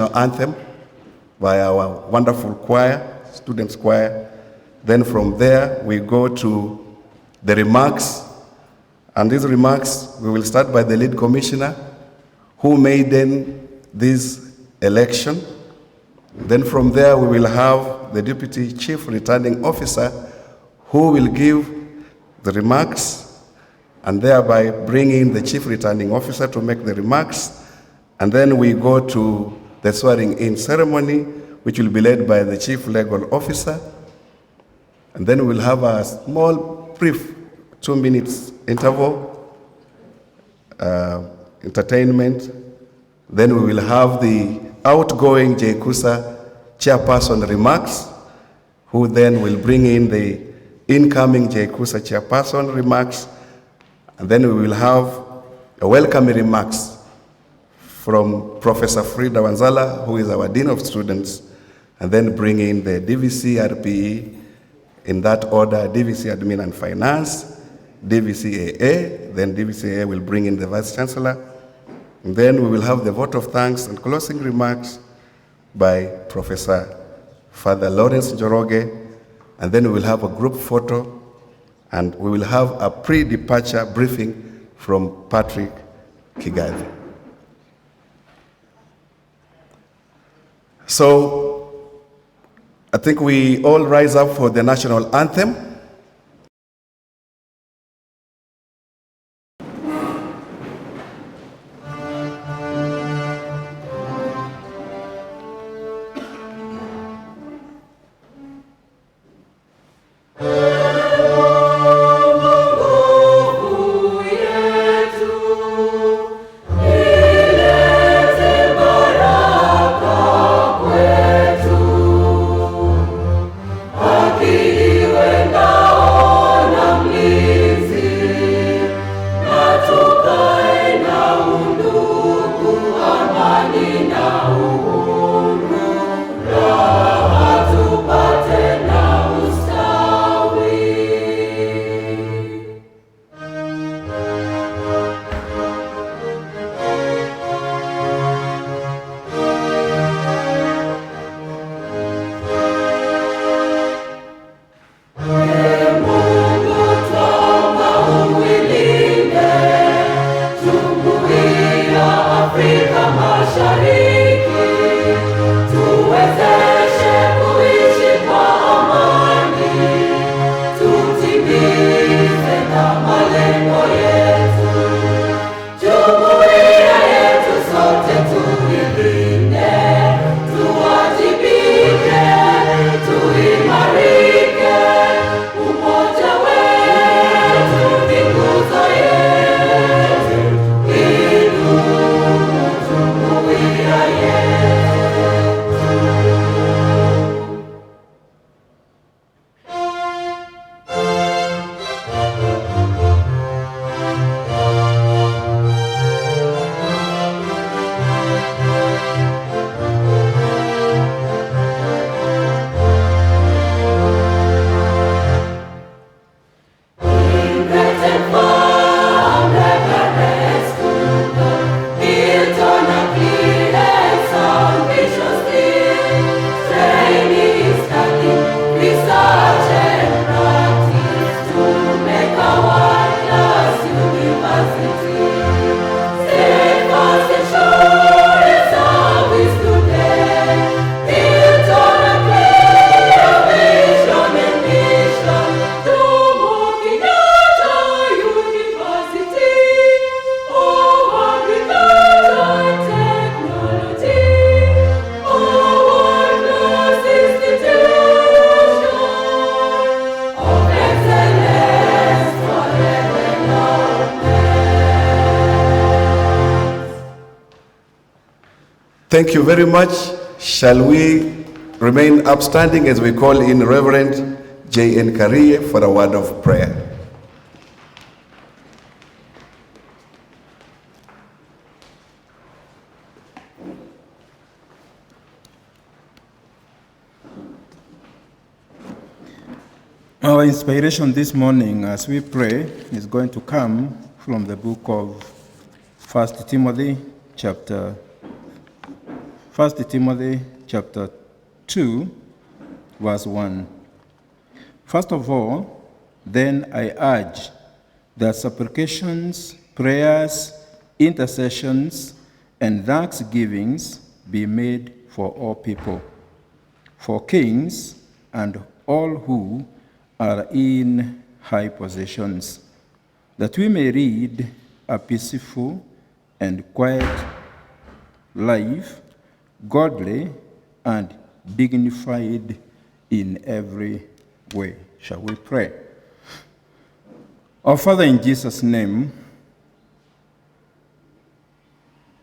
anthem by our wonderful choir, students choir. Then from there, we go to the remarks. And these remarks, we will start by the lead commissioner who made this election. Then from there, we will have the deputy chief returning officer who will give the remarks and thereby bring in the chief returning officer to make the remarks. And then we go to the swearing-in ceremony, which will be led by the chief legal officer. And then we'll have a small, brief 2 minutes interval, entertainment. Then we will have the outgoing JKUSA chairperson remarks, who then will bring in the incoming JKUSA chairperson remarks. And then we will have a welcoming remarks from Professor Frida Wanzala, who is our Dean of Students, and then bring in the DVC RPE in that order, DVC Admin and Finance, DVCAA, then DVCAA will bring in the Vice Chancellor, and then we will have the vote of thanks and closing remarks by Professor Father Lawrence Njoroge, and then we will have a group photo, and we will have a pre-departure briefing from Patrick Kigali. So, I think we all rise up for the national anthem. Thank you very much. Shall we remain upstanding as we call in Reverend J.N. Kariye for a word of prayer? Our inspiration this morning as we pray is going to come from the book of 1 Timothy chapter 1 Timothy chapter 2, verse 1. First of all, then I urge that supplications, prayers, intercessions, and thanksgivings be made for all people, for kings and all who are in high positions, that we may lead a peaceful and quiet life, godly and dignified in every way. Shall we pray? Our Father, in Jesus' name,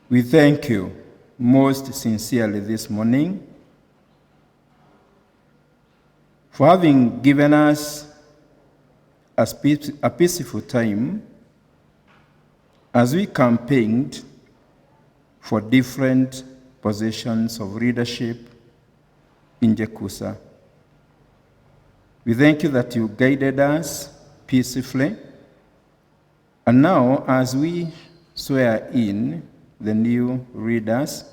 we thank you most sincerely this morning for having given us a peaceful time as we campaigned for different positions of leadership in JKUSA. We thank you that you guided us peacefully. And now, as we swear in the new leaders,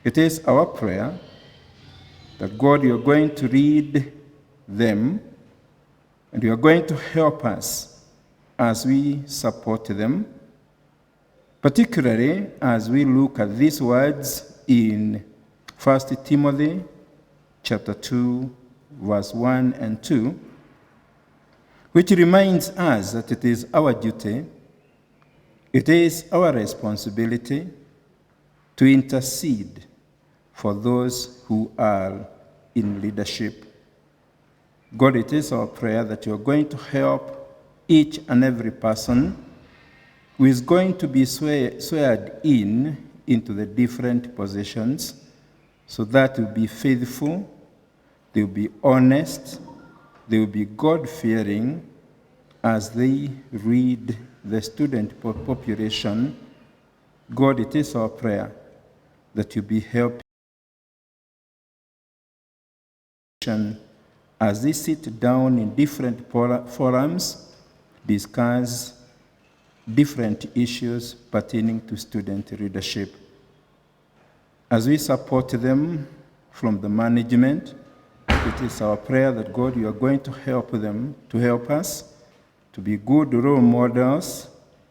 it is our prayer that God, you are going to lead them and you are going to help us as we support them, particularly as we look at these words in 1 Timothy chapter 2, verse 1 and 2, which reminds us that it is our duty, it is our responsibility to intercede for those who are in leadership. God, it is our prayer that you are going to help each and every person who is going to be sweared into the different positions, so that they will be faithful, they will be honest, they will be God-fearing as they lead the student population. God, it is our prayer that you be helping as they sit down in different forums, discuss different issues pertaining to student leadership. As we support them from the management, it is our prayer that God, you are going to help them, to help us to be good role models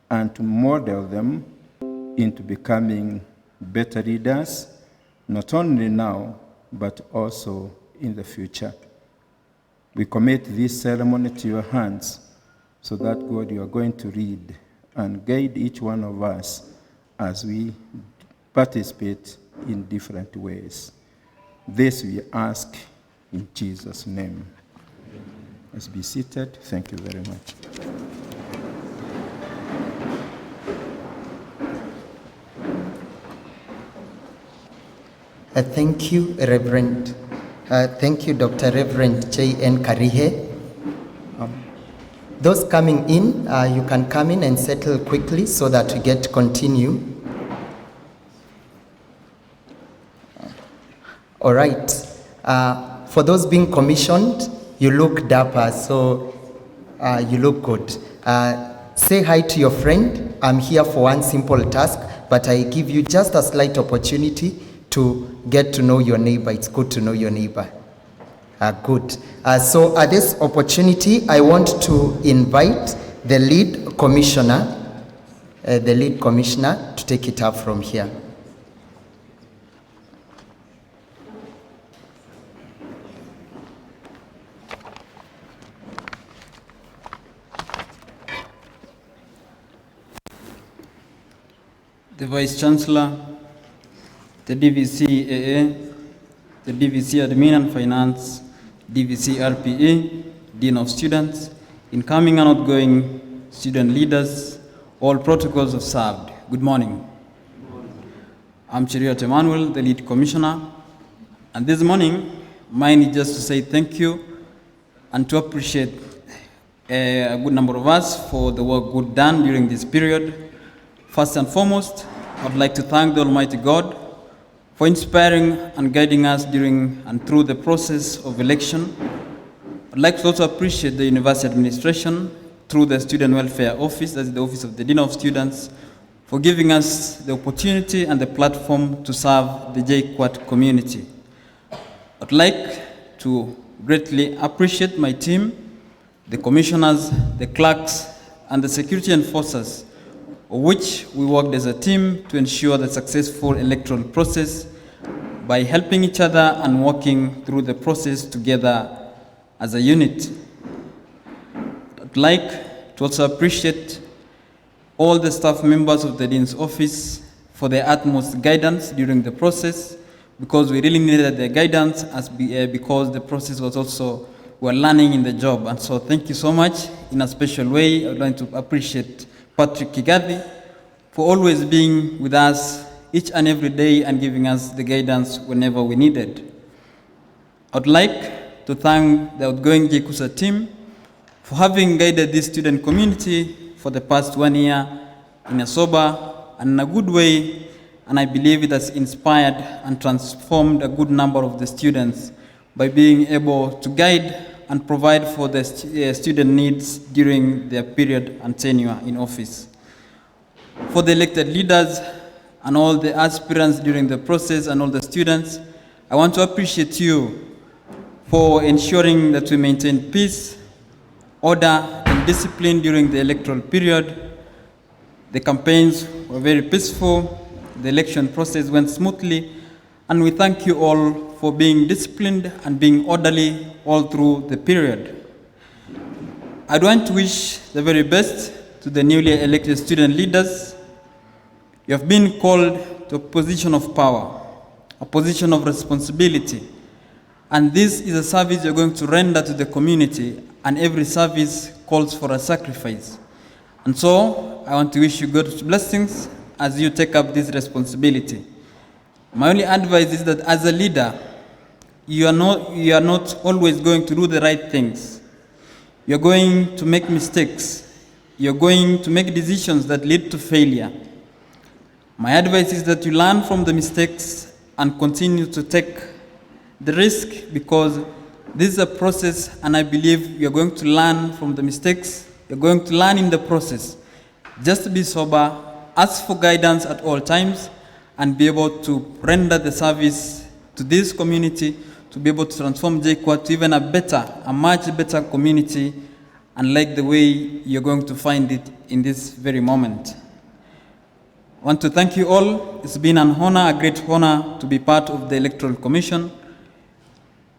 and to model them into becoming better leaders, not only now, but also in the future. We commit this ceremony to your hands so that, God, you are going to lead and guide each one of us as we participate in different ways. This we ask in Jesus' name. Let's be seated. Thank you very much. Thank you, Reverend. Thank you, Dr. Reverend J.N. Karihe. Those coming in, you can come in and settle quickly so that we get to continue. All right. For those being commissioned, you look dapper, so you look good. Say hi to your friend. I'm here for one simple task, but I give you just a slight opportunity to get to know your neighbor. It's good to know your neighbor. Good. So at this opportunity, I want to invite the lead commissioner to take it up from here. The Vice Chancellor, the DVC AA, the DVC Admin and Finance, DVC RPA, Dean of Students, incoming and outgoing student leaders, all protocols observed. Good morning. I'm Cheriot Emmanuel, the lead commissioner, and this morning, mine is just to say thank you and to appreciate a good number of us for the work good done during this period. First and foremost, I'd like to thank the Almighty God for inspiring and guiding us during and through the process of election. I'd like to also appreciate the university administration through the Student Welfare Office, that's the Office of the Dean of Students, for giving us the opportunity and the platform to serve the JKUAT community. I'd like to greatly appreciate my team, the commissioners, the clerks, and the security enforcers, of which we worked as a team to ensure the successful electoral process by helping each other and working through the process together as a unit. I'd like to also appreciate all the staff members of the Dean's Office for their utmost guidance during the process, because we really needed their guidance because the process was also, we were learning in the job. And so thank you so much. In a special way, I would like to appreciate Patrick Kigathi for always being with us each and every day and giving us the guidance whenever we needed. I would like to thank the outgoing JKUSA team for having guided this student community for the past 1 year in a sober and in a good way, and I believe it has inspired and transformed a good number of the students by being able to guide and provide for the student needs during their period and tenure in office. For the elected leaders and all the aspirants during the process and all the students, I want to appreciate you for ensuring that we maintain peace, order, and discipline during the electoral period. The campaigns were very peaceful, the election process went smoothly, and we thank you all for being disciplined and being orderly all through the period. I'd want to wish the very best to the newly elected student leaders. You have been called to a position of power, a position of responsibility, and this is a service you're going to render to the community, and every service calls for a sacrifice. And so, I want to wish you God's blessings as you take up this responsibility. My only advice is that as a leader, you are not always going to do the right things. You're going to make mistakes. You're going to make decisions that lead to failure. My advice is that you learn from the mistakes and continue to take the risk, because this is a process, and I believe you're going to learn from the mistakes. You're going to learn in the process. Just be sober, ask for guidance at all times, and be able to render the service to this community, to be able to transform JKUAT to even a much better community, unlike the way you're going to find it in this very moment. I want to thank you all. It's been an honor, a great honor, to be part of the Electoral Commission.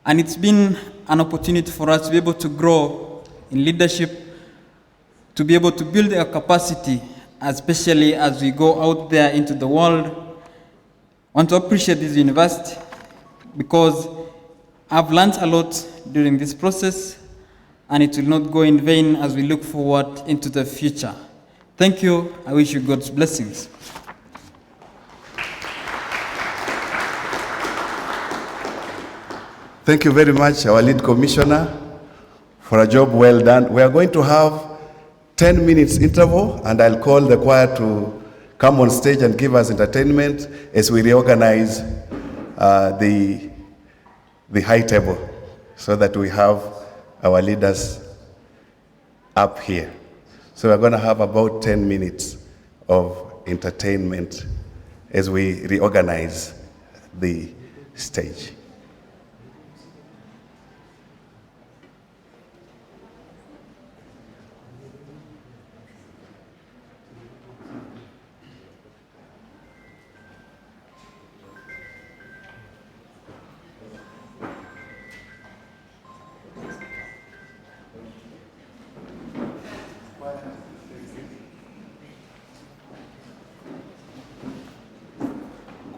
And it's been an opportunity for us to be able to grow in leadership, to be able to build our capacity, especially as we go out there into the world. I want to appreciate this university because I've learned a lot during this process, and it will not go in vain as we look forward into the future. Thank you. I wish you God's blessings. Thank you very much, our lead commissioner, for a job well done. We are going to have 10 minutes interval, and I'll call the choir to come on stage and give us entertainment as we reorganize the high table so that we have our leaders up here. So we're going to have about 10 minutes of entertainment as we reorganize the stage.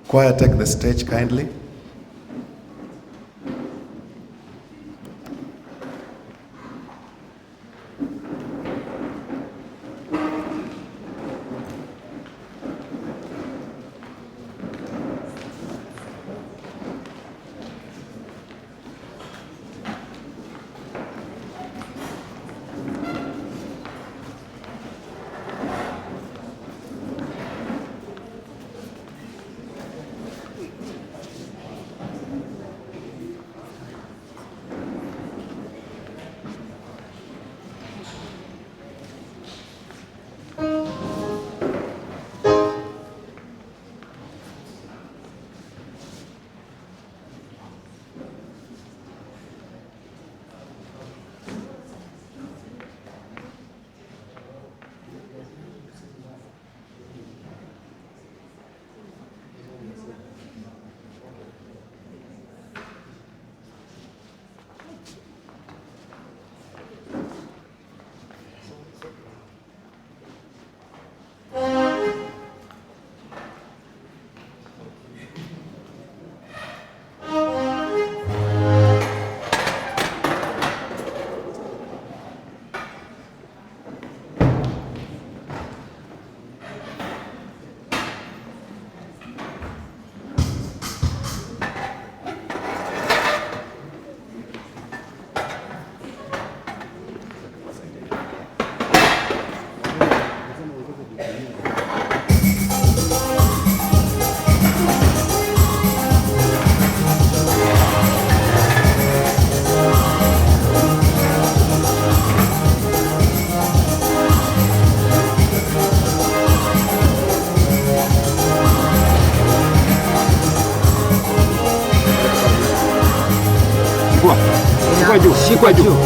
Choir, take the stage kindly. shikwa juu, shikwa juu.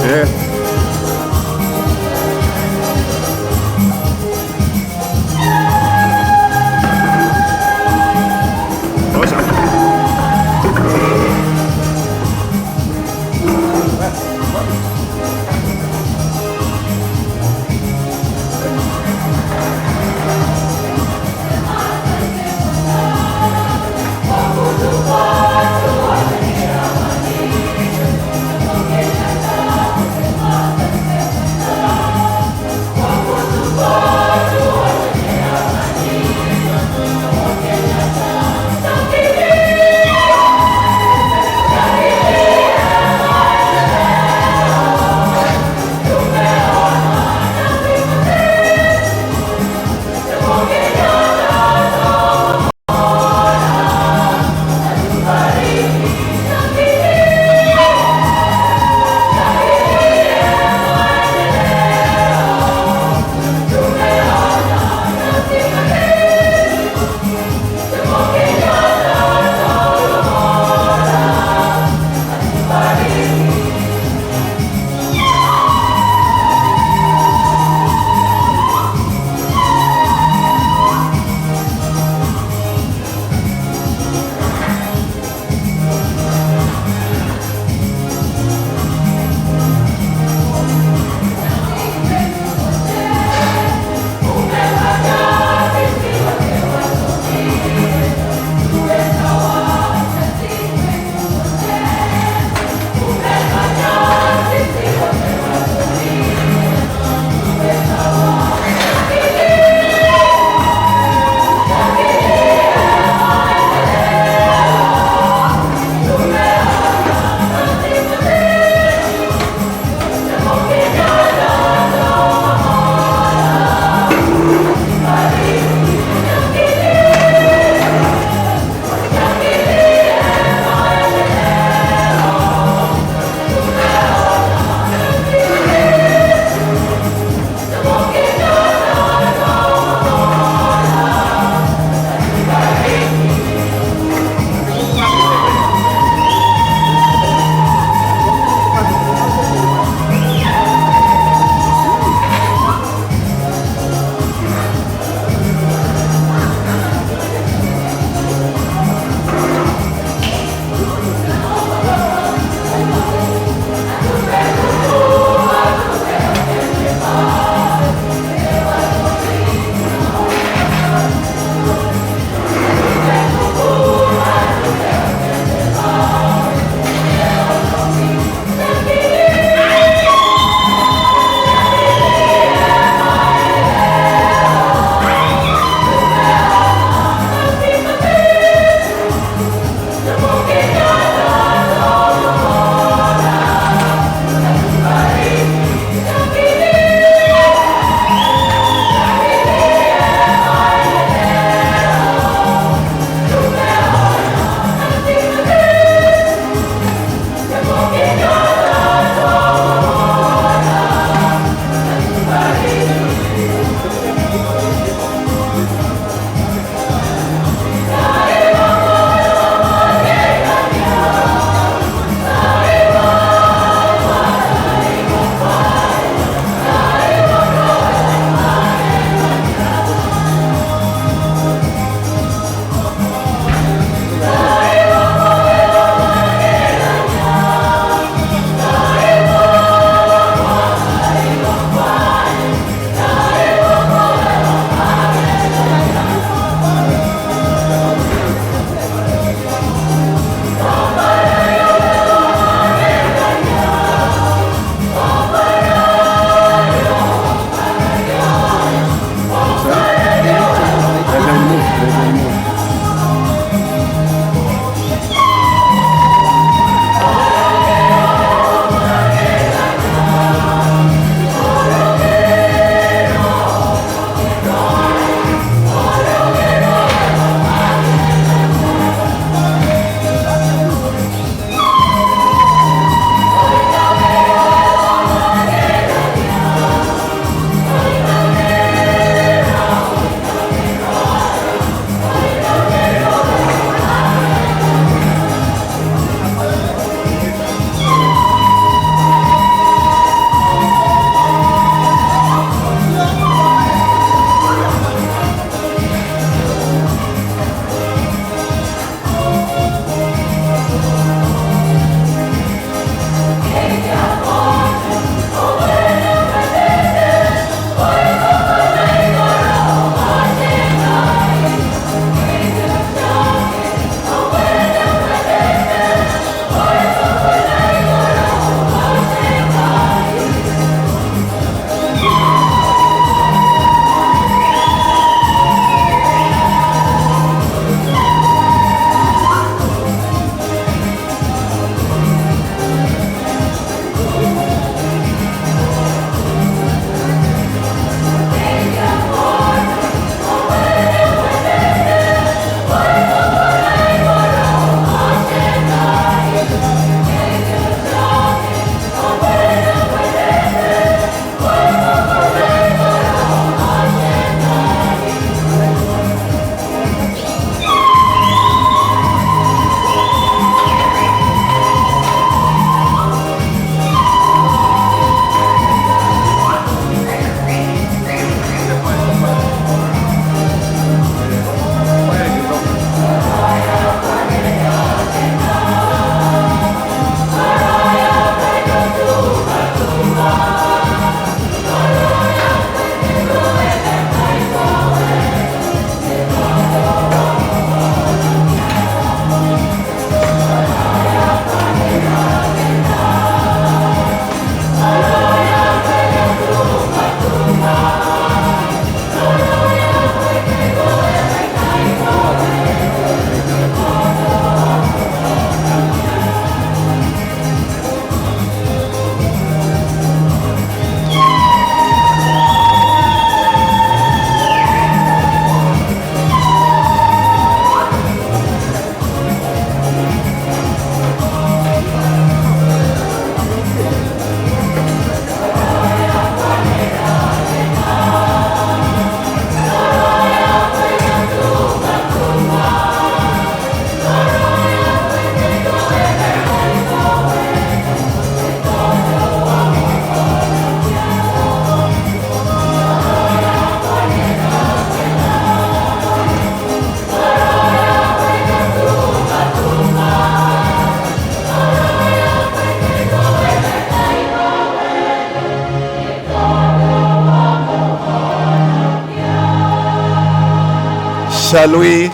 Shall we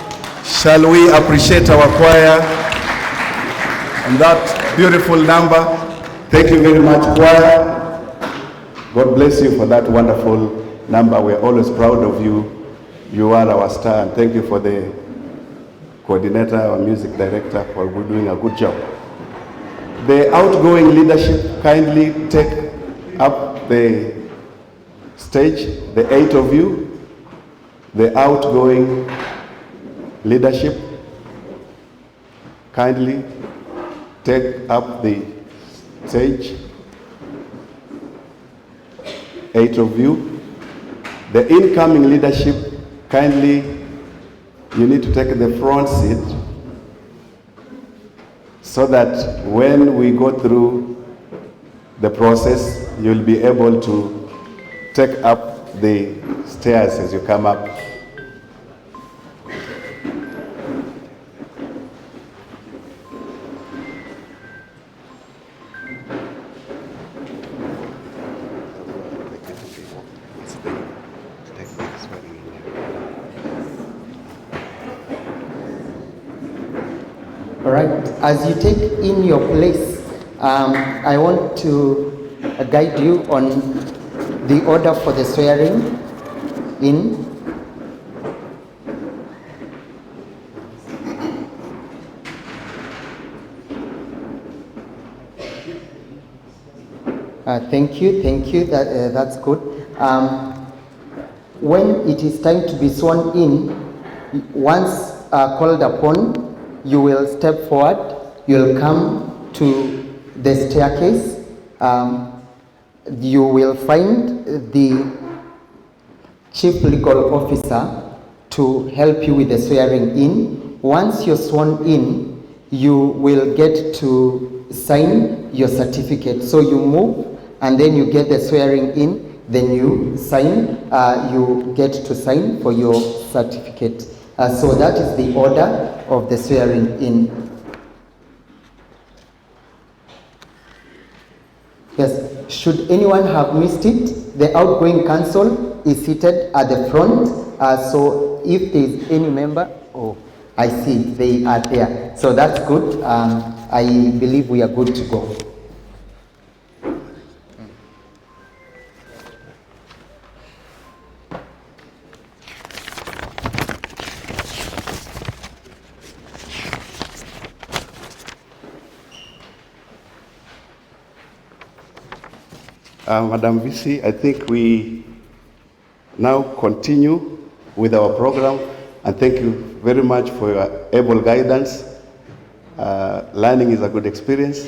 appreciate our choir on that beautiful number? Thank you very much, choir. God bless you for that wonderful number. We're always proud of you. You are our star, and thank you for the coordinator, our music director, for doing a good job. The outgoing leadership, kindly take up the stage, the 8 of you. The outgoing leadership, kindly take up the stage, 8 of you. The incoming leadership, kindly, you need to take the front seat so that when we go through the process, you'll be able to take up the stairs as you come up. All right, as you take in your place, I want to guide you on the order for the swearing in. Thank you, that's good. When it is time to be sworn in, once called upon, you will step forward, you'll come to the staircase, you will find the chief legal officer to help you with the swearing in. Once you're sworn in, you will get to sign your certificate. So you move and then you get the swearing in, then you sign, you get to sign for your certificate. So that is the order of the swearing in. Yes, should anyone have missed it, the outgoing council is seated at the front. So if there is any member, oh, I see, they are there. So that's good. I believe we are good to go. Madam VC, I think we now continue with our program, and thank you very much for your able guidance. Learning is a good experience.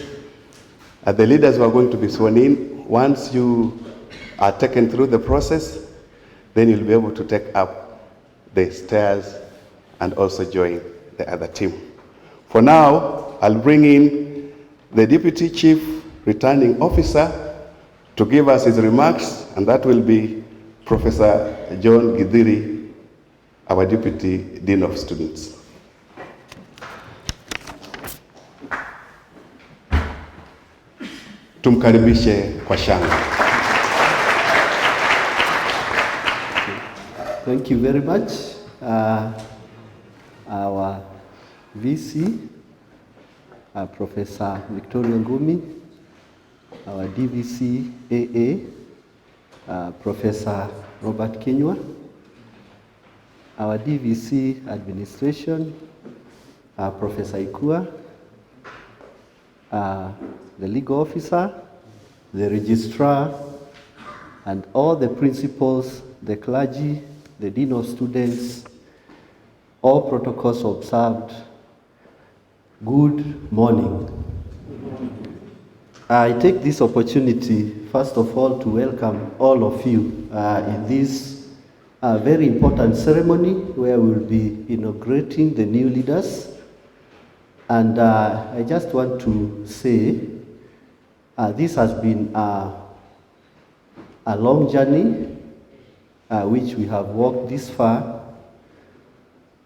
The leaders who are going to be sworn in, once you are taken through the process, then you'll be able to take up the stairs and also join the other team. For now, I'll bring in the Deputy Chief Returning Officer to give us his remarks, and that will be Professor John Githiri, our Deputy Dean of Students. Tumkaribishe kwa shangwe. Thank you very much. Our VC, Professor Victoria Ngumi, our DVC AA, Professor Robert Kinyua, our DVC Administration, Professor Ikua, the Legal Officer, the Registrar, and all the principals, the clergy, the Dean of Students, all protocols observed. Good morning. I take this opportunity, first of all, to welcome all of you in this very important ceremony where we'll be inaugurating the new leaders. And I just want to say this has been a long journey which we have walked this far.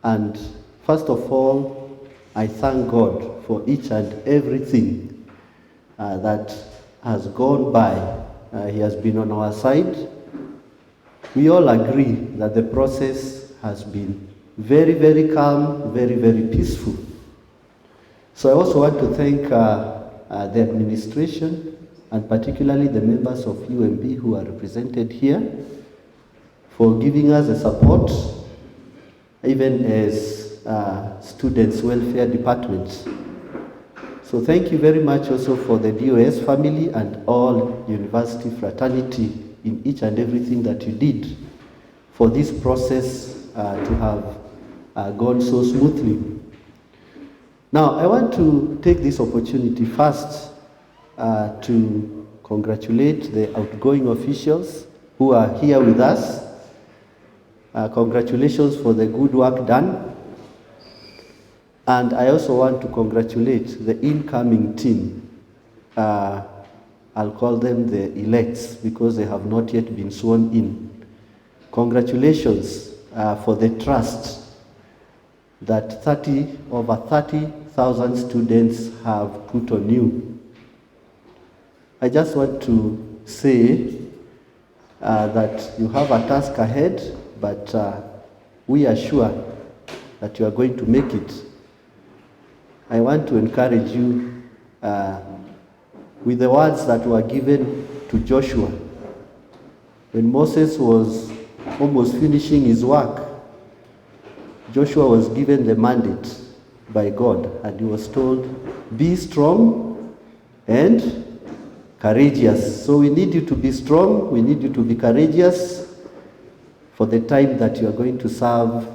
And first of all, I thank God for each and everything that has gone by. He has been on our side. We all agree that the process has been very, very calm, very, very peaceful. So I also want to thank the administration, and particularly the members of UMB who are represented here, for giving us the support, even as students' welfare department. So thank you very much also for the DOS family and all university fraternity in each and everything that you did for this process to have gone so smoothly. Now, I want to take this opportunity first to congratulate the outgoing officials who are here with us. Congratulations for the good work done. And I also want to congratulate the incoming team. I'll call them the elects because they have not yet been sworn in. Congratulations for the trust that over 30,000 students have put on you. I just want to say that you have a task ahead, but we are sure that you are going to make it. I want to encourage you with the words that were given to Joshua. When Moses was almost finishing his work, Joshua was given the mandate by God, and he was told, be strong and courageous. So we need you to be strong, we need you to be courageous for the time that you are going to serve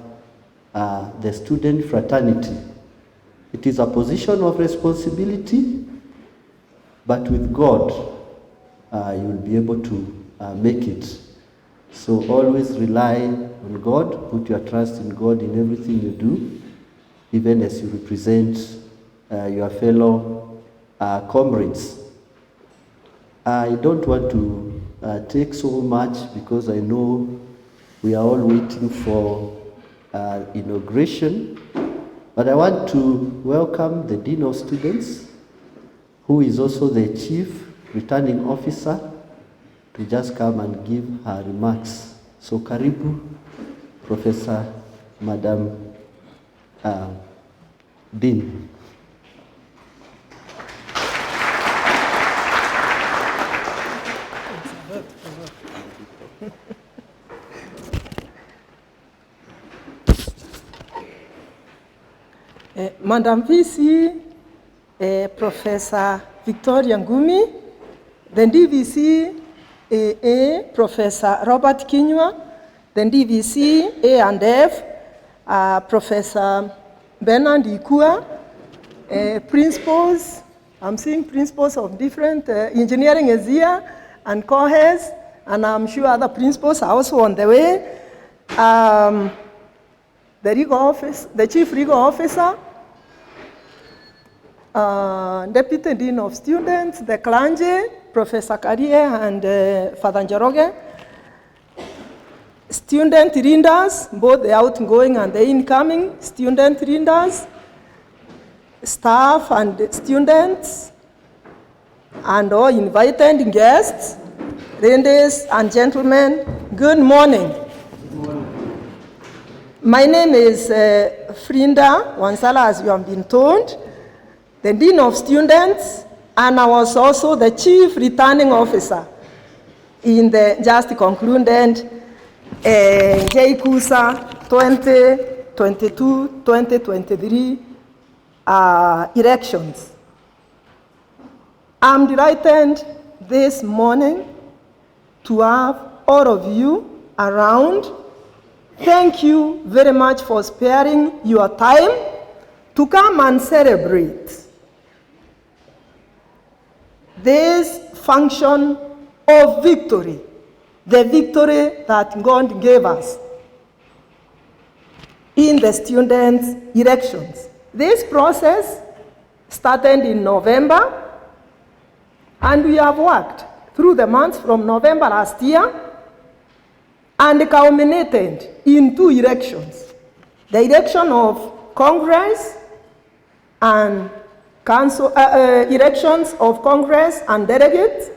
the student fraternity. It is a position of responsibility, but with God, you will be able to make it. So always rely on God, put your trust in God in everything you do, even as you represent your fellow comrades. I don't want to take so much because I know we are all waiting for inauguration. But I want to welcome the Dean of Students, who is also the Chief Returning Officer, to just come and give her remarks. So karibu, Professor, Madam Dean. Madam VC, Professor Victoria Ngumi, the DVC Professor Robert Kinyua, the DVC A&F, Professor Bernard Ikua, principals, I'm seeing principals of different, engineering is here, and co-heads, and I'm sure other principals are also on the way. The Chief Legal Officer, Deputy Dean of Students, the clergy, Professor Karie and Father Njoroge, student leaders, both the outgoing and the incoming student leaders, staff and students, and all invited guests, ladies and gentlemen, good morning. My name is Frinda Wansala, as you have been told, the Dean of Students, and I was also the Chief Returning Officer in the just concluded JKUSA 2022-2023 elections. I'm delighted this morning to have all of you around. Thank you very much for sparing your time to come and celebrate this function of victory, the victory that God gave us in the students' elections. This process started in November, and we have worked through the months from November last year, and culminated in 2 elections. The election of Congress and Council, elections of Congress and delegates,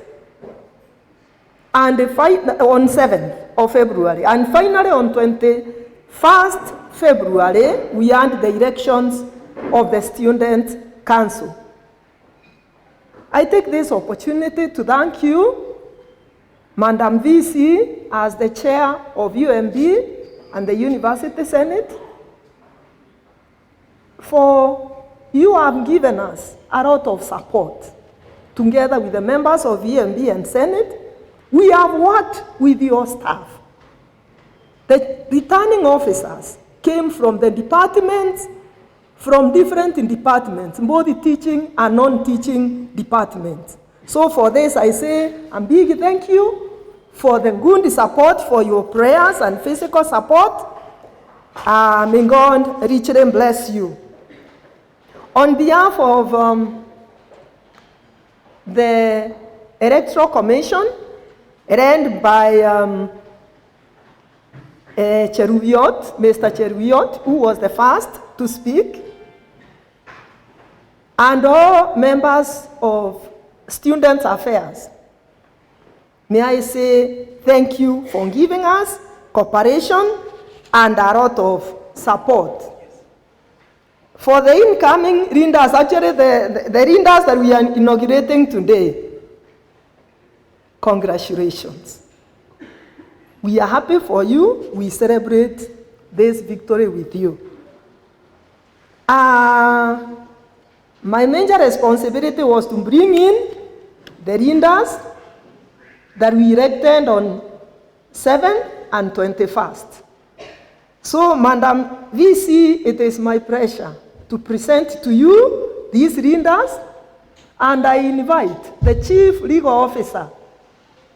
and on 7th of February, and finally on 21st February, we had the elections of the Student Council. I take this opportunity to thank you, Madam VC, as the chair of UMB and the University Senate, for you have given us a lot of support. Together with the members of UMB and Senate, we have worked with your staff. The returning officers came from the departments, from different departments, both the teaching and non-teaching departments. So for this, I say a big thank you for the good support, for your prayers and physical support. May God richly bless you. On behalf of the Electoral Commission, led by Mr. Cheruiyot, who was the first to speak, and all members of Student Affairs, may I say thank you for giving us cooperation and a lot of support. For the incoming readers, actually the readers that we are inaugurating today, congratulations. We are happy for you. We celebrate this victory with you. My major responsibility was to bring in the readers that we elected on 7th and 21st. So, Madam VC, it is my pleasure to present to you these readers, and I invite the Chief Legal Officer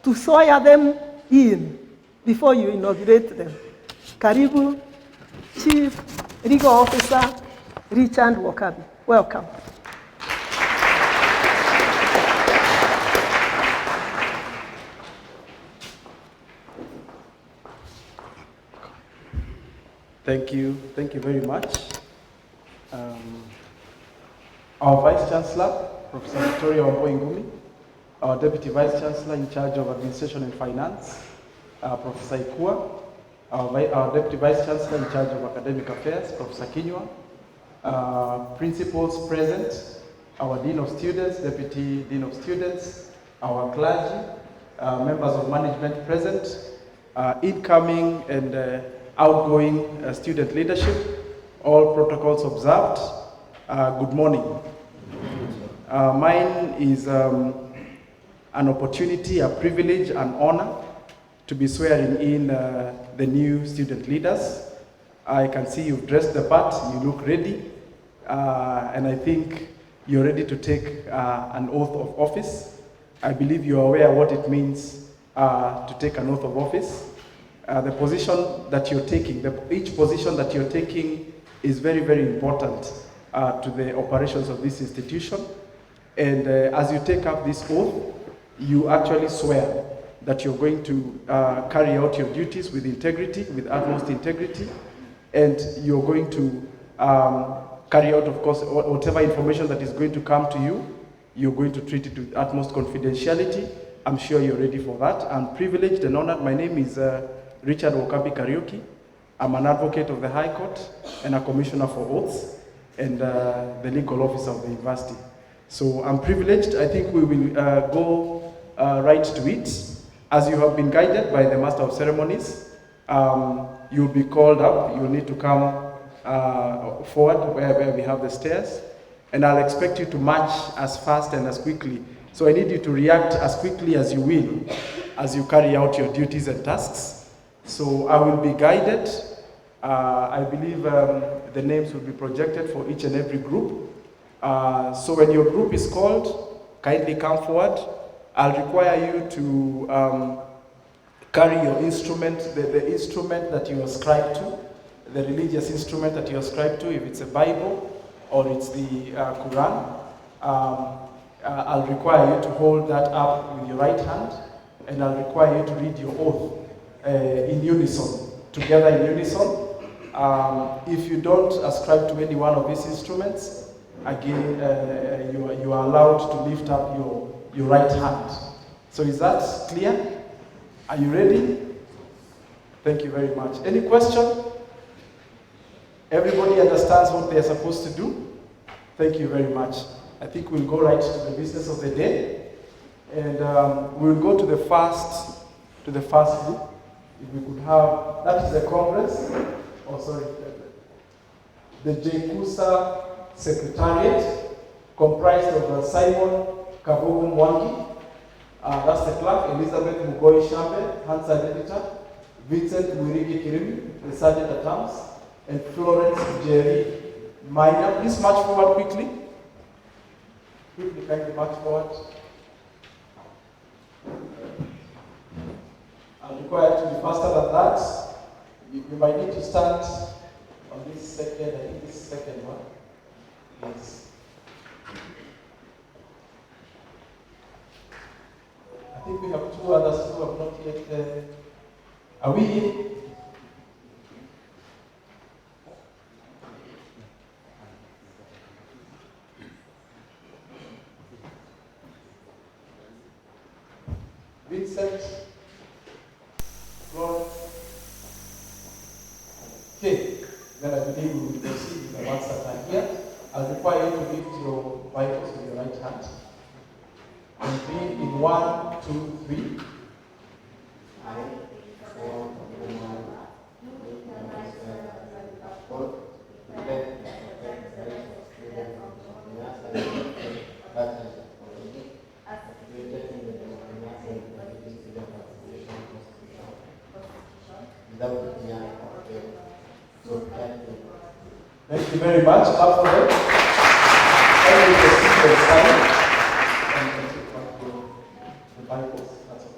to swear them in before you inaugurate them. Karibu, Chief Legal Officer Richard Wakabi. Welcome. Thank you very much. Our Vice Chancellor, Professor Victoria Wambui-Ngumi, our Deputy Vice Chancellor in charge of Administration and Finance, Professor Ikua, our Deputy Vice Chancellor in charge of Academic Affairs, Professor Kinyua, principals present, our Dean of Students, Deputy Dean of Students, our clergy, members of management present, incoming and outgoing student leadership, all protocols observed. Good morning. Mine is an opportunity, a privilege, an honor to be swearing in the new student leaders. I can see you've dressed the part, you look ready, and I think you're ready to take an oath of office. I believe you're aware what it means to take an oath of office. The position that you're taking, each position that you're taking is very, very important to the operations of this institution. And as you take up this oath, you actually swear that you're going to carry out your duties with integrity, with utmost integrity, and you're going to carry out, of course, whatever information that is going to come to you, you're going to treat it with utmost confidentiality. I'm sure you're ready for that. I'm privileged and honored. My name is Richard Wakabi Kariuki. I'm an advocate of the High Court and a commissioner for oaths and the legal officer of the university. So I'm privileged. I think we will go right to it. As you have been guided by the Master of Ceremonies, you'll be called up. You'll need to come forward where we have the stairs. And I'll expect you to march as fast and as quickly. So I need you to react as quickly as you will as you carry out your duties and tasks. So I will be guided. I believe the names will be projected for each and every group. So when your group is called, kindly come forward. I'll require you to carry your instrument, the instrument that you ascribe to, the religious instrument that you ascribe to, if it's a Bible or it's the Quran. I'll require you to hold that up with your right hand, and I'll require you to read your oath in unison, together in unison. If you don't ascribe to any one of these instruments, again, you are allowed to lift up your right hand. So is that clear? Are you ready? Thank you very much. Any question? Everybody understands what they're supposed to do? Thank you very much. I think we'll go right to the business of the day. And we'll go to the first group. If we could have, that is the conference, the JKUSA Secretariat, comprised of Simon Kabogo Mwangi, that's the clerk, Elizabeth Mugoi Shambe, Hansard editor, Vincent Mwirigi Kirimi, the sergeant at arms, and Florence Jerry Minor. Please march forward quickly. Quickly, kindly march forward. I'm required to be faster than that. You might need to stand on this second, I think this second one. Yes. I think we have two others who have not yet. Are we in? Vincent, Florence. Okay, then I believe we will proceed with the ones that are here. I'll require you to lift your Bibles with your right hand and read in 1, 2, 3. Thank you very much. Clap for them. And we proceed to silence and take back the Bibles. That's all.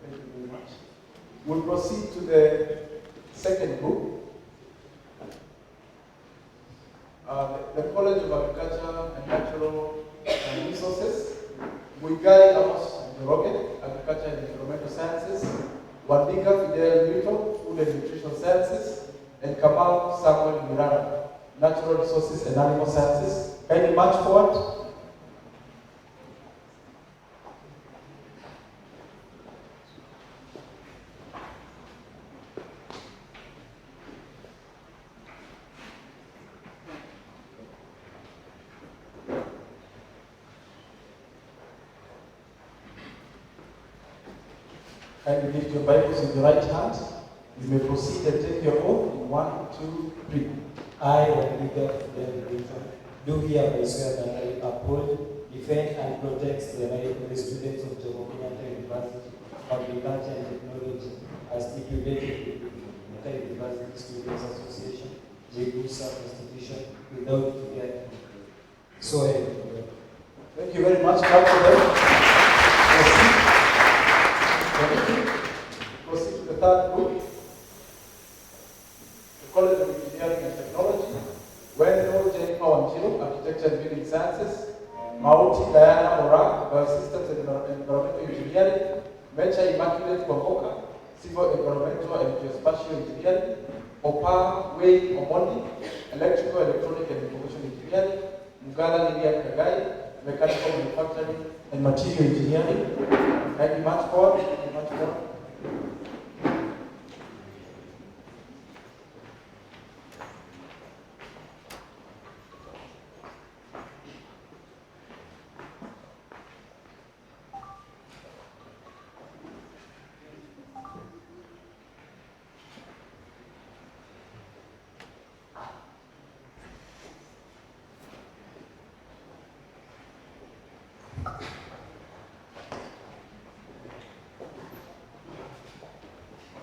Thank you very much. We'll proceed to the second group. The College of Agriculture and Natural Resources. Muigai Amos Njoroge, Agriculture and Environmental Sciences. Wandiga Fidel Newton, Food and Nutrition Sciences. And Kamau Samuel Mirara, Natural Resources and Animal Sciences. Kindly march forward. Kindly lift your Bibles in the right hand. You may proceed and take your oath in 1, 2, 3. I, Rodrigo Fidel, do hereby swear that I will uphold, defend, and protect the right of the students of Jomo Kenyatta University of Agriculture and Technology as stipulated in the Kenyatta University Students Association, JKUSA Constitution, without fear. So help me God. Thank you very much. Clap for them. Proceed to the third group. College of Engineering and Technology, Wendell J. Kawanjiro, Architecture and Building Sciences, Mauti Diana Mora, Biosystems and Environmental Engineering, Mecha Immaculate Kwamboka, Civil Environmental and Geospatial Engineering, Opa Wei Omondi, Electrical, Electronic and Information Engineering, Mugala Lilian Kagai, Mechanical Manufacturing and Material Engineering. Kindly march forward.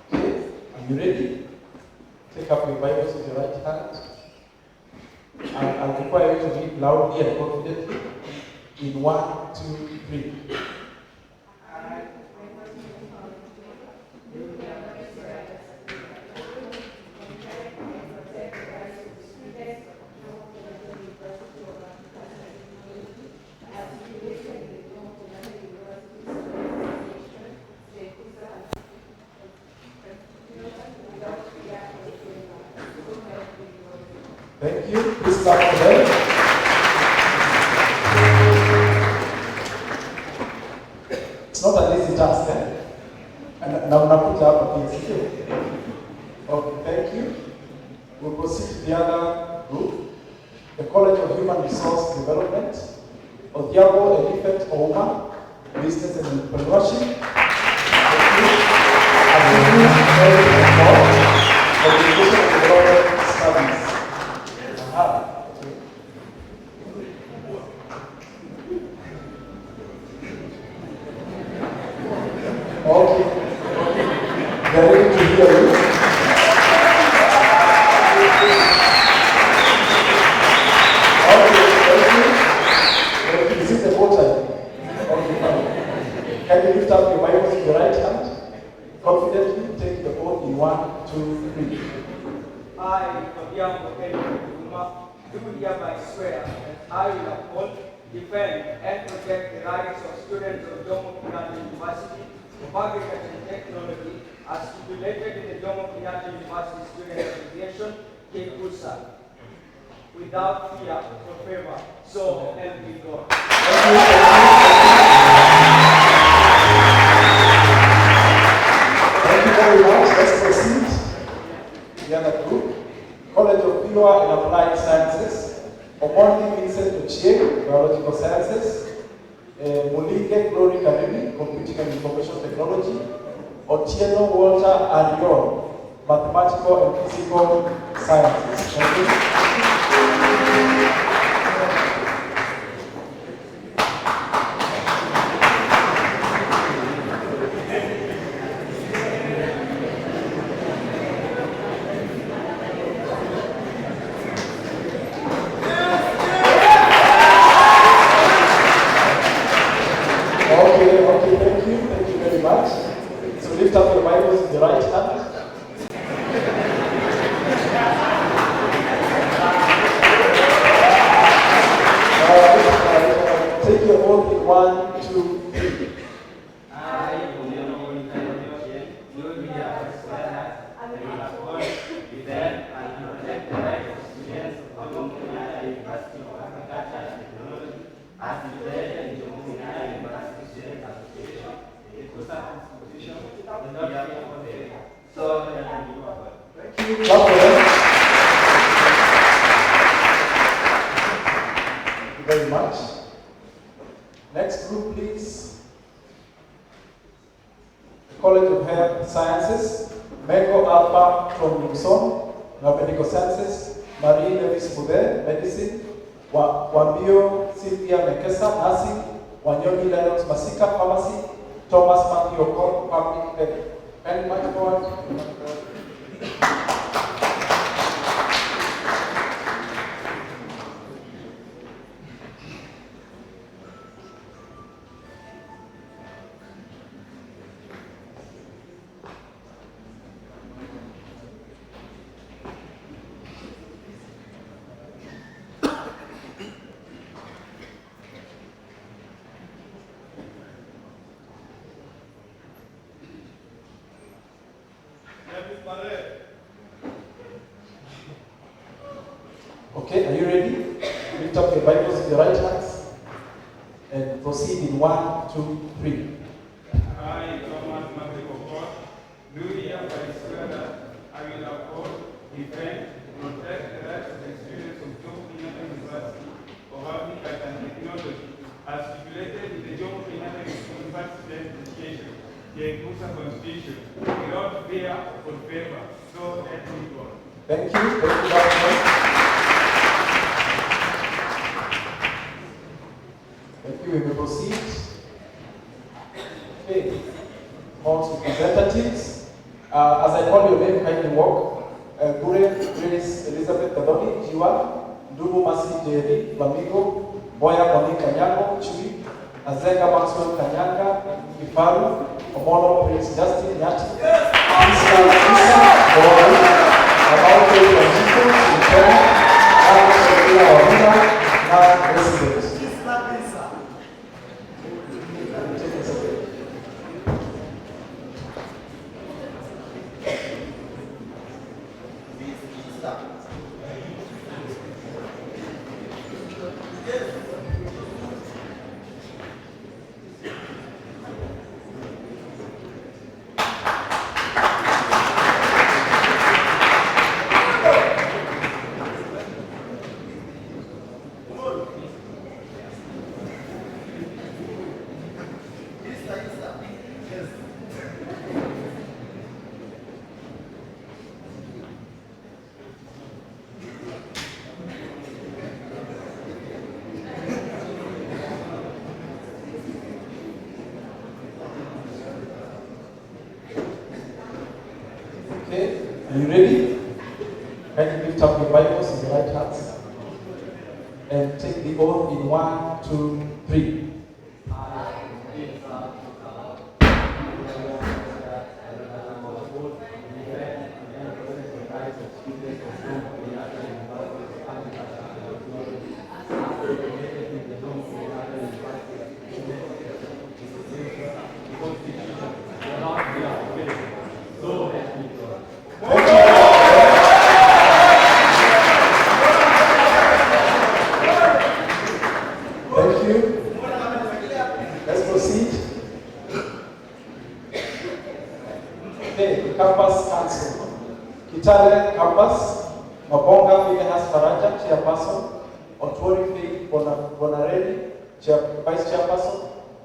Are you ready? Take up your Bibles with your right hand. And I'll require you to read loudly and confidently in 1, 2, 3. Thank you. Please clap for them. It's not an easy task, eh? And now put up a piece. Okay, thank you. We'll proceed Odhiambo Elifet Ouma, Business and Entrepreneurship. Education and Development Studies. Okay. They're ready to hear you. Okay, thank you. Is it the vote time? Okay, fine. Can you lift up your Bibles with your right hand? Confidently take the vote in 1, 2, 3. I, Odhiambo Kenyatta, do hereby swear that I will uphold, defend, and protect the rights of students of Jomo Kenyatta University of Agriculture and Technology as stipulated in the Jomo Kenyatta University Student Association-JKUSA, without fear or favor. So help me God. Thank you very much. Let's proceed. The other group, College of Pure and Applied Sciences, Omondi Vincent Ochieng, Biological Sciences, Mulige Glory Karimi, Computing and Information Technology, Otieno Walter Arion, Mathematical and Physical Sciences. Thank you. Thank you very much. So lift up your Bibles with the right hand. Take your oath in 1, 2, 3. I, Jomo Kenyatta, do hereby swear that I will uphold, defend, and protect the rights of students of Jomo Kenyatta University of Agriculture and Technology as stipulated in Jomo Kenyatta University Student Association, JKUSA Constitution, without fear or favor. So help me God. Thank you. Clap for them. Thank you very much. Next group, please. College of Health Sciences, Meko Alpha from Lumson, Medical Sciences, Marie Levis Bude, Medicine, Wambio Sylvia Mekesa, Nursing, Wanyoni Lennox Masika, Pharmacy, Thomas Matthew Okon, Public Health. And much more. Okay, are you ready? Lift up your Bibles with your right hands and proceed in 1, 2, 3. I, Thomas Matthew, do hereby swear that I will uphold, defend, protect the rights of the students of Jomo Kenyatta University of Agriculture and Technology as stipulated in the Jomo Kenyatta University Education, JKUSA Constitution, without fear or favor. So help me God. Thank you. Thank you very much. Thank you. We will proceed. Okay. House representatives. As I call your name, kindly walk. Gure Grace Elizabeth Kadoni, Jiwa, Ndugu Masi Jerry, Flamigo, Boya Kwani Kanyango, Chui, Azenga Maxwell Kanyanga, Kifaru, Omono Prince Justin Nyati, Isa, Boy, about to Francisco, Lieutenant, and Sofia Wabina, now President. Are you ready? Can you lift up your Bibles in the right hands? And take the oath in 1, 2, 3. Thank you. Let's proceed. Okay, the campus council. Kitale campus, Mabonga Phineas Faraja, chairperson. Otwori Faith Bonarelli, vice chairperson.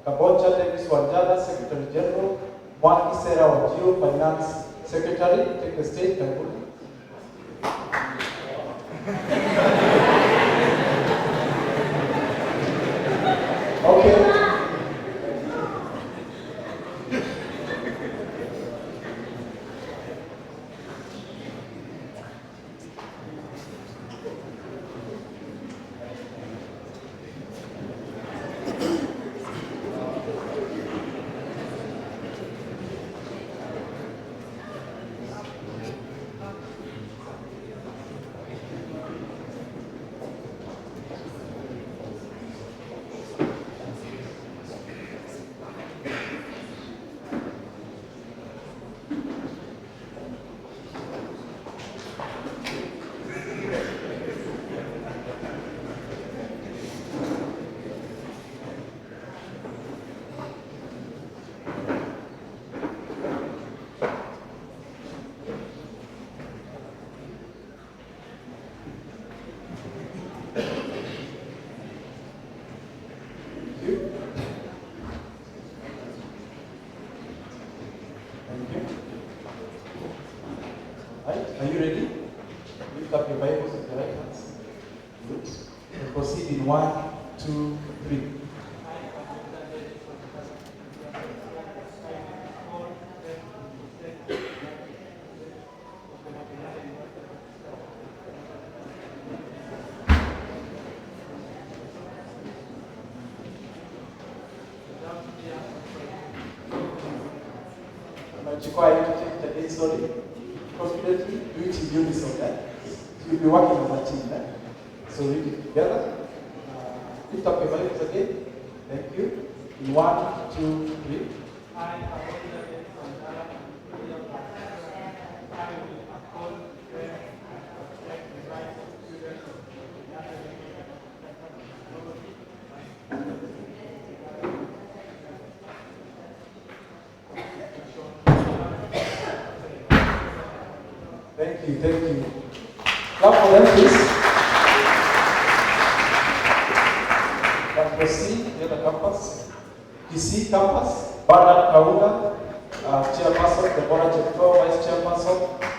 Kabonja Davis Wanjala, secretary general. Mwaki Sera Wajio, finance secretary. Take the stage, Karibu. Okay. Are you ready? Lift up your Bibles with the right hands. Good. And proceed in 1, 2, 3. I'm required you to take it again slowly. Confidently, do it in unison, right? You'll be working as a team, right? So read it together. Lift up your Bibles again. Thank you. In 1, 2, 3. Thank you, thank you. Clap for them, please. Can proceed, the other campus. Kisii campus, Bernard Kaunga, chairperson, Deborah Chepto, vice chairperson,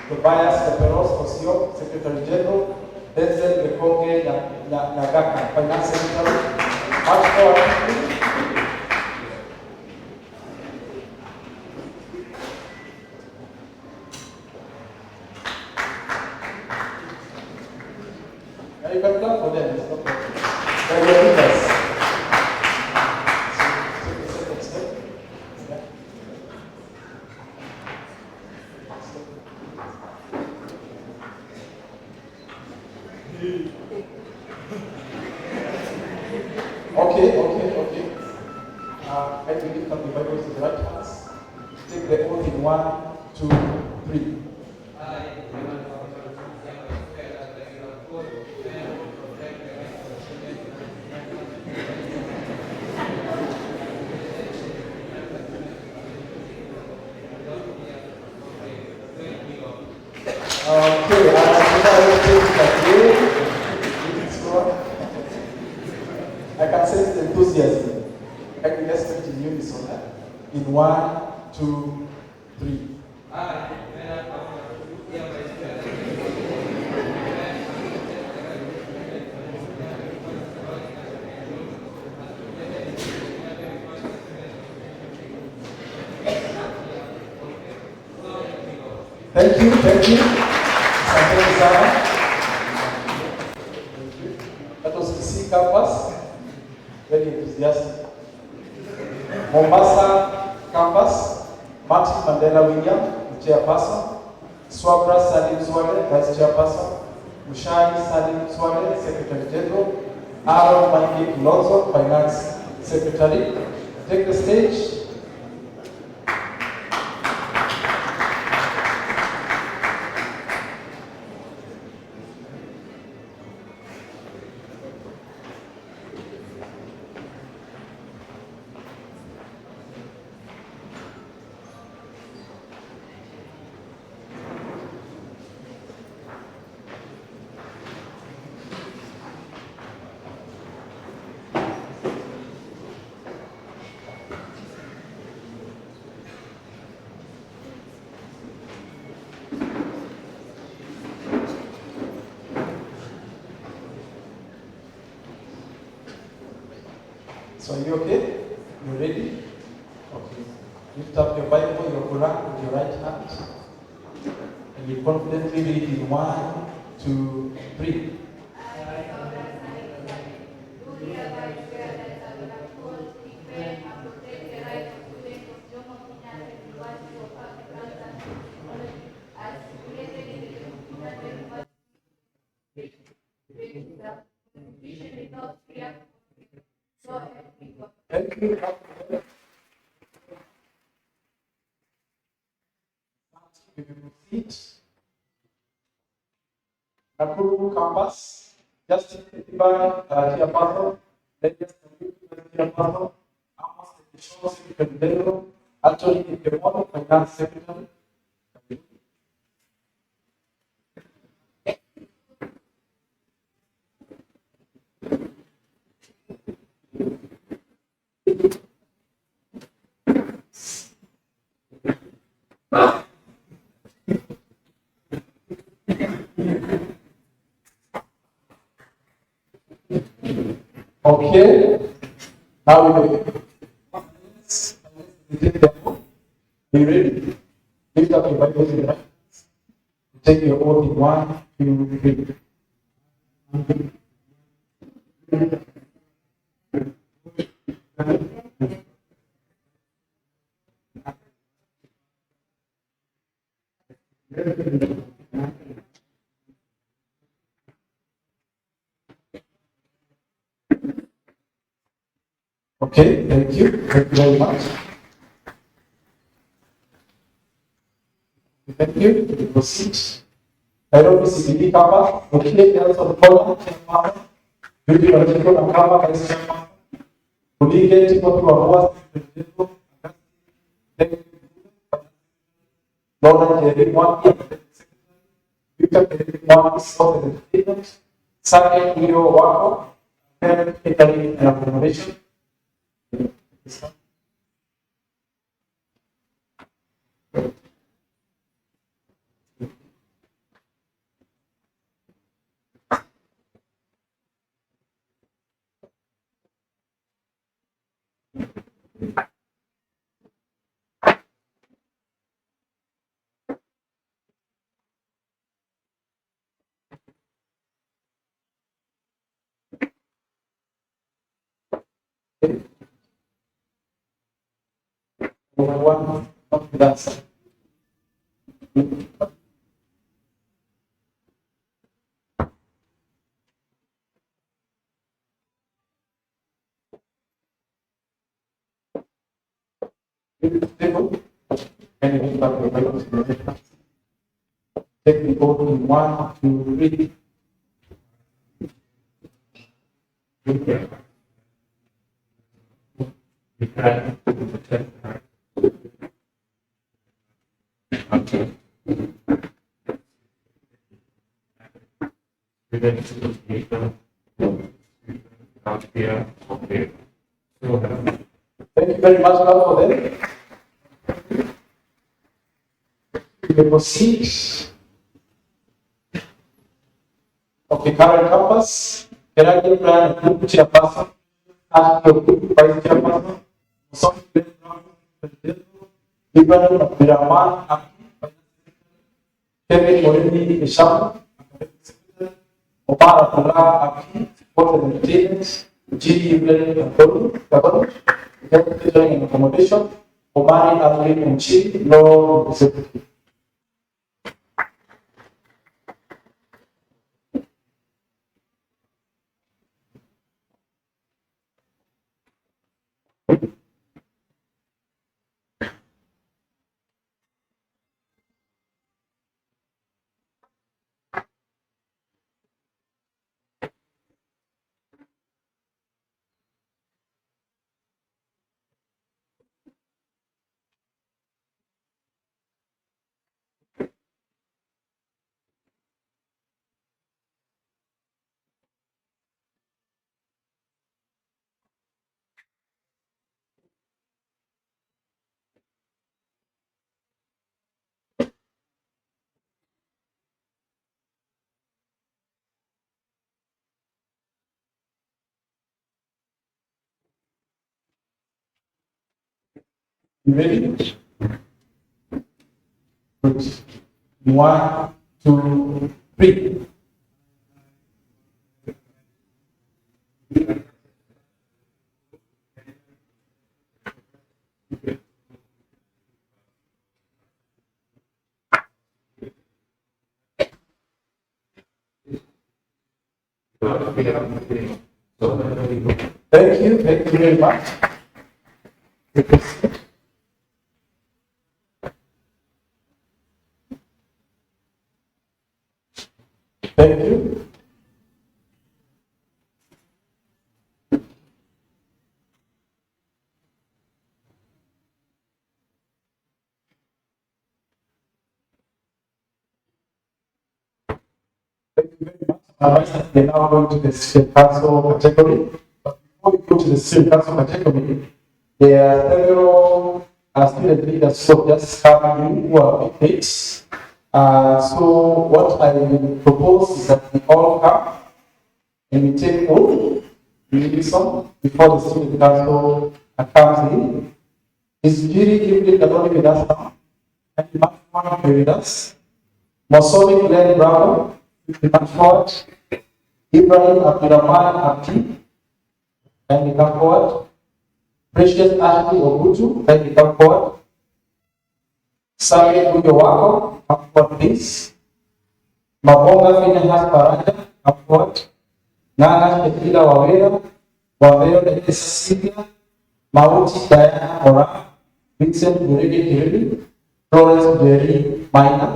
Tobias Keperos Osio, secretary general, Denzel Bekonge Nagaka, finance secretary. Much more. You can clap for them, it's no problem. They're your leaders. Take the second step. Yeah. Okay. I will lift up the Bibles to the right hands. Take the oath in 1, 2, 3. I can sense the enthusiasm. Can we let's do it in unison? In 1, 2, 3. Thank you. enthusiastic. Mombasa campus, Martin Mandela William, the chairperson. Swabra Salim Swale, vice chairperson. Mushai Salim Swale, secretary general. Aaron Mangi Kilonzo, finance secretary. Take the stage. So are you okay? You ready? Okay. Lift up your Bible, your Quran with your right hand. And you confidently read in 1, 2, 3. Thank you. Nakuru campus, just by chairperson, then just chairperson, Amos the show secretary, actually the one finance secretary. Okay, now we take the oath. Are you ready? Lift up your Bible in the right. Take your oath in 1, 2, 3. Okay, thank you. Thank you very much. Thank you. You proceed. Nairobi CBD campus, okay, also the Poland campus, Beauty Logical and campus, vice chairman. Kulige, Timothy Wabua, Lord Jerry, one Victor Jerry, one is for the entertainment. Second, Leo Wako, and Italy and accommodation. One of that. Take the vote in 1, 2, 3. Thank you very much for them. We proceed of the current campus. Can I give plan group chairperson and your group vice chairperson? Ibrahim Abdurrahman, Kevin Moreni Isham, Omar Abdullah Aki, support and entertainment, G. Government, Catering and Accommodation, Omani Admin and Chief, Law Executive. You ready? Good. 1, 2, 3. Thank you very much. Thank you. Thank you very much. We're now going to the student council category. But before we go to the student council category, there are several student leaders who just come in who are updates. So what I will propose is that we all come and we take oath in unison before the student council comes in. Is Jiri Evelyn Gadoni with us now? And the one with us. Mosomi Glenn Brown, the forward. Ibrahim Abdurrahman Abdi, kindly come forward. Precious Ashley Ogutu, kindly come forward. Sami Uyowako, come forward please. Mabonga Finehas Paranja, come forward. Nana Shekila Wawera, Wawera Cecilia, Mauti Diana Ora, Vincent Buridi Kirili, Florence Jerry Maina,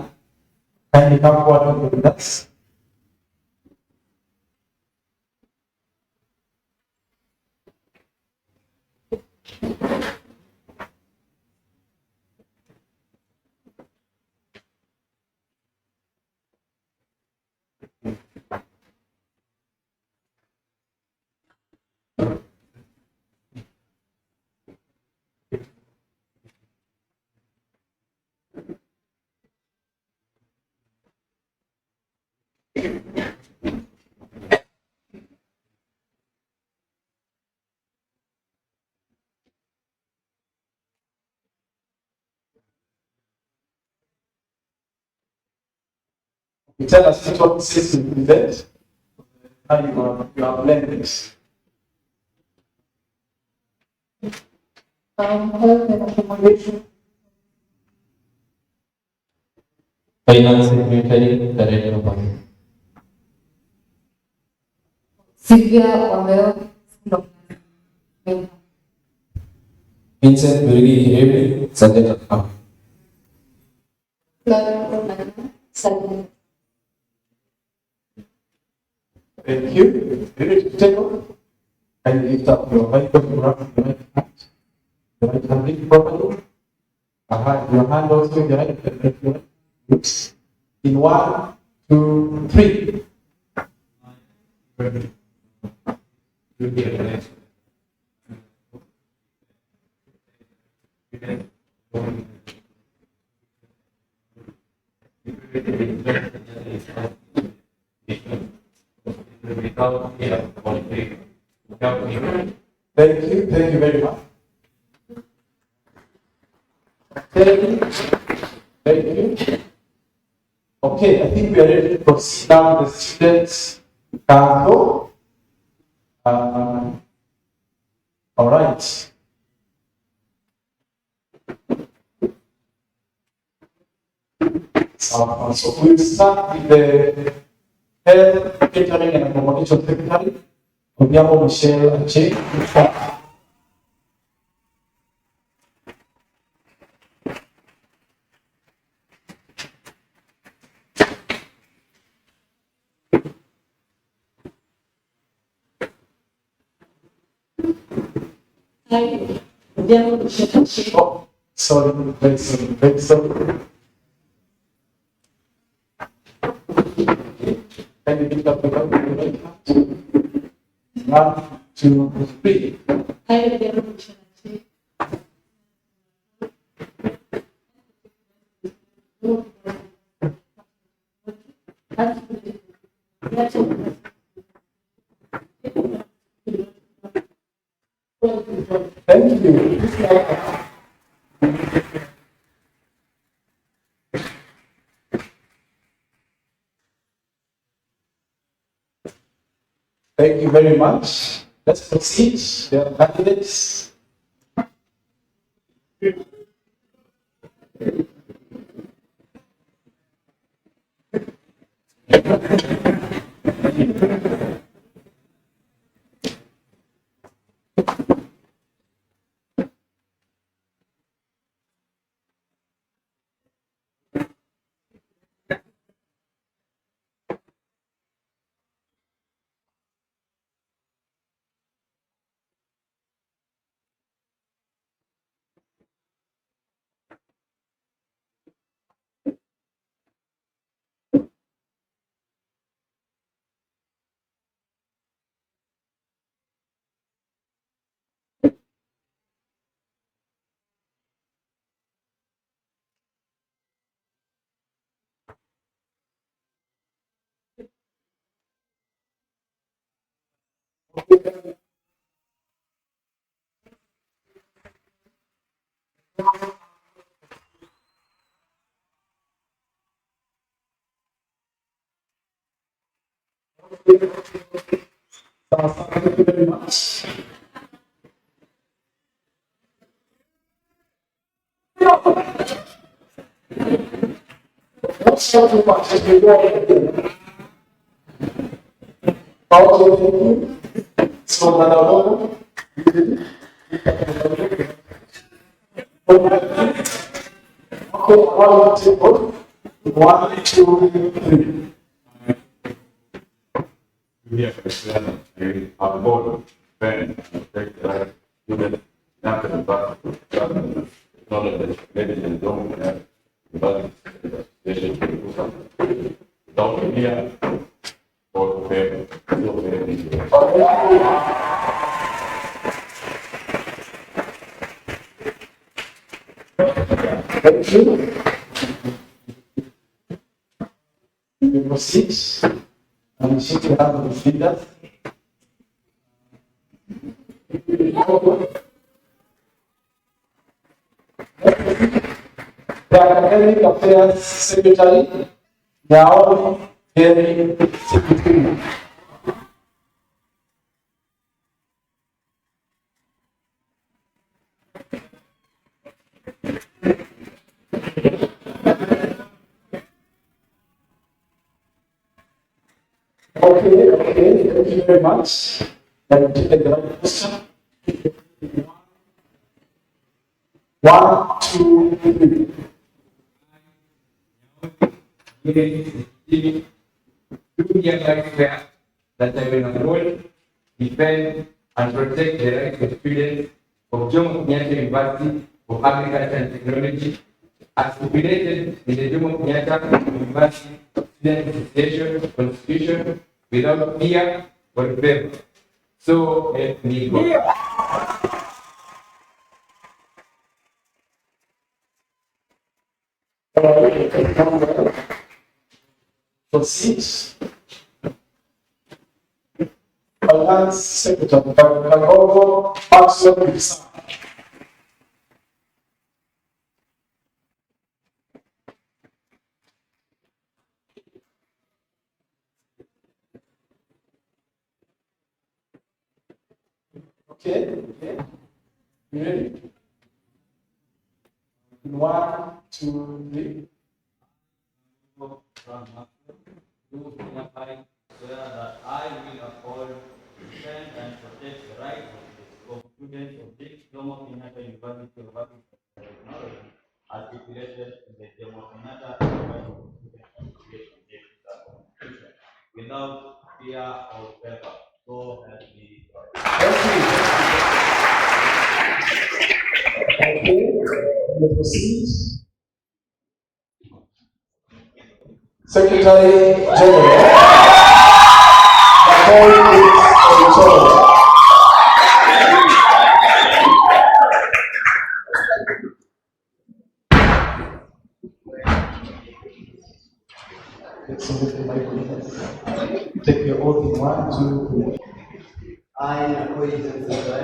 kindly come forward with us. You tell us what this is to present, how you are blended. Health and accommodation. Finance Secretary, Director of Finance. Sylvia Wambeo, Vincent Burigi Hirebe, Secretary of Finance. Secretary. Thank you. Ready to take off? And lift up your right photograph in the right hand. The right hand lift properly. Your hand also in the right hand. Oops. In 1, 2, 3. Ready. Thank you very much. Thank you. Okay, I think we are ready to proceed now with the students' council. much. So we'll start with the Health, Catering and Accommodation Secretary, Obiamo Michelle Ache. Hi, Jomo Kenyatta. Oh, sorry, very sorry, very sorry. Can you pick up the right hand? 1, 2, 3. Hi, Jomo Kenyatta. Thank you. Thank you very much. Let's proceed. There are candidates. Thank you very much. Let's talk about the okay, so Madam, okay, 1, 2, 3. We are on board, Ben, take the right, student, after the back, knowledge, ladies and gentlemen, but don't here, for fair, Thank you. We proceed. And she can have the feedback. The Academic Affairs Secretary, now very secretary. Okay, thank you very much. And take the right question. 1, 2, 3. That I will uphold, defend, and protect the rights of students of Jomo Kenyatta University of Agriculture and Technology, as stipulated in the Jomo Kenyatta University Student Association Constitution, without fear or favor. So help me God. Proceed. Finance Secretary, Kagogo Maxwell. Okay. You ready? In 1, 2, 3. Swear that I will uphold, defend, and protect the rights of students of the Jomo Kenyatta University of Agriculture and Technology, as stipulated in the Jomo Kenyatta University Association-JKUSA Constitution, without fear or favor. So help me God. Okay, we proceed. Secretary General. Take your oath in 1, 2, 3. I, Association-JKUSA,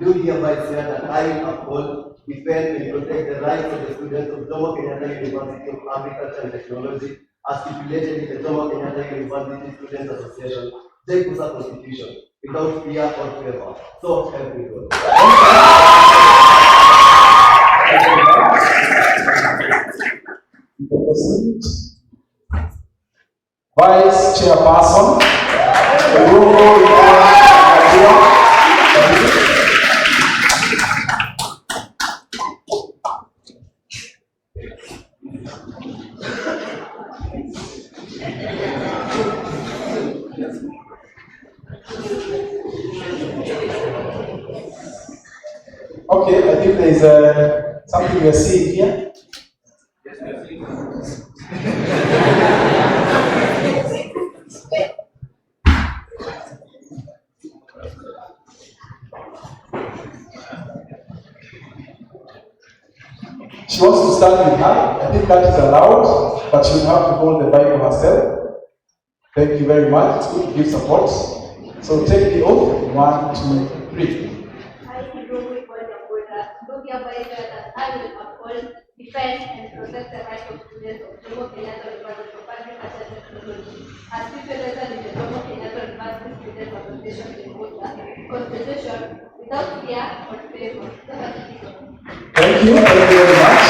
do hereby swear that I will uphold, defend, and protect the rights of the students of Jomo Kenyatta University of Agriculture and Technology, as stipulated in the Jomo Kenyatta University Students Association, JKUSA Constitution, without fear or favor. So help me God. Vice Chairperson, okay, I think there is something we are seeing here. She wants to stand with her. I think that is allowed, but she will have to hold the Bible herself. Thank you very much. It's good to give support. So take the oath. 1, 2, 3. I will uphold, defend, and protect the rights of students of Jomo Kenyatta University of Agriculture and Technology, as stipulated in the Jomo Kenyatta University Students Association-JKUSA Constitution, without fear or favor. Thank you very much.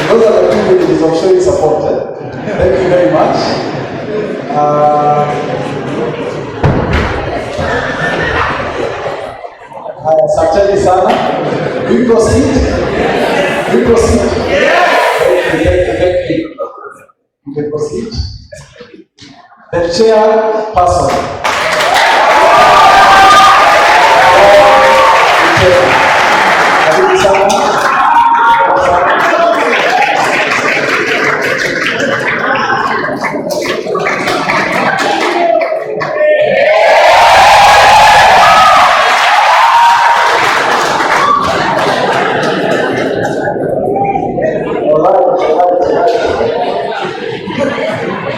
Those are the privileges of showing support. Thank you very much. Asanteni sana. We proceed. We proceed. Thank you. You can proceed. The chairperson.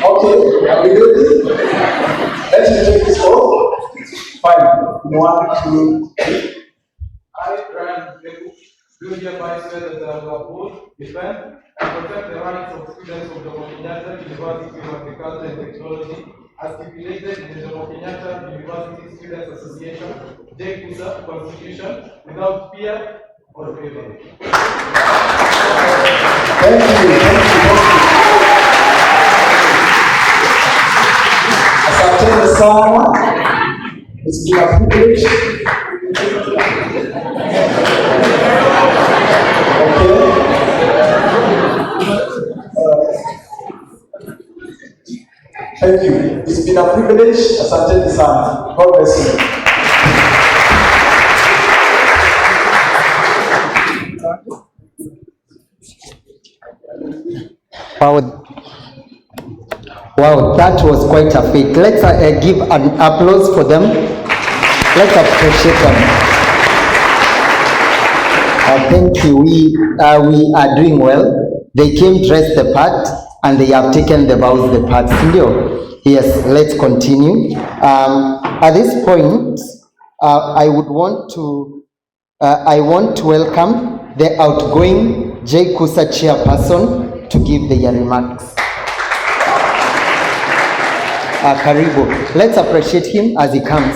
Okay, are we ready? Let me take this off. Fine. 1, 2, 3. I, Brian, do hereby swear that I will uphold, defend, and protect the rights of students of Jomo Kenyatta University of Agriculture and Technology, as stipulated in the Jomo Kenyatta University Students Association, JKUSA Constitution, without fear or favor. Thank you. Asanteni sana. It's been a privilege. Thank you. It's been a privilege. Asanteni sana. God bless you. Wow, that was quite a feat. Let's give an applause for them. Let's appreciate them. Thank you. We are doing well. They came dressed the part and they have taken the vows the part. Yes, let's continue. At this point, I want to welcome the outgoing JKUSA chairperson to give their remarks. Karibu. Let's appreciate him as he comes.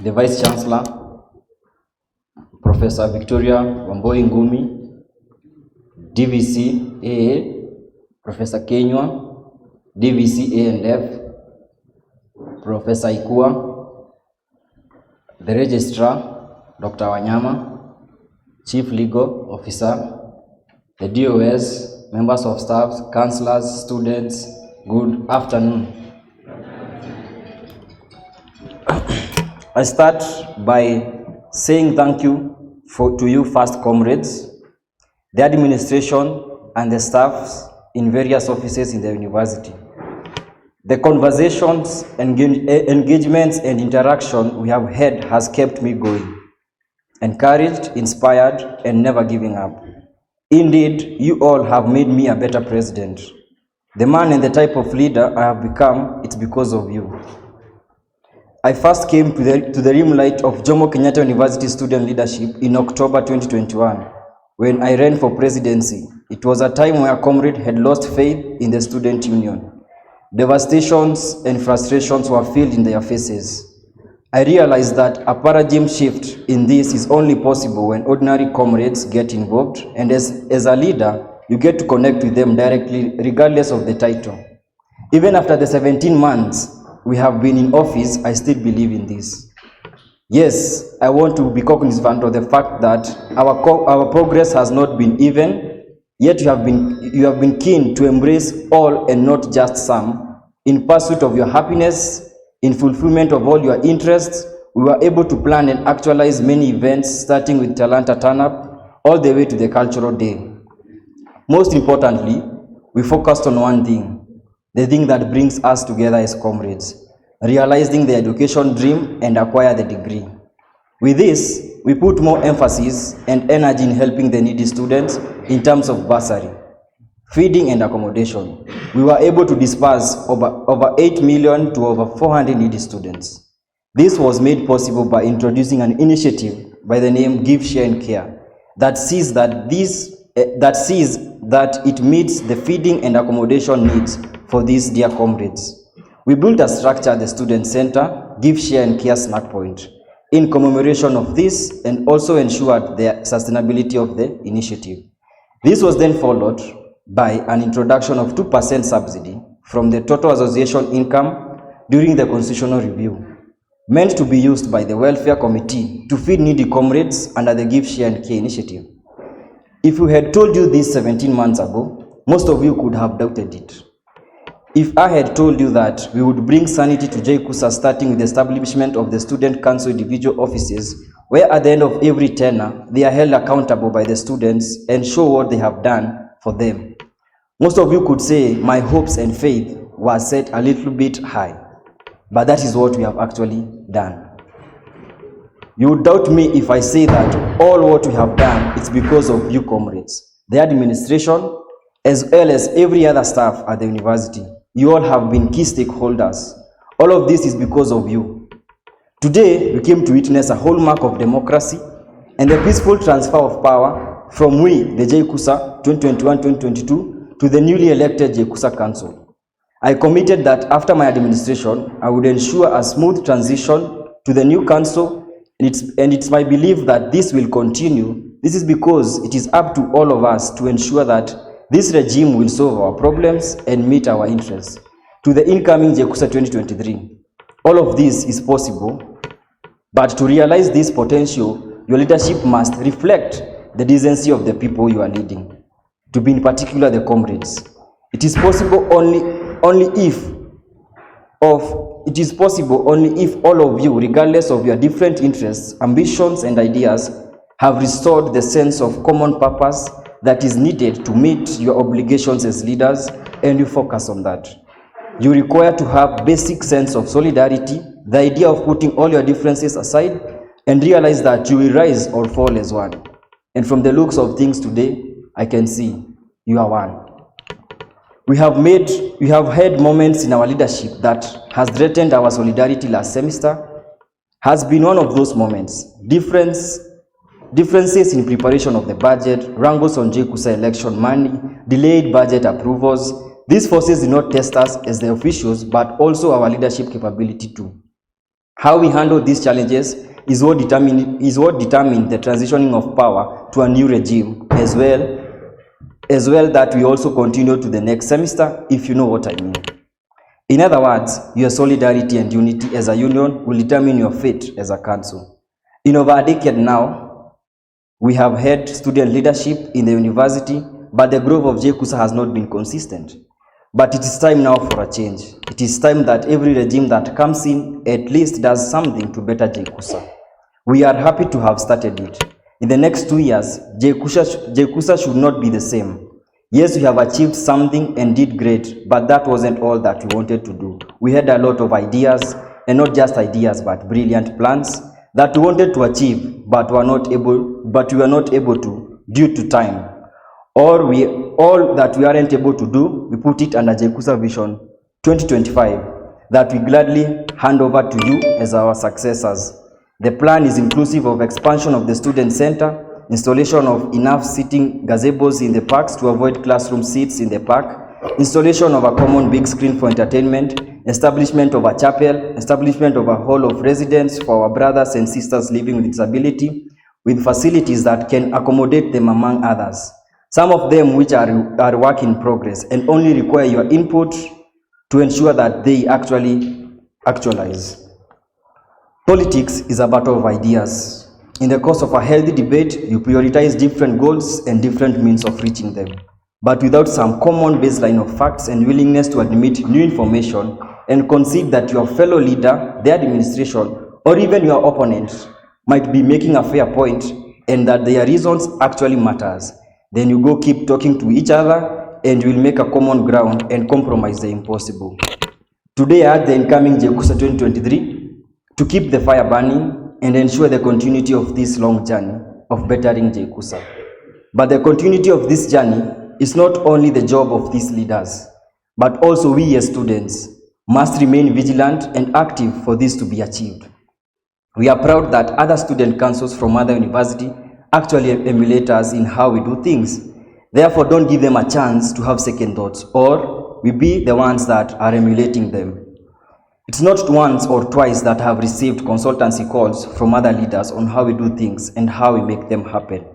The Vice Chancellor, Professor Victoria Wamboi Ngumi, DVC AA, Professor Kenywa, DVC A&F, Professor Ikua, the Registrar, Dr. Wanyama, Chief Legal Officer, the DOS, members of staff, counselors, students, good afternoon. I start by saying thank you to you first, comrades, the administration and the staffs in various offices in the university. The conversations, engagements and interaction we have had has kept me going, encouraged, inspired and never giving up. Indeed, you all have made me a better president. The man and the type of leader I have become, it's because of you. I first came to the limelight of Jomo Kenyatta University student leadership in October 2021, when I ran for presidency. It was a time where comrades had lost faith in the student union. Devastations and frustrations were filled in their faces. I realized that a paradigm shift in this is only possible when ordinary comrades get involved, and as a leader, you get to connect with them directly, regardless of the title. Even after the 17 months we have been in office, I still believe in this. Yes, I want to be cognizant of the fact that our progress has not been even, yet you have been keen to embrace all and not just some. In pursuit of your happiness, in fulfillment of all your interests, we were able to plan and actualize many events, starting with Talanta Turn-Up, all the way to the Cultural Day. Most importantly, we focused on one thing, the thing that brings us together as comrades, realizing the education dream and acquire the degree. With this, we put more emphasis and energy in helping the needy students in terms of bursary, feeding and accommodation. We were able to disperse over 8 million to over 400 needy students. This was made possible by introducing an initiative by the name Give, Share and Care that sees that it meets the feeding and accommodation needs for these dear comrades. We built a structure at the Student Center, Give, Share and Care Snack Point, in commemoration of this, and also ensured the sustainability of the initiative. This was then followed by an introduction of 2% subsidy from the total association income during the constitutional review, meant to be used by the Welfare Committee to feed needy comrades under the Give, Share and Care initiative. If we had told you this 17 months ago, most of you could have doubted it. If I had told you that we would bring sanity to JKUSA, starting with the establishment of the Student Council individual offices, where at the end of every tenure, they are held accountable by the students and show what they have done for them, most of you could say my hopes and faith were set a little bit high. But that is what we have actually done. You would doubt me if I say that all what we have done is because of you comrades, the administration, as well as every other staff at the university. You all have been key stakeholders. All of this is because of you. Today, we came to witness a hallmark of democracy and the peaceful transfer of power from we, the JKUSA 2021-2022, to the newly elected JKUSA Council. I committed that after my administration, I would ensure a smooth transition to the new council, and it's my belief that this will continue. This is because it is up to all of us to ensure that this regime will solve our problems and meet our interests. To the incoming JKUSA 2023, all of this is possible, but to realize this potential, your leadership must reflect the decency of the people you are leading, to be in particular the comrades. It is possible only if all of you, regardless of your different interests, ambitions, and ideas, have restored the sense of common purpose that is needed to meet your obligations as leaders, and you focus on that. You require to have basic sense of solidarity, the idea of putting all your differences aside, and realize that you will rise or fall as one. And from the looks of things today, I can see you are one. We have had moments in our leadership that has threatened our solidarity last semester, has been one of those moments. Differences in preparation of the budget, wrangles on JKUSA election money, delayed budget approvals. These forces do not test us as the officials, but also our leadership capability too. How we handle these challenges is what determined the transitioning of power to a new regime, as well that we also continue to the next semester, if you know what I mean. In other words, your solidarity and unity as a union will determine your fate as a council. In over a decade now, we have had student leadership in the university, but the growth of JKUSA has not been consistent. But it is time now for a change. It is time that every regime that comes in at least does something to better JKUSA. We are happy to have started it. In the next 2 years, JKUSA should not be the same. Yes, we have achieved something and did great, but that wasn't all that we wanted to do. We had a lot of ideas, and not just ideas, but brilliant plans that we wanted to achieve, but we were not able to due to time. All that we aren't able to do, we put it under JKUSA Vision 2025 that we gladly hand over to you as our successors. The plan is inclusive of expansion of the student center, installation of enough seating gazebos in the parks to avoid classroom seats in the park, installation of a common big screen for entertainment, establishment of a chapel, establishment of a hall of residence for our brothers and sisters living with disability, with facilities that can accommodate them among others. Some of them which are work in progress and only require your input to ensure that they actualize. Politics is a battle of ideas. In the course of a healthy debate, you prioritize different goals and different means of reaching them. But without some common baseline of facts and willingness to admit new information and concede that your fellow leader, the administration, or even your opponent might be making a fair point and that their reasons actually matters, then you go keep talking to each other and you will make a common ground and compromise the impossible. Today I urge the incoming JKUSA 2023 to keep the fire burning and ensure the continuity of this long journey of bettering JKUSA. But the continuity of this journey is not only the job of these leaders, but also we as students must remain vigilant and active for this to be achieved. We are proud that other student councils from other universities actually emulate us in how we do things. Therefore, don't give them a chance to have second thoughts, or we be the ones that are emulating them. It's not once or twice that I have received consultancy calls from other leaders on how we do things and how we make them happen.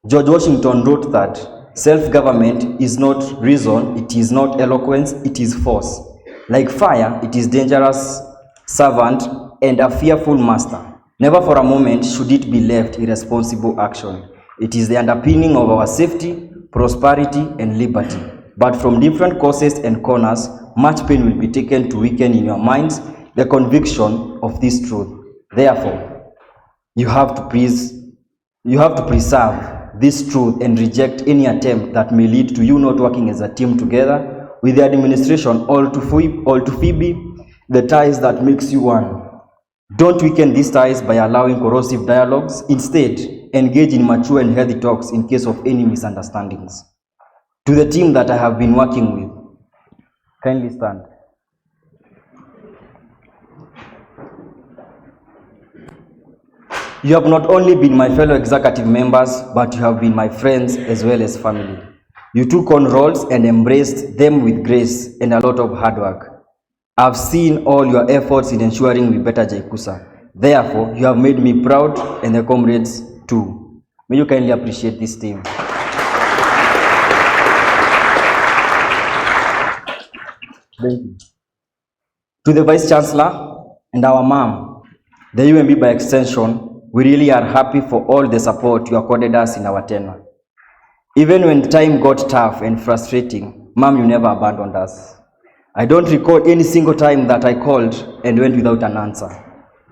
George Washington wrote that self-government is not reason, it is not eloquence, it is force. Like fire, it is dangerous servant and a fearful master. Never for a moment should it be left irresponsible action. It is the underpinning of our safety, prosperity, and liberty. But from different causes and corners, much pain will be taken to weaken in your minds the conviction of this truth. Therefore, you have to preserve this truth and reject any attempt that may lead to you not working as a team together with the administration or to Phoebe the ties that makes you one. Don't weaken these ties by allowing corrosive dialogues. Instead, engage in mature and healthy talks in case of any misunderstandings. To the team that I have been working with, kindly stand. You have not only been my fellow executive members, but you have been my friends as well as family. You took on roles and embraced them with grace and a lot of hard work. I've seen all your efforts in ensuring we better JKUSA. Therefore, you have made me proud and the comrades too. May you kindly appreciate this team. Thank you. To the Vice Chancellor and our mom, the UMB by extension, we really are happy for all the support you accorded us in our tenure. Even when time got tough and frustrating, Mom, you never abandoned us. I don't recall any single time that I called and went without an answer.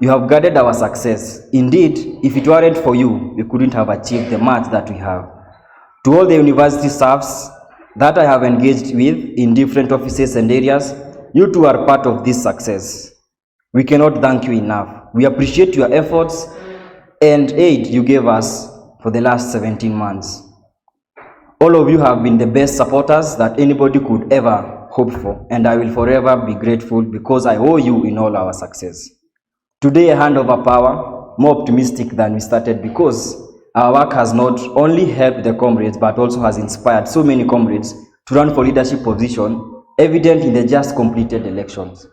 You have guarded our success. Indeed, if it weren't for you, we couldn't have achieved the much that we have. To all the university staffs that I have engaged with in different offices and areas, you too are part of this success. We cannot thank you enough. We appreciate your efforts and aid you gave us for the last 17 months. All of you have been the best supporters that anybody could ever hope for, and I will forever be grateful because I owe you in all our success. Today, I hand over power, more optimistic than we started, because our work has not only helped the comrades, but also has inspired so many comrades to run for leadership position, evident in the just completed elections.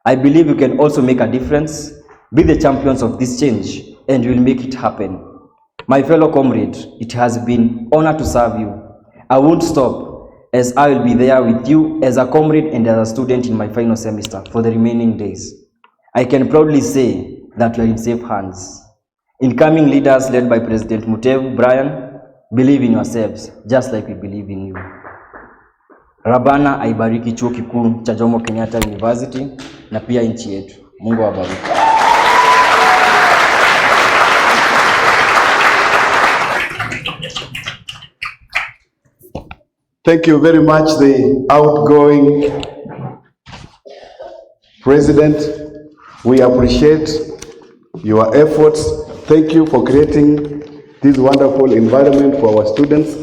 I believe you can also make a difference, be the champions of this change, and you will make it happen. My fellow comrade, it has been an honor to serve you. I won't stop, as I will be there with you as a comrade and as a student in my final semester for the remaining days. I can proudly say that you are in safe hands. Incoming leaders led by President Mutevu Brian, believe in yourselves, just like we believe in you. Rabana aibariki chuo kikuu cha Jomo Kenyatta University na pia nchi yetu. Mungu awabariki. Thank you very much, the outgoing President. We appreciate your efforts. Thank you for creating this wonderful environment for our students.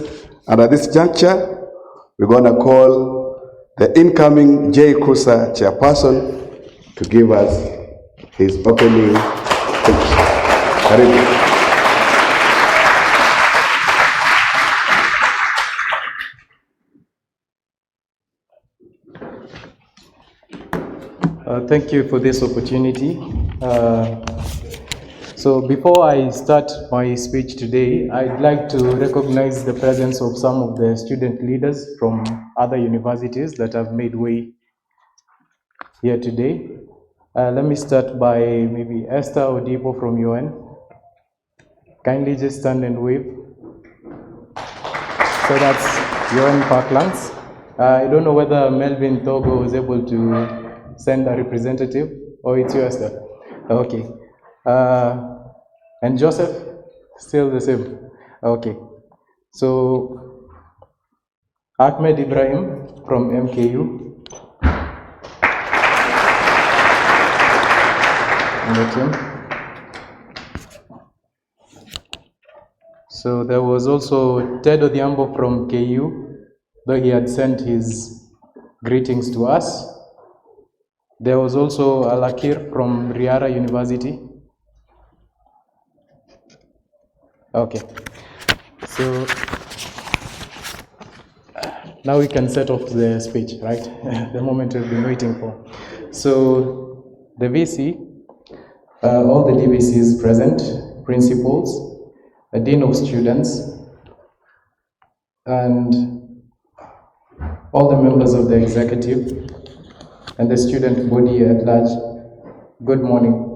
And at this juncture, we're going to call the incoming JKUSA chairperson to give us his opening speech. Karibu. Thank you for this opportunity. So before I start my speech today, I'd like to recognize the presence of some of the student leaders from other universities that have made way here today. Let me start by maybe Esther Odipo from UN. Kindly just stand and wave. So that's UN Parklands. I don't know whether Melvin Togo was able to send a representative, or it's you, Esther. Okay. And Joseph, still the same. Okay. So Ahmed Ibrahim from MKU. In the team. So there was also Ted Odhiambo from KU, though he had sent his greetings to us. There was also Alakir from Riara University. Okay, so now we can set off the speech, right? The moment we've been waiting for. So the VC, all the DVCs present, principals, a dean of students, and all the members of the executive, and the student body at large, good morning.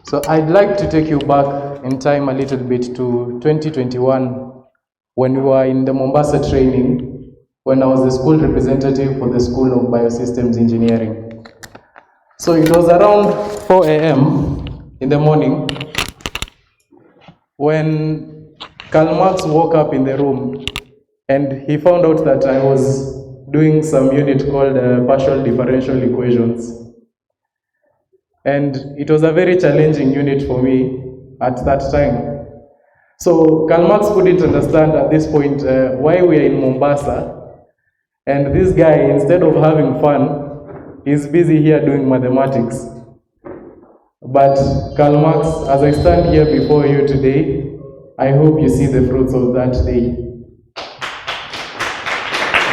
So I'd like to take you back in time a little bit to 2021, when we were in the Mombasa training, when I was the school representative for the School of Biosystems Engineering. So it was around 4 a.m. in the morning when Karl Marx woke up in the room and he found out that I was doing some unit called partial differential equations. And it was a very challenging unit for me at that time. So Karl Marx couldn't understand at this point why we are in Mombasa, and this guy, instead of having fun, is busy here doing mathematics. But Karl Marx, as I stand here before you today, I hope you see the fruits of that day.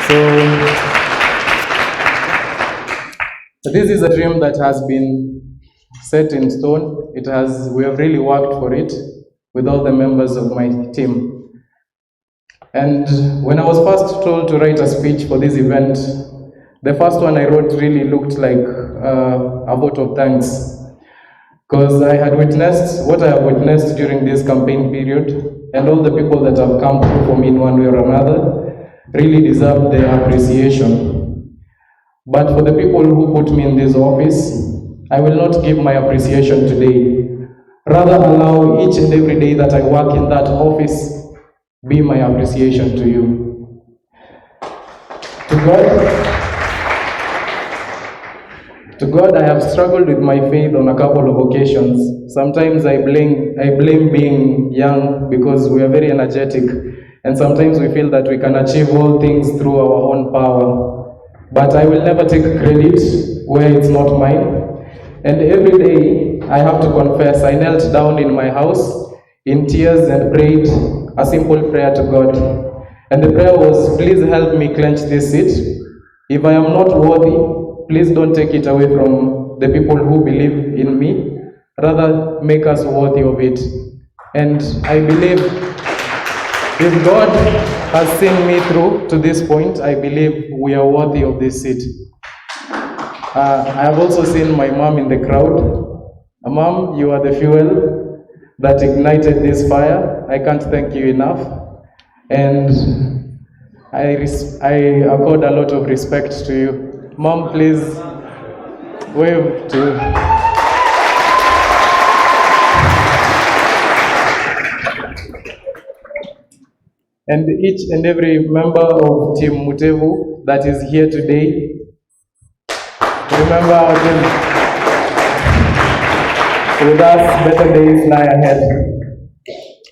So this is a dream that has been set in stone. We have really worked for it with all the members of my team. And when I was first told to write a speech for this event, the first one I wrote really looked like a vote of thanks, because I had witnessed what I have witnessed during this campaign period, and all the people that have come through for me in one way or another really deserve their appreciation. But for the people who put me in this office, I will not give my appreciation today. Rather, allow each and every day that I work in that office be my appreciation to you. To God, To God, I have struggled with my faith on a couple of occasions. Sometimes I blame being young because we are very energetic, and sometimes we feel that we can achieve all things through our own power. But I will never take credit where it's not mine. And every day, I have to confess, I knelt down in my house in tears and prayed a simple prayer to God. And the prayer was, please help me clench this seat. If I am not worthy, please don't take it away from the people who believe in me. Rather, make us worthy of it. And I believe if God has seen me through to this point, I believe we are worthy of this seat. I have also seen my mom in the crowd. Mom, you are the fuel that ignited this fire. I can't thank you enough. And I accord a lot of respect to you. Mom, please wave to. And each and every member of Team Mutevu that is here today, remember our team. With us, better days lie ahead.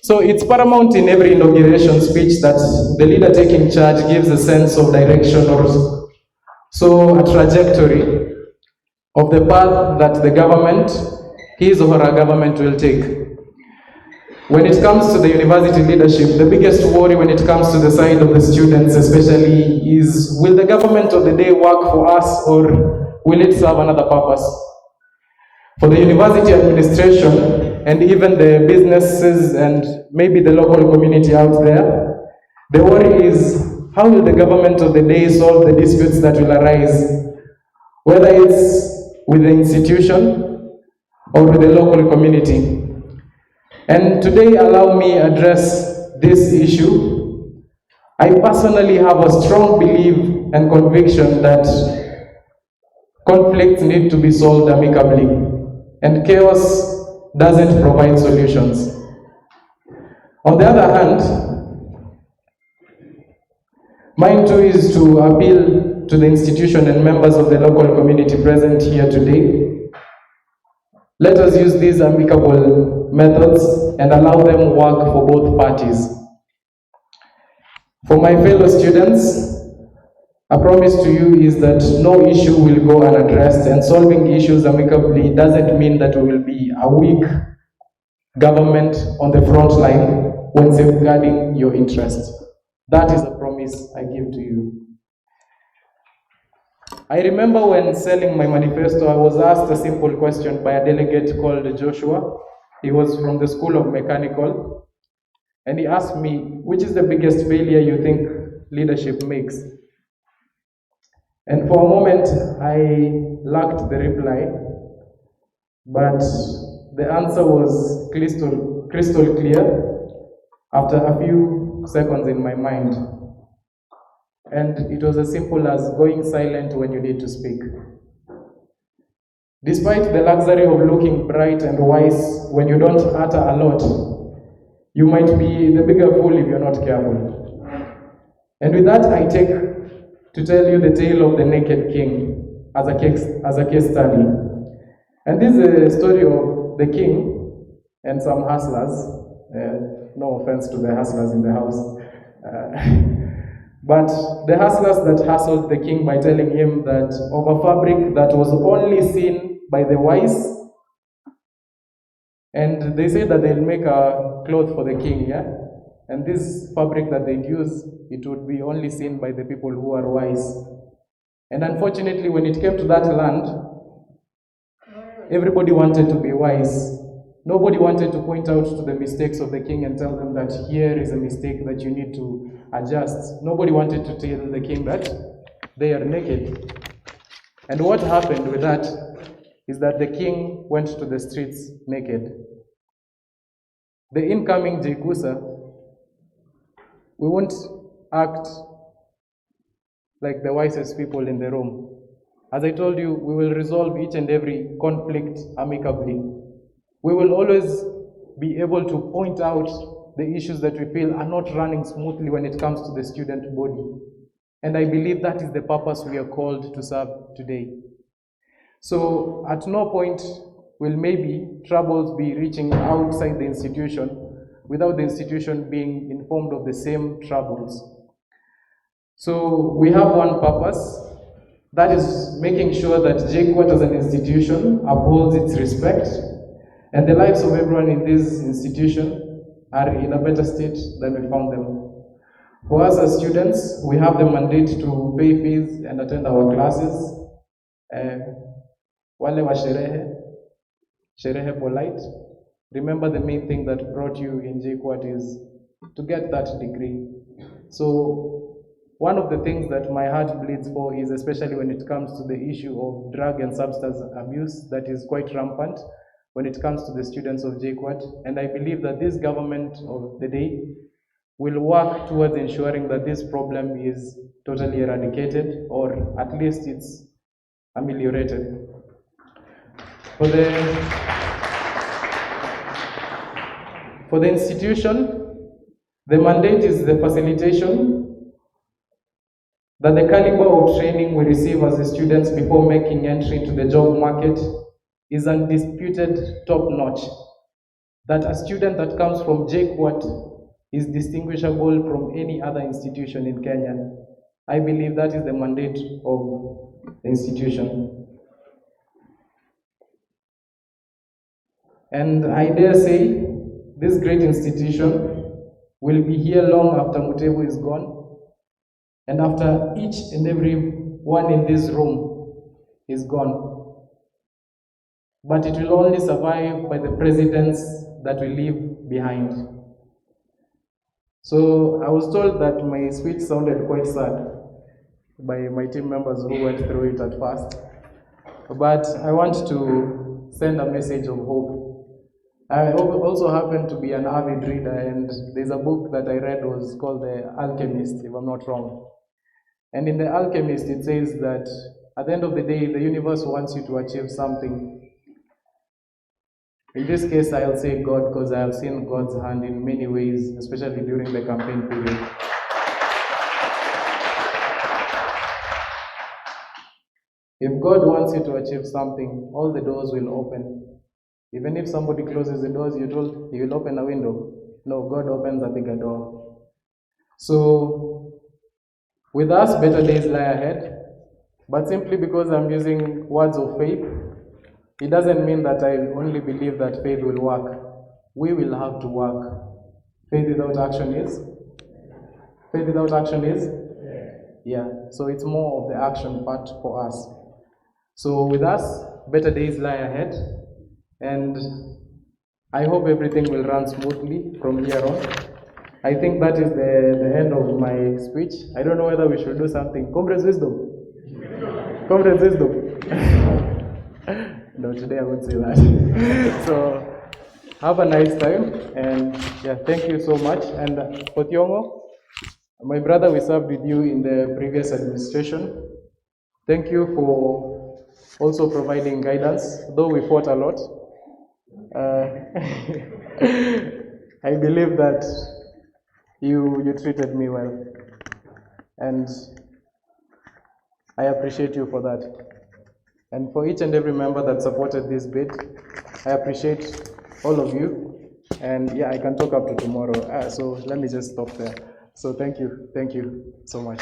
So it's paramount in every inauguration speech that the leader taking charge gives a sense of direction or so a trajectory of the path that the government, his or her government, will take. When it comes to the university leadership, the biggest worry when it comes to the side of the students especially is, will the government of the day work for us or will it serve another purpose? For the university administration and even the businesses and maybe the local community out there, the worry is, how will the government of the day solve the disputes that will arise, whether it's with the institution or with the local community. And today, allow me address this issue. I personally have a strong belief and conviction that conflicts need to be solved amicably, and chaos doesn't provide solutions. On the other hand, mine too is to appeal to the institution and members of the local community present here today. Let us use these amicable methods and allow them work for both parties. For my fellow students, a promise to you is that no issue will go unaddressed, and solving issues amicably doesn't mean that we will be a weak government on the front line when safeguarding your interests. That is a promise I give to you. I remember when selling my manifesto, I was asked a simple question by a delegate called Joshua. He was from the School of Mechanical. And he asked me, which is the biggest failure you think leadership makes? And for a moment, I lacked the reply. But the answer was crystal clear after a few seconds in my mind. And it was as simple as going silent when you need to speak. Despite the luxury of looking bright and wise when you don't utter a lot, you might be the bigger fool if you're not careful. And with that, I take to tell you the tale of the naked king as a case study. And this is a story of the king and some hustlers. No offense to the hustlers in the house. But the hustlers that hustled the king by telling him that of a fabric that was only seen by the wise, and they said that they'll make a cloth for the king, yeah? And this fabric that they'd use, it would be only seen by the people who are wise. And unfortunately, when it came to that land, everybody wanted to be wise. Nobody wanted to point out to the mistakes of the king and tell them that here is a mistake that you need to adjust. Nobody wanted to tell the king that they are naked. And what happened with that is that the king went to the streets naked. The incoming JKUSA, we won't act like the wisest people in the room. As I told you, we will resolve each and every conflict amicably. We will always be able to point out the issues that we feel are not running smoothly when it comes to the student body. And I believe that is the purpose we are called to serve today. So at no point will maybe troubles be reaching outside the institution without the institution being informed of the same troubles. So we have one purpose, that is making sure that JKUAT as an institution upholds its respect and the lives of everyone in this institution are in a better state than we found them. For us as students, we have the mandate to pay fees and attend our classes. Wale wa sherehe polite. Remember, the main thing that brought you in JKUAT is to get that degree. So one of the things that my heart bleeds for is, especially when it comes to the issue of drug and substance abuse, that is quite rampant when it comes to the students of JKUAT. And I believe that this government of the day will work towards ensuring that this problem is totally eradicated, or at least it's ameliorated. For the institution, the mandate is the facilitation that the caliber of training we receive as the students before making entry into the job market is undisputed top-notch. That a student that comes from JKUAT is distinguishable from any other institution in Kenya. I believe that is the mandate of the institution. And I dare say, this great institution will be here long after Mutebu is gone, and after each and every one in this room is gone. But it will only survive by the presidents that we leave behind. So I was told that my speech sounded quite sad by my team members who went through it at first. But I want to send a message of hope. I also happen to be an avid reader, and there's a book that I read was called The Alchemist, if I'm not wrong. And in The Alchemist, it says that at the end of the day, the universe wants you to achieve something. In this case, I'll say God, because I have seen God's hand in many ways, especially during the campaign period. If God wants you to achieve something, all the doors will open. Even if somebody closes the doors, you're told he will open a window. No, God opens a bigger door. So, with us, better days lie ahead. But simply because I'm using words of faith, it doesn't mean that I only believe that faith will work. We will have to work. Faith without action is? Faith without action is? Yeah. So it's more of the action part for us. So with us, better days lie ahead. And I hope everything will run smoothly from here on. I think that is the end of my speech. I don't know whether we should do something. Comrades wisdom. Comrades wisdom. No, today I won't say that. So have a nice time, and yeah, thank you so much. And Otiongo, my brother, we served with you in the previous administration. Thank you for also providing guidance, though we fought a lot. I believe that you treated me well, and I appreciate you for that. And for each and every member that supported this bid, I appreciate all of you. And yeah, I can talk up to tomorrow. So let me just stop there. So thank you so much.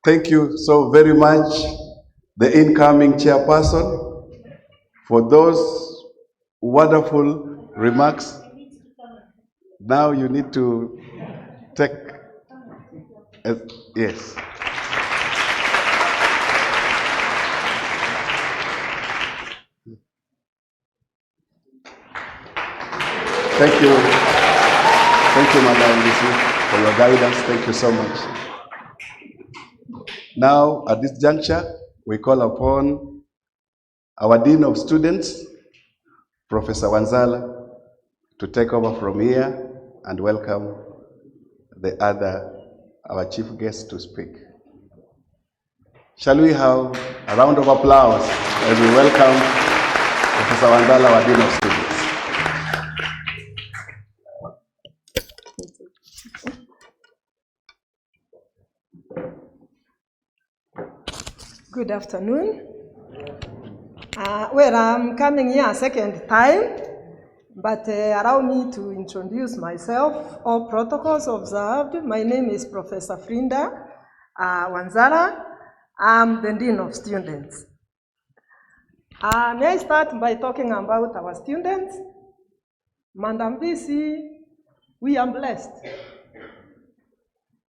Thank you so very much, the incoming chairperson, for those wonderful remarks. Now you need to take, yes. Thank you, Madam Lisi, for your guidance. Thank you so much. Now, at this juncture, we call upon our Dean of Students, Professor Wanzala, to take over from here and welcome our chief guest to speak. Shall we have a round of applause as we welcome Professor Wanzala, our Dean of Students. Good afternoon. Well, I'm coming here a second time, but allow me to introduce myself. All protocols observed. My name is Professor Frinda Wanzara. I'm the Dean of Students. May I start by talking about our students? Madam VC, we are blessed.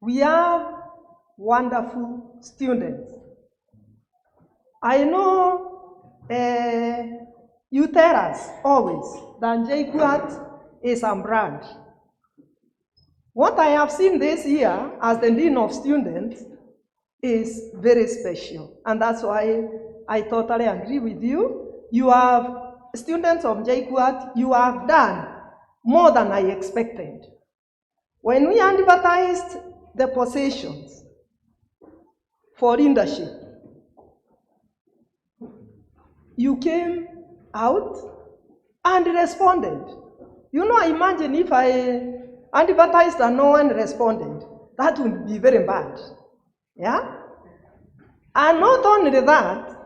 We have wonderful students. I know you tell us always that JKUSA is a brand. What I have seen this year as the Dean of Students is very special, and that's why I totally agree with you. You have students of JKUSA, you have done more than I expected. When we advertised the positions for leadership, you came out and responded. You know, imagine if I advertised and no one responded. That would be very bad. Yeah? And not only that,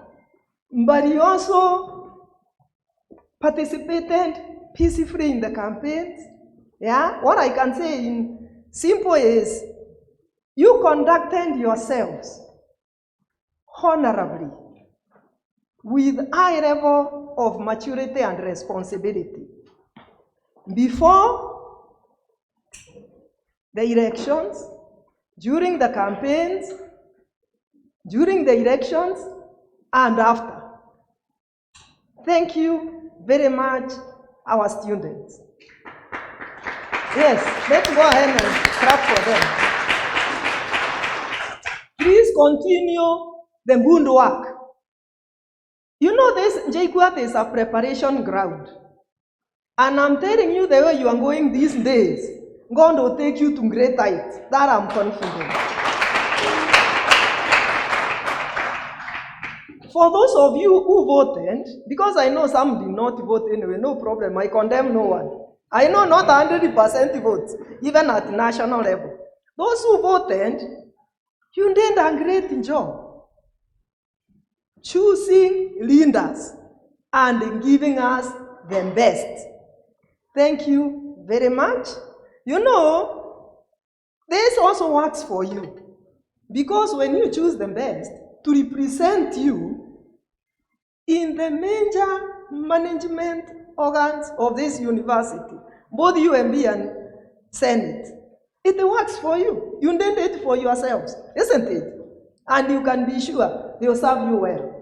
but you also participated peacefully in the campaigns. Yeah? What I can say in simple is, you conducted yourselves honorably with high level of maturity and responsibility. Before the elections, during the campaigns, during the elections, and after. Thank you very much, our students. Yes, let's go ahead and clap for them. Please continue the good work. You know, this JKUSA is a preparation ground. And I'm telling you, the way you are going these days, God will take you to great heights. That I'm confident. For those of you who voted, because I know some did not vote anyway, no problem, I condemn no one. I know not 100% votes, even at national level. Those who voted, you did a great job choosing leaders and giving us the best. Thank you very much. You know, this also works for you, because when you choose the best to represent you in the major management organs of this university, both UMB and Senate, it works for you. You did it for yourselves, isn't it? And you can be sure they will serve you well.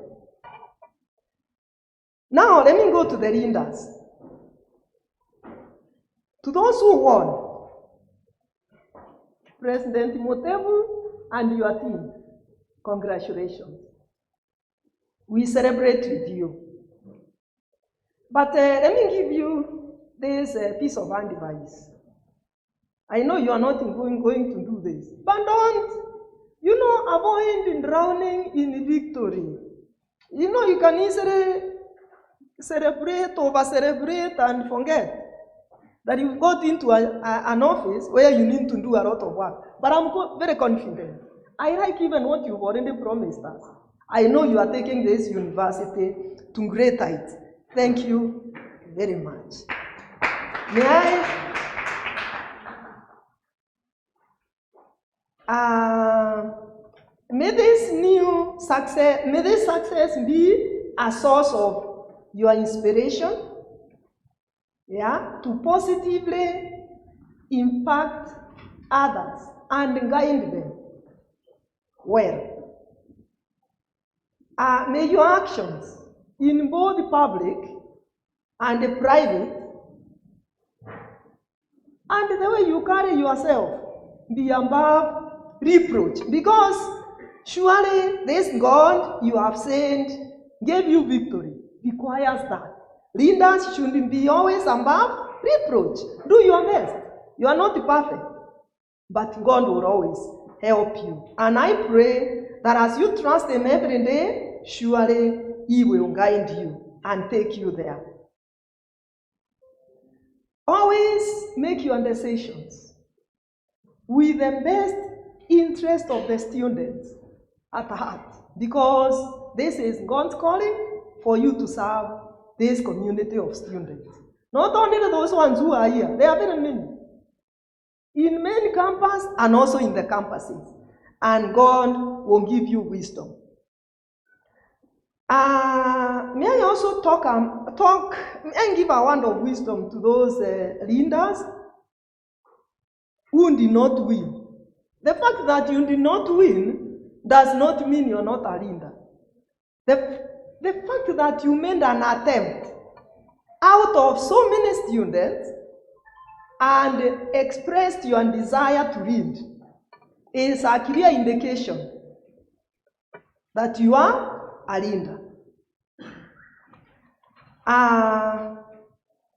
Now, let me go to the leaders. To those who won, President Motebu and your team, congratulations. We celebrate with you. But let me give you this piece of advice. I know you are not going to do this, but don't, avoid drowning in victory. You know, you can easily celebrate, over-celebrate, and forget that you've got into an office where you need to do a lot of work. But I'm very confident. I like even what you've already promised us. I know you are taking this university to great heights. Thank you very much. May this success be a source of your inspiration, to positively impact others and guide them well. May your actions in both public and private, and the way you carry yourself, be above reproach, because surely this God you have sent gave you victory, requires that. Leaders shouldn't be always above reproach. Do your best. You are not perfect, but God will always help you. And I pray that as you trust Him every day, surely He will guide you and take you there. Always make your decisions with the best interest of the students at heart. because this is God's calling for you to serve this community of students. Not only those ones who are here, there are very many. In many campuses and also in the campuses. And God will give you wisdom. May I also talk and give a word of wisdom to those leaders who did not win. The fact that you did not win does not mean you're not a leader. The fact that you made an attempt out of so many students and expressed your desire to read is a clear indication that you are a leader.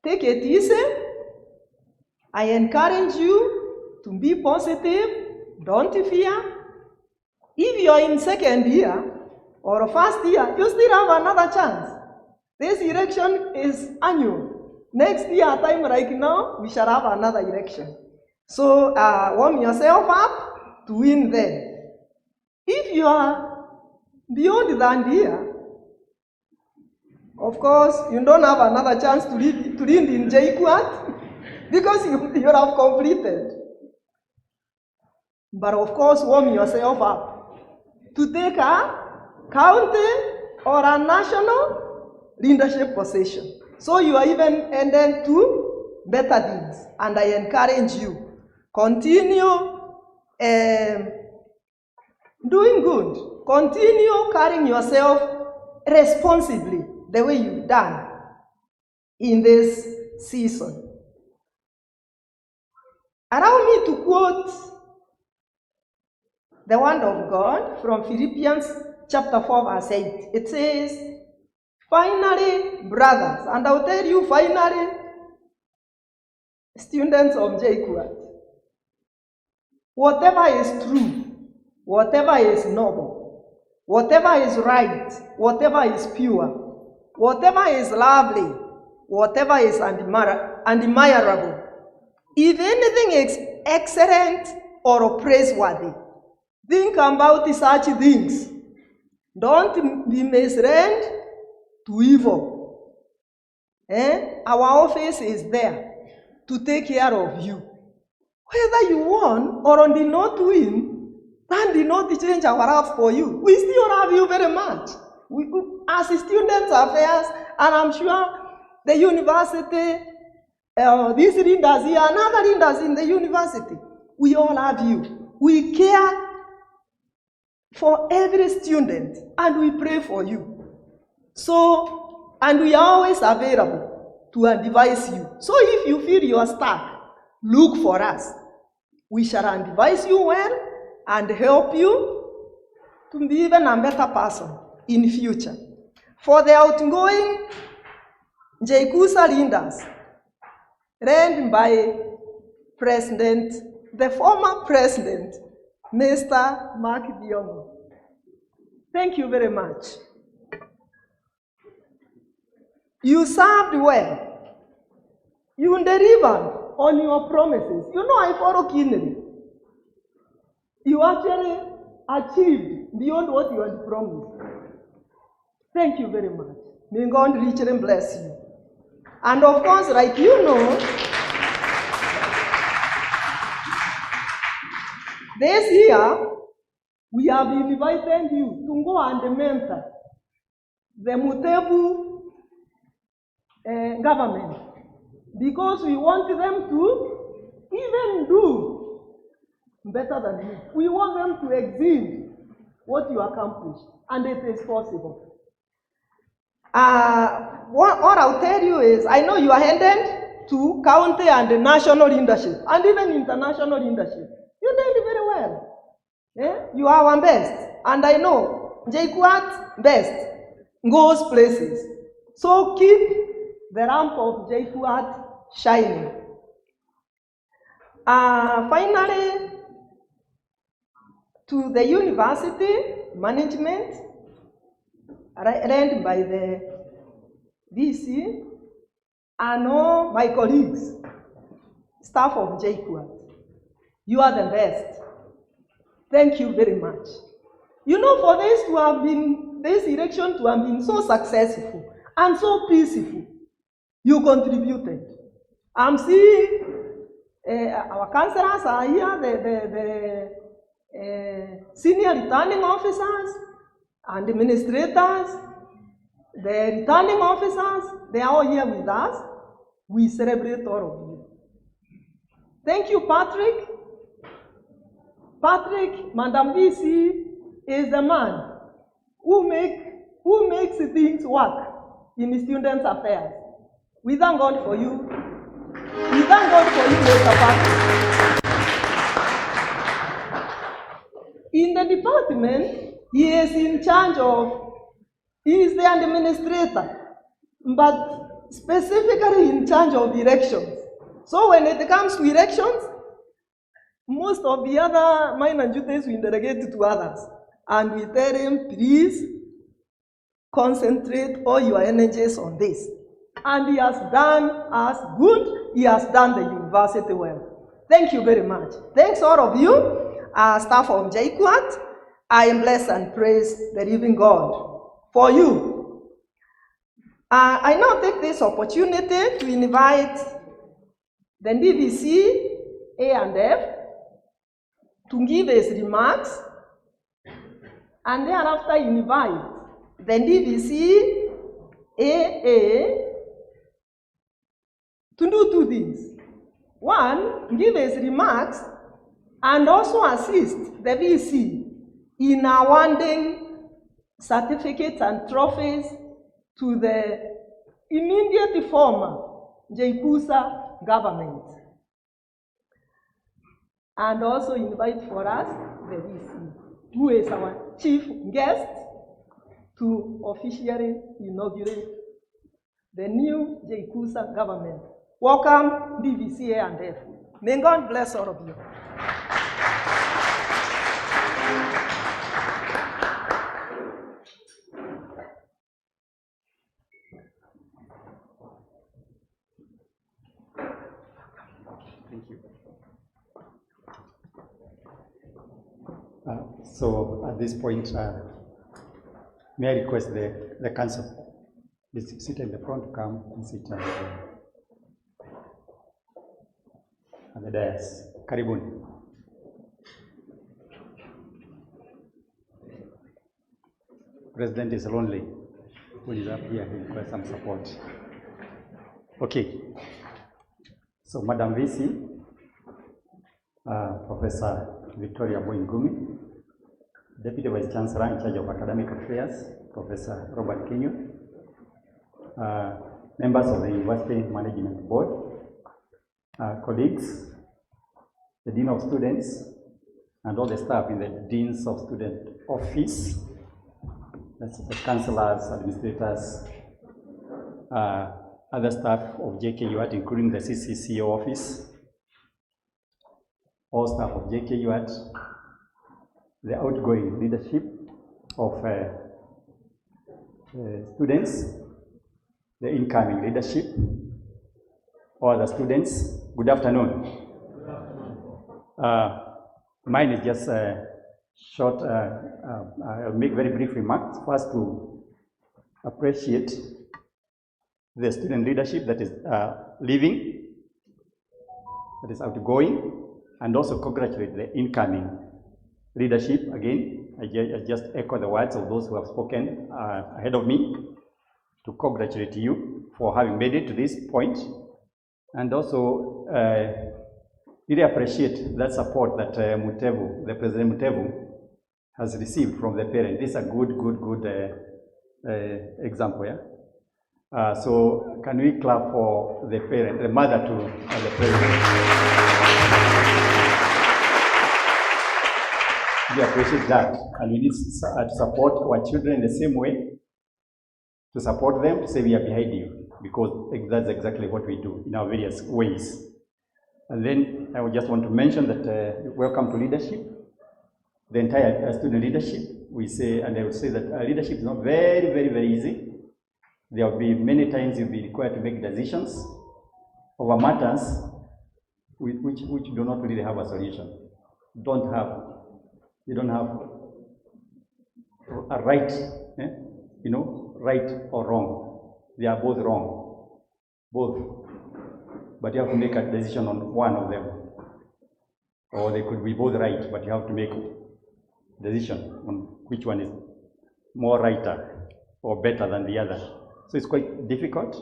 Take it easy. I encourage you to be positive. Don't fear. If you are in second year or first year, you still have another chance. This election is annual. Next year, time like now, we shall have another election. So warm yourself up to win then. If you are beyond than here, of course, you don't have another chance to read in JKUSA because you have completed. But of course, warm yourself up to take a county or a national leadership position. So you are even headed to better deeds. And I encourage you, continue doing good. Continue carrying yourself responsibly the way you've done in this season. Allow me to quote the word of God from Philippians chapter 4 verse 8. It says, finally, brothers, and I'll tell you finally, students of JKUSA, whatever is true, whatever is noble, whatever is right, whatever is pure, whatever is lovely, whatever is admirable, if anything is excellent or praiseworthy, think about such things. Don't be misled to evil. Our office is there to take care of you. Whether you won or did not win, that did not change our love for you. We still love you very much. As students affairs, and I'm sure the university, these leaders here, and other leaders in the university, we all love you. We care for every student, and we pray for you. So, and we are always available to advise you. So if you feel you are stuck, look for us. We shall advise you well and help you to be even a better person in future. For the outgoing JKUSA leaders, led by the former president, Mr. Mark Jomo. Thank you very much. You served well. You delivered on your promises. You know, I follow keenly. You actually achieved beyond what you had promised. Thank you very much. May God richly bless you. And of course, like you know, this year, we have invited you to go and mentor the Mutebu government, because we want them to even do better than you. We want them to exceed what you accomplished, and it is possible. What I'll tell you is, I know you are headed to county and national leadership, and even international leadership. You did very well. You are our best, and I know JKUSA best goes places. So keep the lamp of JKUSA shining. Finally, to the university management, led by the VC, and all my colleagues, staff of JKUSA, you are the best. Thank you very much. You know, for this election to have been so successful and so peaceful, you contributed. I'm seeing our councillors are here, the senior returning officers and administrators, the returning officers, they are all here with us. We celebrate all of you. Thank you, Patrick. Patrick, Madam VC, is the man who makes things work in students' affairs. We thank God for you. We thank God for you, Mr. Patrick. In the department, he is in charge of, he is the administrator, but specifically in charge of elections. So when it comes to elections, most of the other minor duties we delegate to others. And we tell him, please concentrate all your energies on this. And he has done us good. He has done the university well. Thank you very much. Thanks all of you, staff of JKUSA. I am blessed and praise the living God for you. I now take this opportunity to invite the DVC A&F to give his remarks, and thereafter invite the DVC AA to do two things. One, give his remarks and also assist the VC in awarding certificates and trophies to the immediate former JKUSA government. And also invite for us the VC, who is our chief guest, to officially inaugurate the new JKUSA government. Welcome, DVC A&F. May God bless all of you. Thank you. So at this point, may I request the council, please sit in the front, come and sit at the dais. Karibuni. President is lonely. Who is up here? He requires some support. Okay. So, Madam VC, Professor Victoria Boingumi, Deputy Vice Chancellor in charge of Academic Affairs, Professor Robert Kinyo, members of the University Management Board, colleagues, the Dean of Students, and all the staff in the Deans of Student Office, that's the councillors, administrators, other staff of JKUSA, including the CCCO office, all staff of JKUSA, the outgoing leadership of students, the incoming leadership, all the students. Good afternoon. Mine is just short. I'll make very brief remarks. First, to appreciate the student leadership that is leaving, that is outgoing, and also congratulate the incoming leadership. Again, I just echo the words of those who have spoken ahead of me to congratulate you for having made it to this point, and also really appreciate that support that Mutevu, the President Mutevu, has received from the parent. This is a good example, yeah? So can we clap for the parent, the mother to the president? We appreciate that, and we need to support our children in the same way, to support them, to say we are behind you, because that's exactly what we do in our various ways. And then I would just want to mention that welcome to leadership, the entire student leadership. We say, and I would say that leadership is not very easy. There will be many times you'll be required to make decisions over matters which do not really have a solution. You don't have right, right or wrong. They are both wrong, both. But you have to make a decision on one of them. Or they could be both right, but you have to make a decision on which one is more righter or better than the other. So it's quite difficult.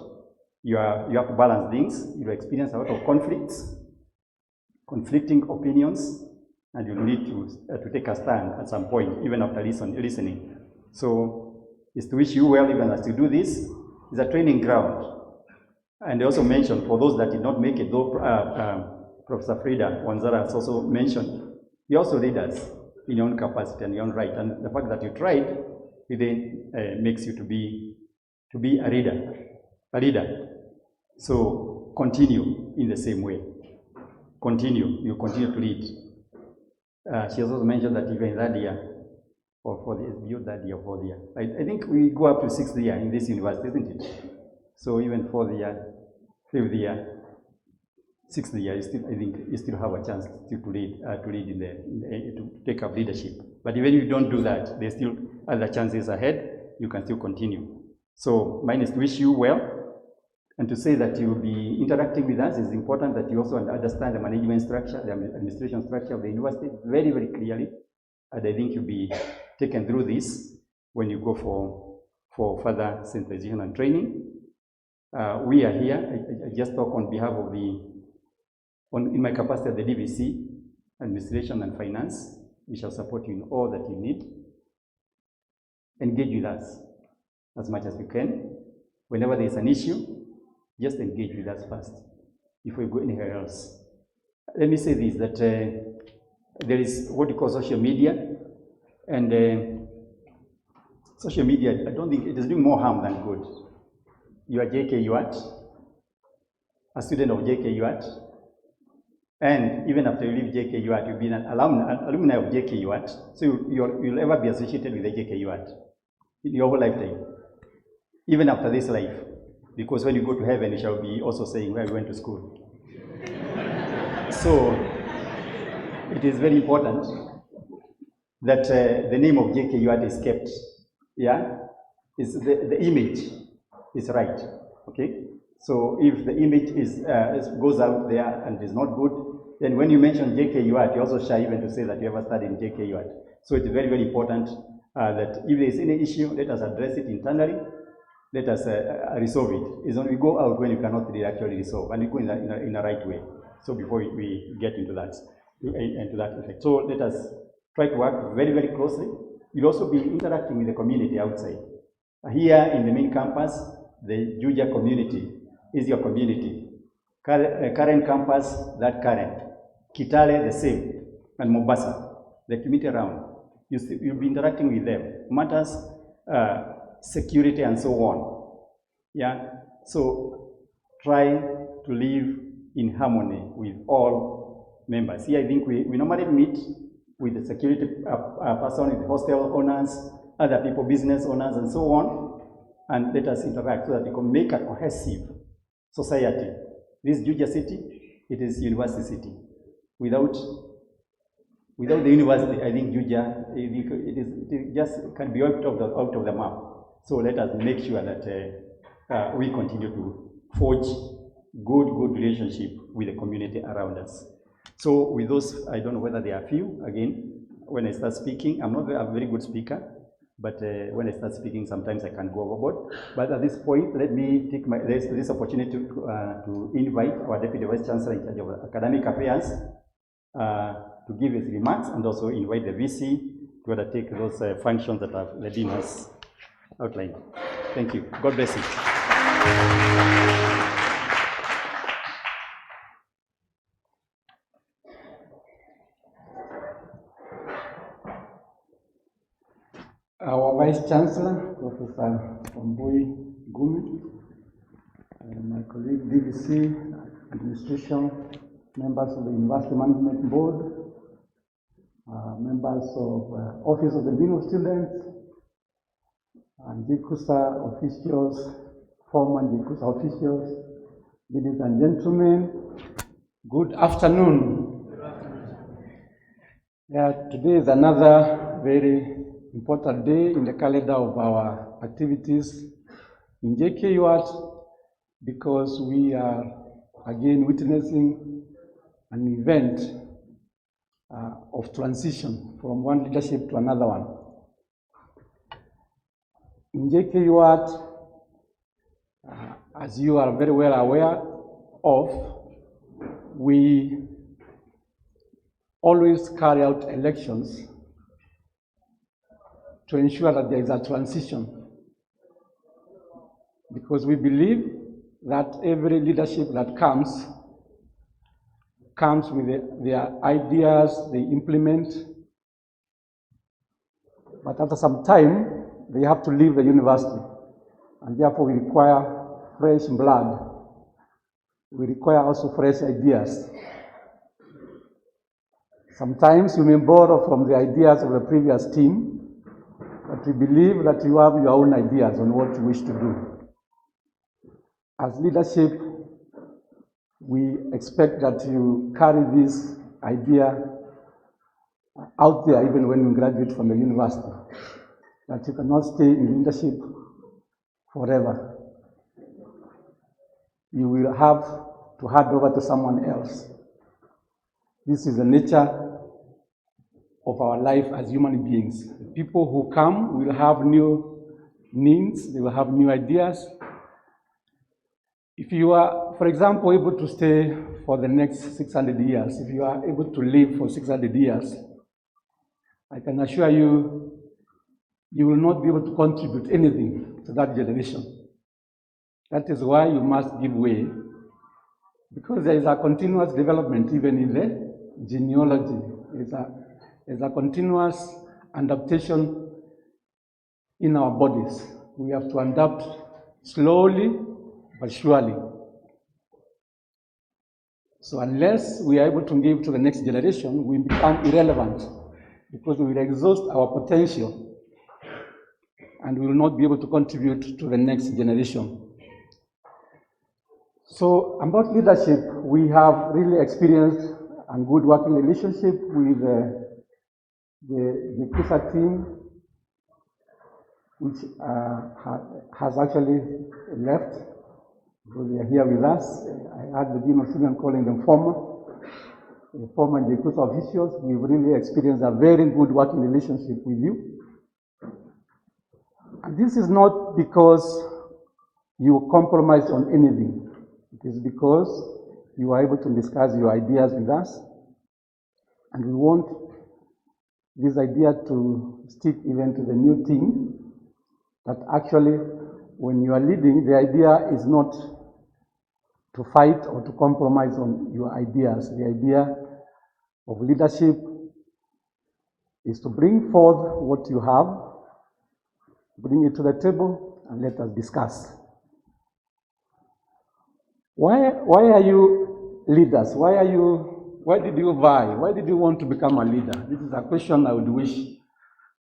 You have to balance things. You experience a lot of conflicts, conflicting opinions, and you need to take a stand at some point, even after listening. So it's to wish you well, even as you do this. It's a training ground. And they also mentioned, for those that did not make it, though Professor Frida Wanzara has also mentioned, you're also leaders in your own capacity and your own right. And the fact that you tried, it then makes you to be a leader. So continue in the same way. You continue to lead. She has also mentioned that even in that year, or for the SBU that year, 4th year. I think we go up to 6th year in this university, isn't it? So even 4th year, 5th year, 6th year, you still have a chance to lead to take up leadership. But even if you don't do that, there's still other chances ahead. You can still continue. So mine is to wish you well, and to say that you will be interacting with us. Is important that you also understand the management structure, the administration structure of the university very, very clearly. And I think you'll be taken through this when you go for further sensitization and training. We are here. I just talk on behalf of in my capacity at the DVC, Administration and Finance. We shall support you in all that you need. Engage with us as much as you can. Whenever there is an issue, just engage with us first before you go anywhere else. Let me say this, that there is what you call social media, and social media, I don't think it is doing more harm than good. You are JKUAT, a student of JKUAT, and even after you leave JKUAT, you've been an alumni of JKUAT, so you'll ever be associated with the JKUAT in your whole lifetime, even after this life. Because when you go to heaven, you shall be also saying where you went to school. So it is very important that the name of JKUAT is kept. Yeah, the image is right. Okay. So if the image goes out there and is not good, then when you mention JKUAT, you also shy even to say that you ever studied in JKUAT. So it's very, very important that if there is any issue, let us address it internally. Let us resolve it. It's only we go out when you cannot really actually resolve, and we go in a right way. So before we get into that effect. So let us try to work very, very closely. You'll also be interacting with the community outside. Here in the main campus, the Juja community is your community. Current campus, that current. Kitale, the same. And Mombasa, the community around. You'll be interacting with them. Matters, security and so on. Yeah, so try to live in harmony with all members. Here I think we normally meet with the security person, with the hostel owners, other people, business owners and so on, and let us interact so that we can make a cohesive society. This Juja city, it is university city. Without the university, I think Juja, it just can be out of the map. So let us make sure that we continue to forge good relationship with the community around us. So with those, I don't know whether there are few. Again, when I start speaking, I'm not a very good speaker, but when I start speaking, sometimes I can go overboard. But at this point, let me take this opportunity to invite our Deputy Vice Chancellor in charge of Academic Affairs to give his remarks, and also invite the VC to undertake those functions that the Dean has outlined. Thank you. God bless you. Our Vice Chancellor, Professor Wambui Gumi, and my colleague DVC, Administration, members of the University Management Board, members of Office of the Dean of Students, and JKUSA officials, former JKUSA officials, ladies and gentlemen, good afternoon. Yeah, today is another very important day in the calendar of our activities in JKUSA because we are again witnessing an event of transition from one leadership to another one. In JKUSA, as you are very well aware of, we always carry out elections to ensure that there is a transition, because we believe that every leadership that comes with their ideas, they implement, but after some time, they have to leave the university, and therefore we require fresh blood. We require also fresh ideas. Sometimes you may borrow from the ideas of the previous team, but we believe that you have your own ideas on what you wish to do. As leadership, we expect that you carry this idea out there even when you graduate from the university, that you cannot stay in leadership forever. You will have to hand over to someone else. This is the nature of our life as human beings. The people who come will have new needs, they will have new ideas. If you are, for example, able to stay for the next 600 years, if you are able to live for 600 years, I can assure you, you will not be able to contribute anything to that generation. That is why you must give way, because there is a continuous development even in the genealogy. There's a continuous adaptation in our bodies. We have to adapt slowly but surely. So unless we are able to give to the next generation, we become irrelevant, because we will exhaust our potential and we will not be able to contribute to the next generation. So about leadership, we have really experienced a good working relationship with the JKUSA team, which has actually left, because they are here with us. I heard the Dean of Students calling them former JKUSA officials. We've really experienced a very good working relationship with you. And this is not because you compromised on anything. It is because you are able to discuss your ideas with us, and we want this idea to stick even to the new team, that actually when you are leading, the idea is not to fight or to compromise on your ideas. The idea of leadership is to bring forth what you have, bring it to the table, and let us discuss. Why are you leaders? Why did you vie? Why did you want to become a leader? This is a question I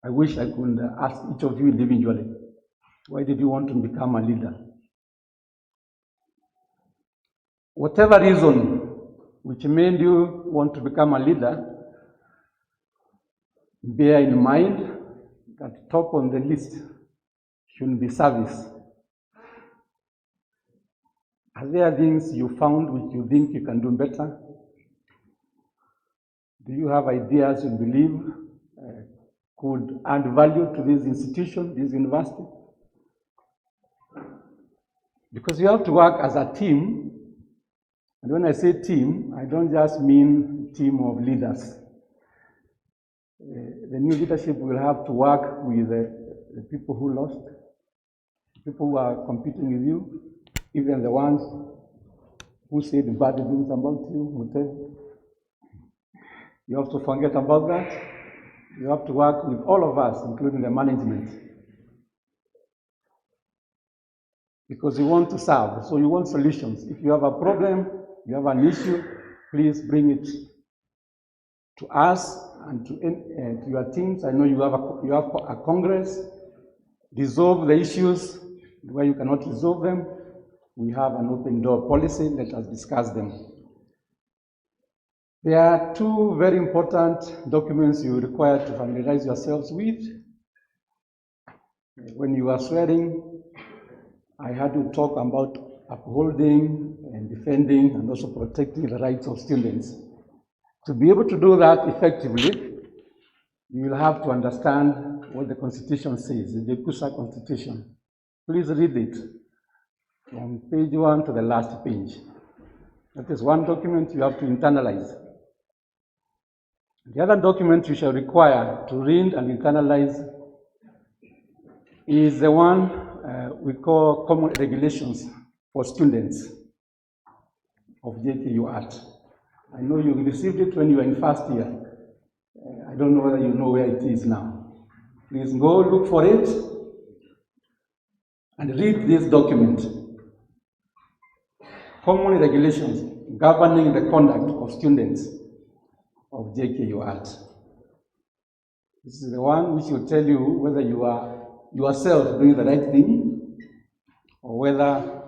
wish I could ask each of you individually. Why did you want to become a leader? Whatever reason which made you want to become a leader, bear in mind that top on the list should be service. Are there things you found which you think you can do better? Do you have ideas you believe could add value to this institution, this university? Because you have to work as a team, and when I say team, I don't just mean team of leaders. The new leadership will have to work with the people who lost, people who are competing with you, even the ones who said bad things about you. You have to forget about that. You have to work with all of us, including the management, because you want to serve, so you want solutions. If you have a problem, you have an issue, please bring it to us and to your teams. I know you have a Congress. Resolve the issues where you cannot resolve them. We have an open door policy. Let us discuss them. There are two very important documents you require to familiarize yourselves with. When you are swearing, I had to talk about upholding and defending and also protecting the rights of students. To be able to do that effectively, you will have to understand what the Constitution says, the JKUSA Constitution. Please read it from page 1 to the last page. That is one document you have to internalize. The other document you shall require to read and internalize is the one we call Common Regulations for Students of JKU Art. I know you received it when you were in first year. I don't know whether you know where it is now. Please go look for it and read this document. Common Regulations governing the conduct of students of JKU Art. This is the one which will tell you whether you are yourself doing the right thing or whether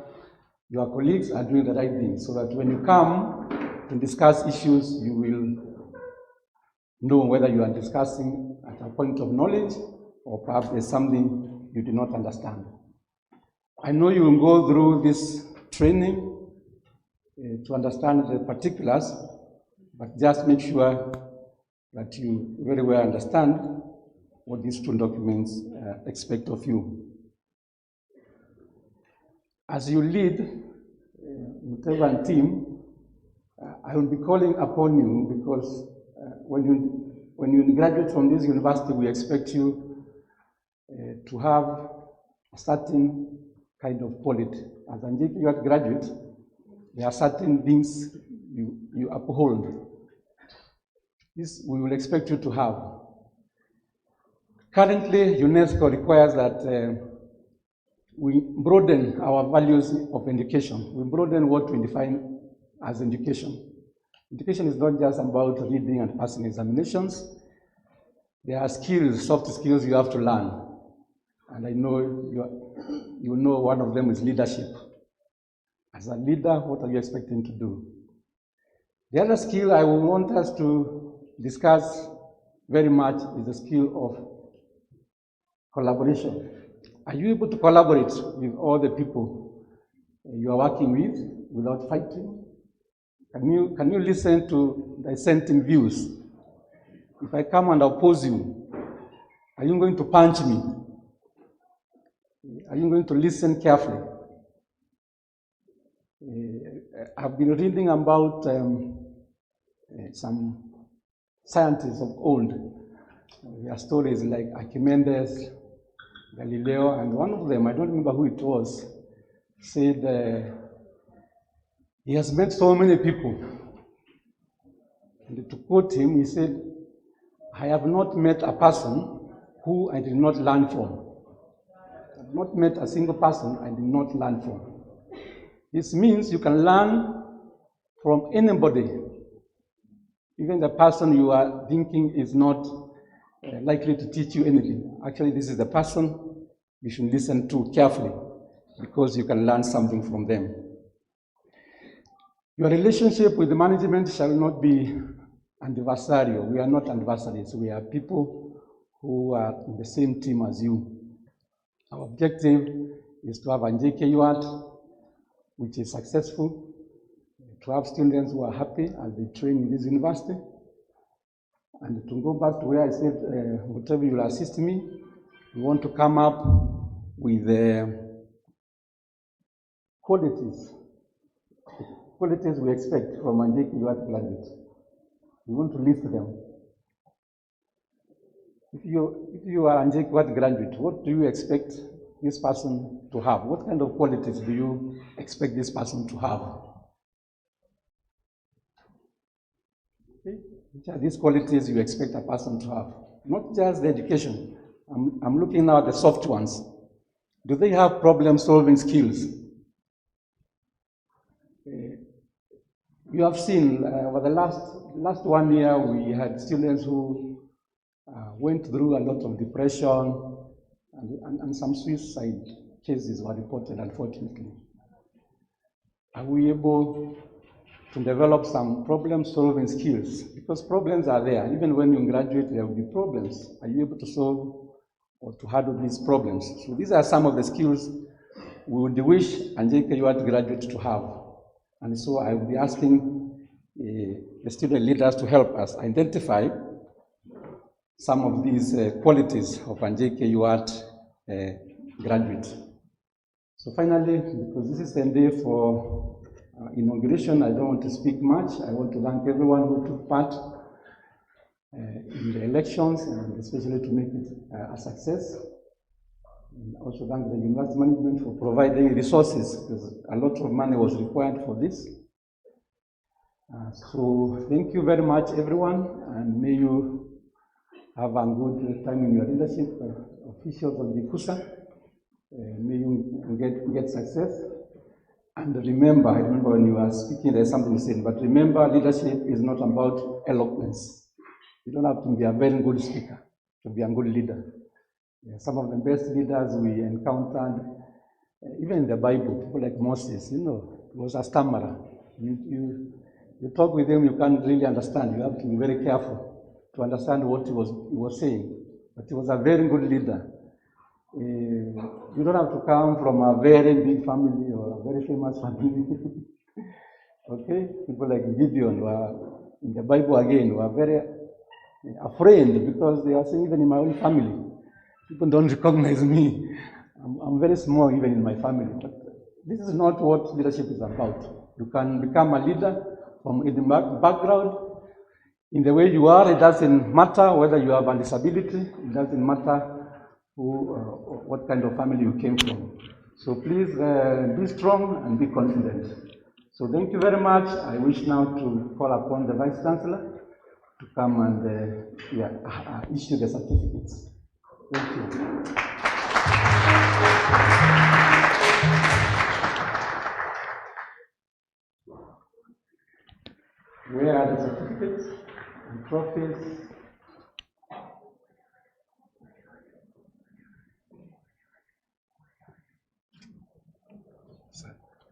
your colleagues are doing the right thing, so that when you come to discuss issues, you will know whether you are discussing at a point of knowledge or perhaps there's something you do not understand. I know you will go through this training to understand the particulars, but just make sure that you very well understand what these two documents expect of you. As you lead whatever team, I will be calling upon you because when you graduate from this university, we expect you to have a certain kind of quality. As a JKU graduate, there are certain things you uphold. This we will expect you to have. Currently, UNESCO requires that we broaden our values of education. We broaden what we define as education. Education is not just about reading and passing examinations. There are skills, soft skills you have to learn. And I know you know one of them is leadership. As a leader, what are you expecting to do? The other skill I want us to discuss very much is the skill of collaboration. Are you able to collaborate with all the people you are working with without fighting? Can you listen to dissenting views? If I come and oppose you, are you going to punch me? Are you going to listen carefully? I've been reading about some scientists of old. Their stories like Archimedes, Galileo, and one of them, I don't remember who it was, said he has met so many people. And to quote him, he said, I have not met a person who I did not learn from. I have not met a single person I did not learn from. This means you can learn from anybody, even the person you are thinking is not likely to teach you anything. Actually, this is the person you should listen to carefully because you can learn something from them. Your relationship with the management shall not be adversarial. We are not adversaries. We are people who are in the same team as you. Our objective is to have a JKU Art which is successful, to have students who are happy as they train in this university. And to go back to where I said, whatever you will assist me, we want to come up with qualities we expect from a JKU Art graduate. We want to list them. If you are a JKU Art graduate, what do you expect this person to have? What kind of qualities do you expect this person to have? Okay. Which are these qualities you expect a person to have? Not just the education. I'm looking now at the soft ones. Do they have problem-solving skills? You have seen over the last 1 year, we had students who went through a lot of depression, and some suicide cases were reported, unfortunately. Are we able to develop some problem-solving skills? Because problems are there. Even when you graduate, there will be problems. Are you able to solve or to handle these problems. So these are some of the skills we would wish a JKUAT graduate to have. And so I will be asking the student leaders to help us identify some of these qualities of a JKUAT graduate. So finally, because this is the day for inauguration, I don't want to speak much. I want to thank everyone who took part in the elections, and especially to make it a success. And also thank the university management for providing resources, because a lot of money was required for this. So thank you very much, everyone, and may you have a good time in your leadership, officials of JKUSA. May you get success. And remember, I remember when you were speaking, there's something you said, but remember, leadership is not about eloquence. You don't have to be a very good speaker to be a good leader. Some of the best leaders we encountered, even in the Bible, people like Moses, he was a stammerer. You talk with him, you can't really understand. You have to be very careful to understand what he was saying. But he was a very good leader. You don't have to come from a very big family or a very famous family. Okay? People like Gideon were, in the Bible again, were very afraid because they are saying, even in my own family, people don't recognize me. I'm very small even in my family. But this is not what leadership is about. You can become a leader from in the background, in the way you are. It doesn't matter whether you have a disability. It doesn't matter what kind of family you came from. So please be strong and be confident. So thank you very much. I wish now to call upon the Vice Chancellor to come and issue the certificates. Thank you. Where are the certificates and trophies?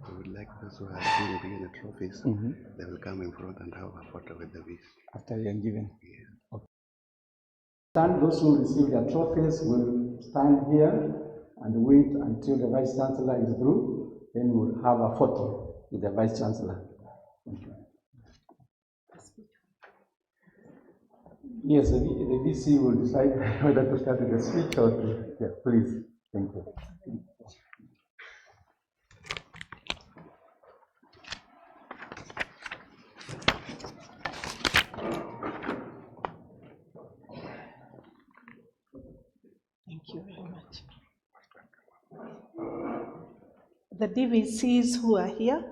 We would like those who have been given the trophies, they will come in front and have a photo with the VC. After you are given? Yeah. Okay. Stand, those who receive their trophies will stand here and wait until the Vice Chancellor is through. Then we will have a photo with the Vice Chancellor. Thank you. Yes, the VC will decide whether to start with the speech or to, yeah, please. Thank you. Thank you very much. The DVCs who are here,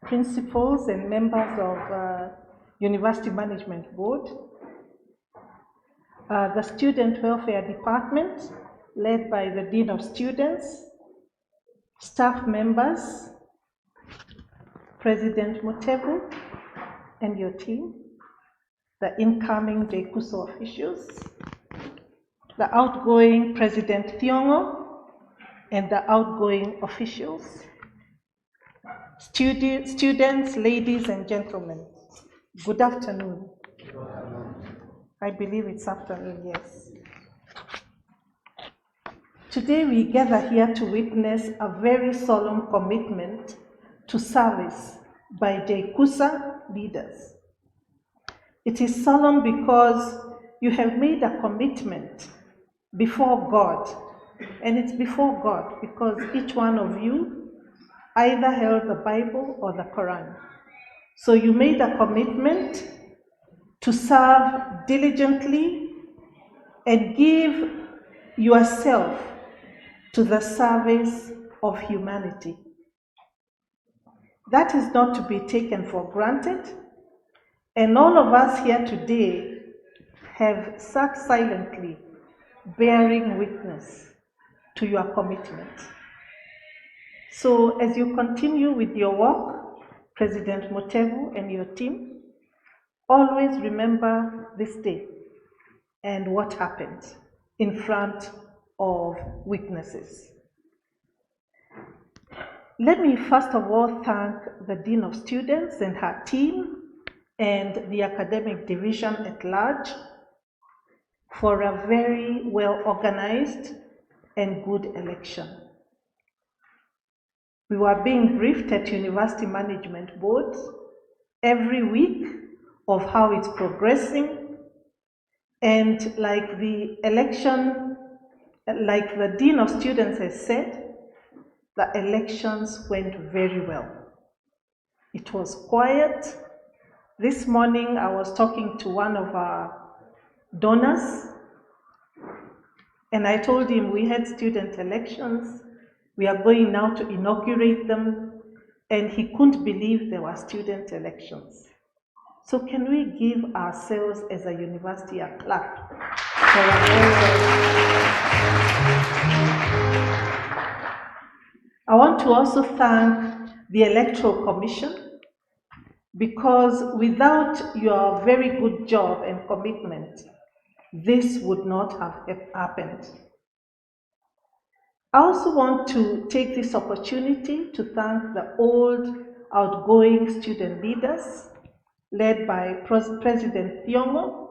principals and members of University Management Board, the Student Welfare Department, led by the Dean of Students, staff members, President Mutebu and your team, the incoming JKUSA officials, the outgoing President Thiongo, and the outgoing officials, students, ladies and gentlemen, good afternoon. I believe it's afternoon, yes. Today we gather here to witness a very solemn commitment to service by JKUSA leaders. It is solemn because you have made a commitment before God, and it's before God because each one of you either held the Bible or the Quran. So you made a commitment to serve diligently and give yourself to the service of humanity. That is not to be taken for granted, and all of us here today have sat silently, bearing witness to your commitment. So as you continue with your work, President Mutebu and your team, always remember this day and what happened in front of witnesses. Let me first of all thank the Dean of Students and her team and the academic division at large for a very well organized and good election. We were being briefed at University Management Board every week of how it's progressing, and like the election, like the Dean of Students has said, the elections went very well. It was quiet. This morning I was talking to one of our donors, and I told him we had student elections, we are going now to inaugurate them, and he couldn't believe there were student elections. So can we give ourselves as a university a clap for a very I want to also thank the Electoral Commission, because without your very good job and commitment, this would not have happened. I also want to take this opportunity to thank the old outgoing student leaders led by President Thiongo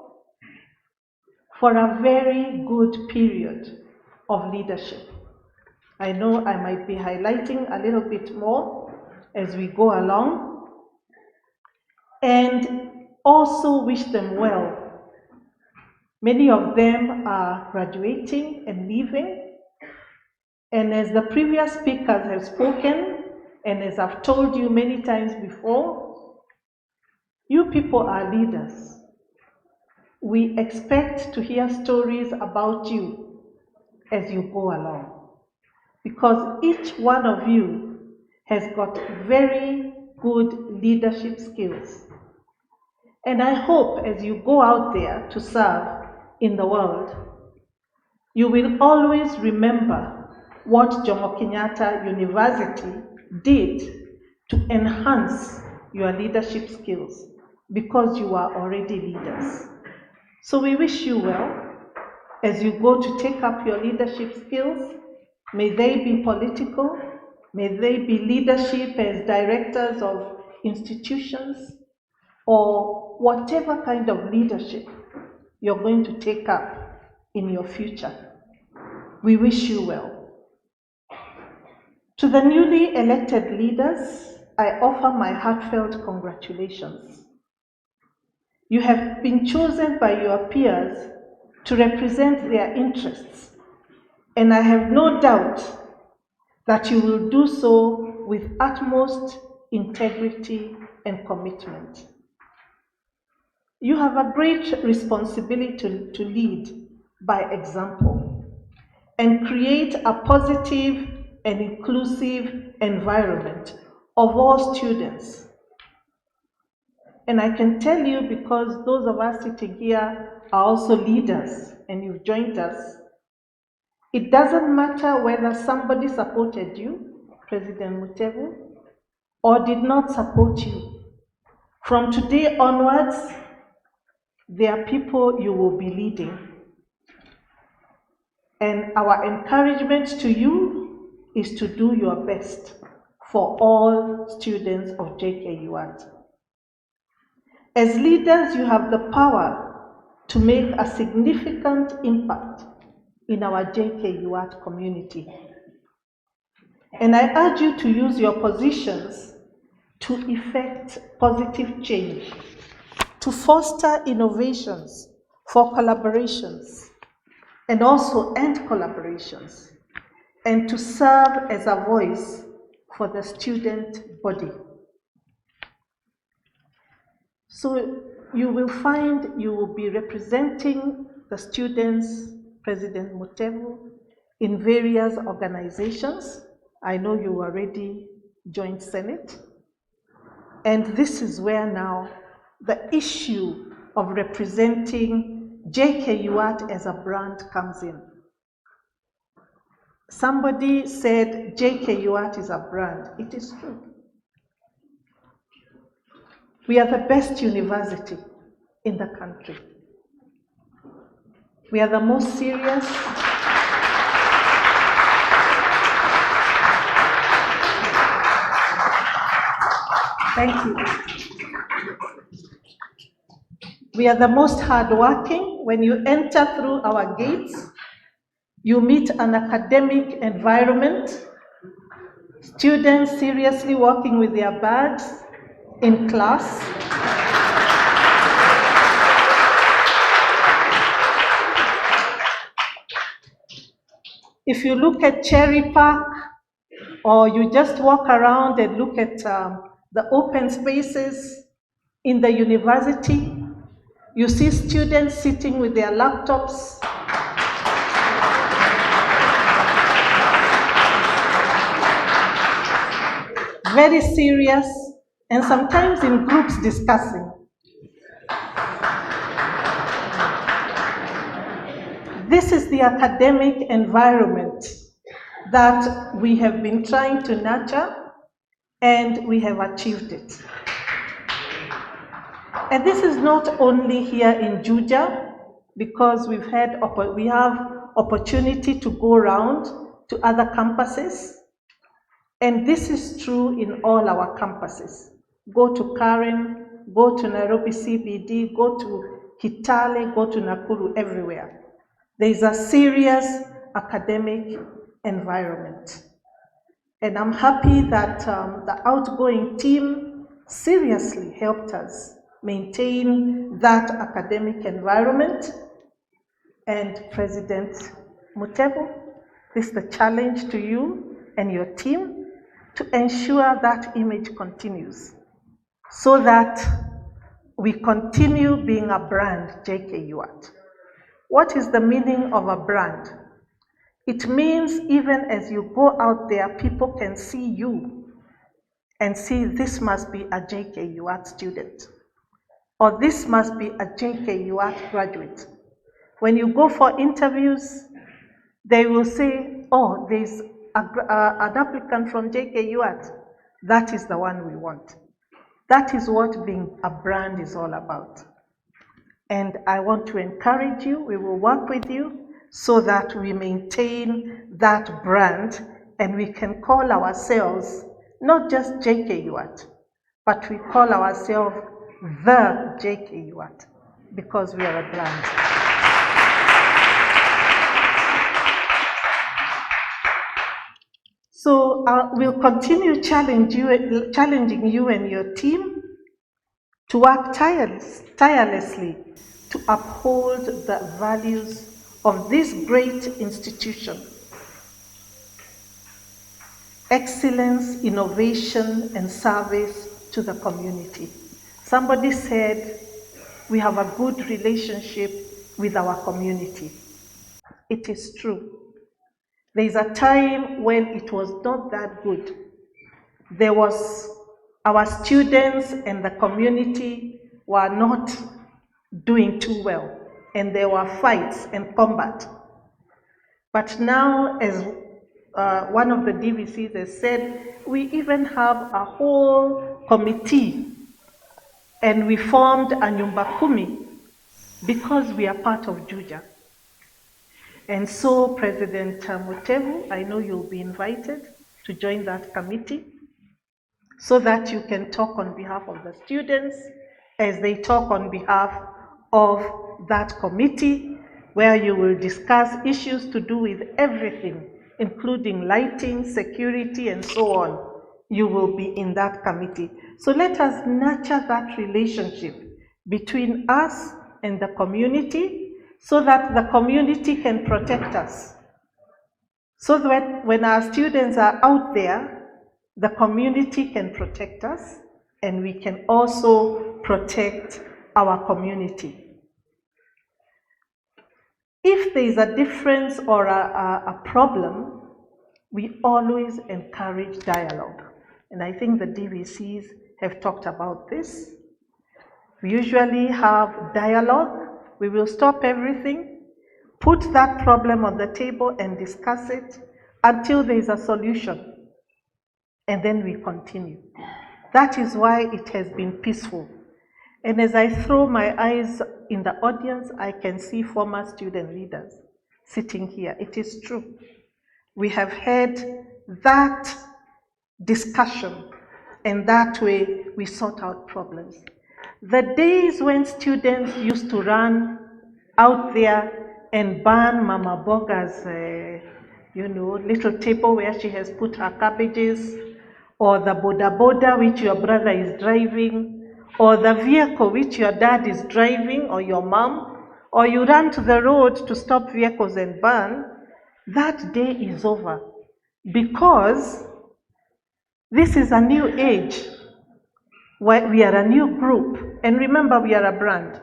for a very good period of leadership. I know I might be highlighting a little bit more as we go along, and also wish them well. Many of them are graduating and leaving, and as the previous speakers have spoken, and as I've told you many times before, you people are leaders. We expect to hear stories about you as you go along, because each one of you has got very good leadership skills. And I hope as you go out there to serve in the world, you will always remember what Jomo Kenyatta University did to enhance your leadership skills, because you are already leaders. So we wish you well as you go to take up your leadership skills. May they be political, may they be leadership as directors of institutions, or whatever kind of leadership you're going to take up in your future. We wish you well. To the newly elected leaders, I offer my heartfelt congratulations. You have been chosen by your peers to represent their interests, and I have no doubt that you will do so with utmost integrity and commitment. You have a great responsibility to lead by example and create a positive and inclusive environment of all students. And I can tell you, because those of us sitting here are also leaders and you've joined us, it doesn't matter whether somebody supported you, President Mutevu, or did not support you. From today onwards, there are people you will be leading. And our encouragement to you is to do your best for all students of JKUSA. As leaders, you have the power to make a significant impact in our JKUSA community. And I urge you to use your positions to effect positive change, to foster innovations for collaborations and also end collaborations, and to serve as a voice for the student body. So you will find you will be representing the students, President Mutevu, in various organizations. I know you already joined Senate. And this is where now the issue of representing JKUSA as a brand comes in. Somebody said JKUSA is a brand. It is true. We are the best university in the country. We are the most serious. Thank you. We are the most hardworking. when you enter through our gates, you meet an academic environment, students seriously working with their bags in class. If you look at Cherry Park, or you just walk around and look at the open spaces in the university, you see students sitting with their laptops, very serious, and sometimes in groups discussing. This is the academic environment that we have been trying to nurture, and we have achieved it. And this is not only here in Juja, because we have opportunity to go around to other campuses, and this is true in all our campuses. Go to Karen, go to Nairobi CBD, go to Kitale, go to Nakuru, everywhere. There is a serious academic environment. And I'm happy that the outgoing team seriously helped us maintain that academic environment. And President Mutebu, this is the challenge to you and your team to ensure that image continues so that we continue being a brand, JKUAT. What is the meaning of a brand? It means even as you go out there, people can see you and see this must be a JKUAT student, or this must be a JKUAT graduate. When you go for interviews, they will say, oh, there's an applicant from JKUAT. That is the one we want. That is what being a brand is all about. And I want to encourage you, we will work with you so that we maintain that brand and we can call ourselves not just JKUAT, but we call ourselves the JKUAT because we are a brand. So we'll continue challenging you and your team to work tirelessly to uphold the values of this great institution. Excellence, innovation, and service to the community. Somebody said, we have a good relationship with our community. It is true. There is a time when it was not that good. There was, our students and the community were not doing too well, and there were fights and combat. But now, as one of the DVCs has said, we even have a whole committee, and we formed a Nyumba Kumi because we are part of Juja. And so, President Mutebu, I know you'll be invited to join that committee so that you can talk on behalf of the students as they talk on behalf of that committee, where you will discuss issues to do with everything, including lighting, security, and so on. You will be in that committee. So let us nurture that relationship between us and the community so that the community can protect us. So that when our students are out there, the community can protect us and we can also protect our community. If there is a difference or a problem, we always encourage dialogue. And I think the DVCs have talked about this. We usually have dialogue. We will stop everything, put that problem on the table and discuss it until there is a solution. And then we continue. That is why it has been peaceful. And as I throw my eyes in the audience, I can see former student leaders sitting here. It is true. We have had that discussion, and that way we sort out problems. The days when students used to run out there and burn Mama Boga's, little table where she has put her cabbages, or the boda boda which your brother is driving, or the vehicle which your dad is driving, or your mom, or you run to the road to stop vehicles and burn, that day is over. Because this is a new age. We are a new group. And remember, we are a brand.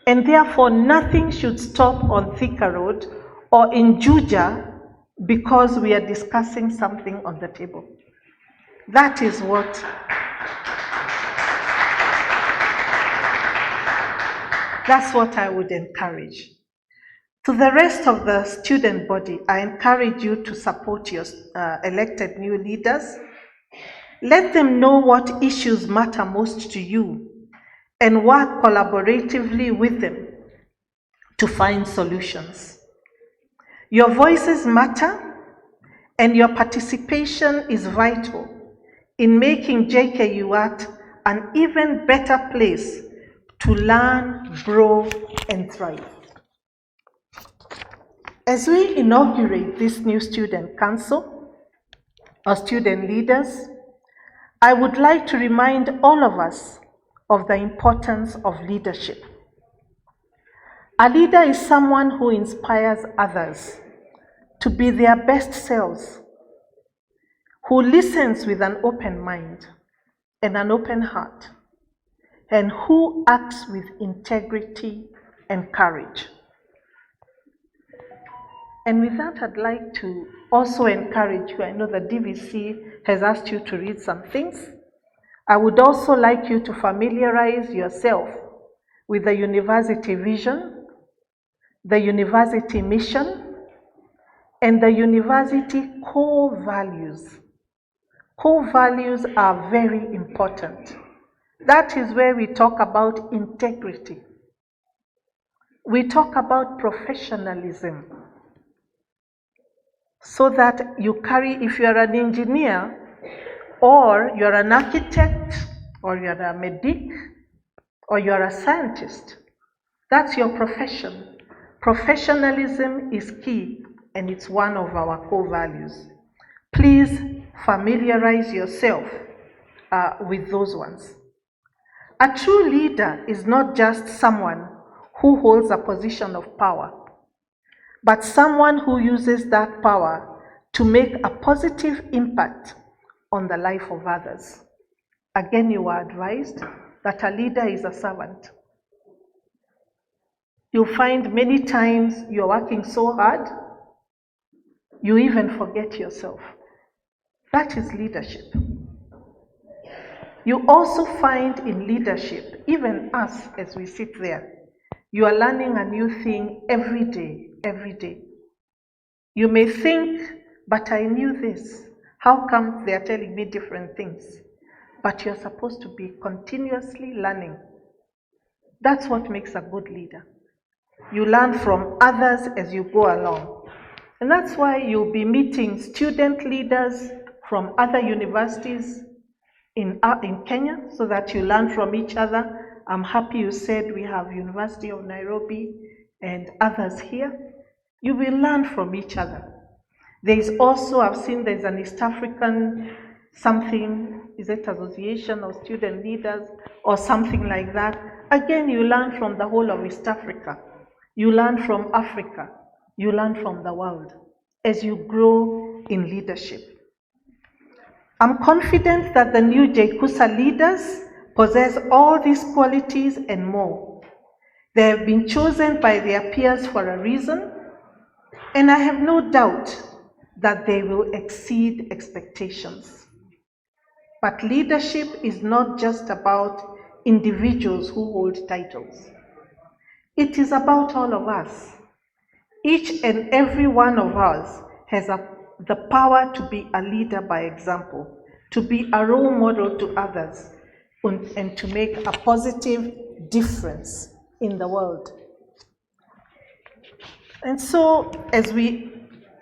And therefore, nothing should stop on Thika Road or in Juja because we are discussing something on the table. That is what I would encourage. To the rest of the student body, I encourage you to support your elected new leaders. Let them know what issues matter most to you and work collaboratively with them to find solutions. Your voices matter, and your participation is vital in making JKUAT an even better place to learn, grow, and thrive. As we inaugurate this new student council, or student leaders, I would like to remind all of us of the importance of leadership. A leader is someone who inspires others to be their best selves, who listens with an open mind and an open heart, and who acts with integrity and courage. And with that, I'd like to also encourage you. I know the DVC has asked you to read some things. I would also like you to familiarize yourself with the university vision, the university mission, and the university core values. Core values are very important. That is where we talk about integrity. We talk about professionalism. So that you carry, if you're an engineer, or you're an architect, or you're a medic, or you're a scientist, that's your profession. Professionalism is key, and it's one of our core values. Please familiarize yourself with those ones. A true leader is not just someone who holds a position of power, but someone who uses that power to make a positive impact on the life of others. Again, you are advised that a leader is a servant. You'll find many times you're working so hard, you even forget yourself. That is leadership. You also find in leadership, even us as we sit there, you are learning a new thing every day, every day. You may think, but I knew this. How come they are telling me different things? But you're supposed to be continuously learning. That's what makes a good leader. You learn from others as you go along. And that's why you'll be meeting student leaders from other universities in Kenya, so that you learn from each other. I'm happy you said we have University of Nairobi and others here. You will learn from each other. There is also, I've seen there's an East African something, is it Association of Student Leaders or something like that. Again, you learn from the whole of East Africa. You learn from Africa. You learn from the world as you grow in leadership. I'm confident that the new JKUSA leaders possess all these qualities and more. They have been chosen by their peers for a reason, and I have no doubt that they will exceed expectations. But leadership is not just about individuals who hold titles. It is about all of us. Each and every one of us has the power to be a leader by example, to be a role model to others, and to make a positive difference in the world. And so, as we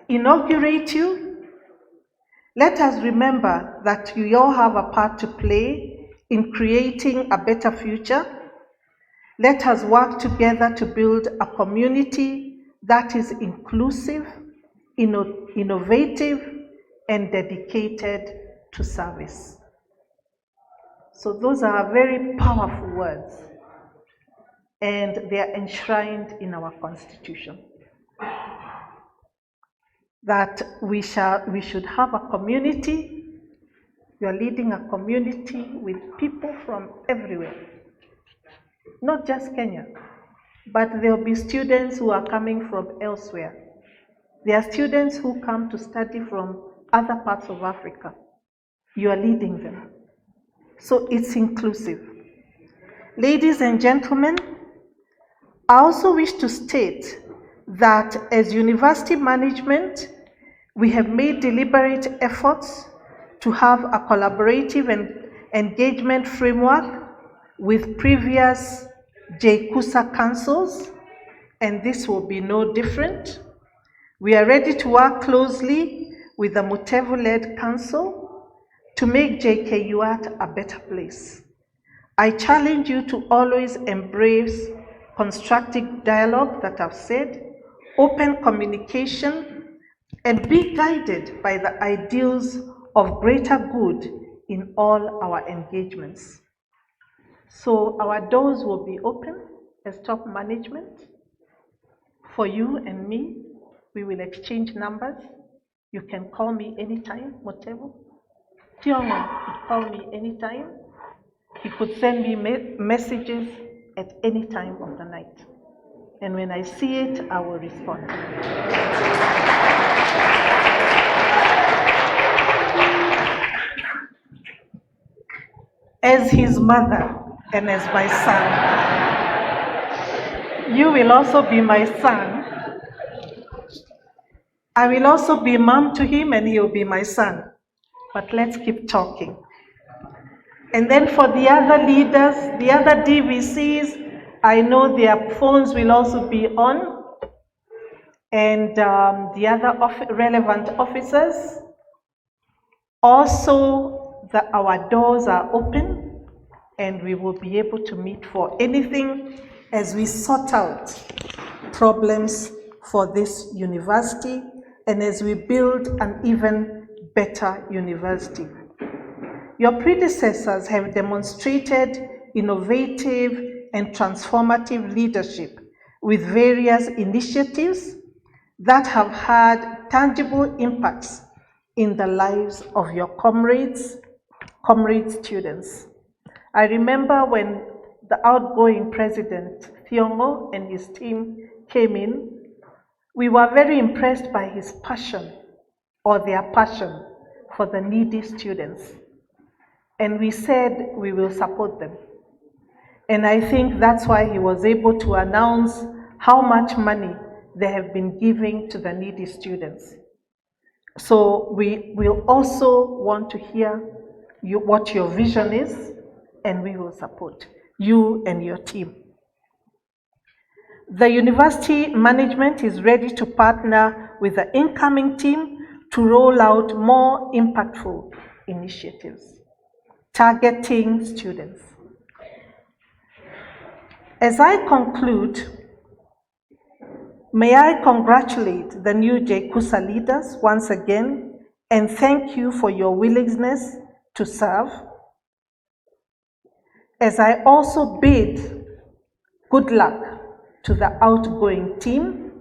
inaugurate you, let us remember that you all have a part to play in creating a better future, Let us work together to build a community that is inclusive, innovative, and dedicated to service. So those are very powerful words, and they are enshrined in our Constitution. That we should have a community. You are leading a community with people from everywhere, not just Kenya, but there will be students who are coming from elsewhere. There are students who come to study from other parts of Africa. You are leading them. So it's inclusive. Ladies and gentlemen, I also wish to state that as university management, we have made deliberate efforts to have a collaborative and engagement framework with previous JKUSA councils, and this will be no different. We are ready to work closely with the Mutevu-led council to make JKUAT a better place. I challenge you to always embrace constructive dialogue that I've said, open communication, and be guided by the ideals of greater good in all our engagements. So our doors will be open as top management for you and me. We will exchange numbers. You can call me anytime, Mutevu. Tiongo could call me anytime. He could send me messages at any time of the night. And when I see it, I will respond. As his mother and as my son, you will also be my son. I will also be mom to him and he will be my son. But let's keep talking. And then for the other leaders, the other DVCs, I know their phones will also be on. And the other relevant officers, also our doors are open and we will be able to meet for anything as we sort out problems for this university and as we build an even better university. Your predecessors have demonstrated innovative and transformative leadership with various initiatives that have had tangible impacts in the lives of your comrade students. I remember when the outgoing president, Thiongo, and his team came in, we were very impressed by his passion, or their passion, for the needy students. And we said we will support them. And I think that's why he was able to announce how much money they have been giving to the needy students. So we will also want to hear what your vision is, and we will support you and your team. The university management is ready to partner with the incoming team to roll out more impactful initiatives targeting students. As I conclude, may I congratulate the new JKUSA leaders once again and thank you for your willingness to serve. As I also bid good luck to the outgoing team,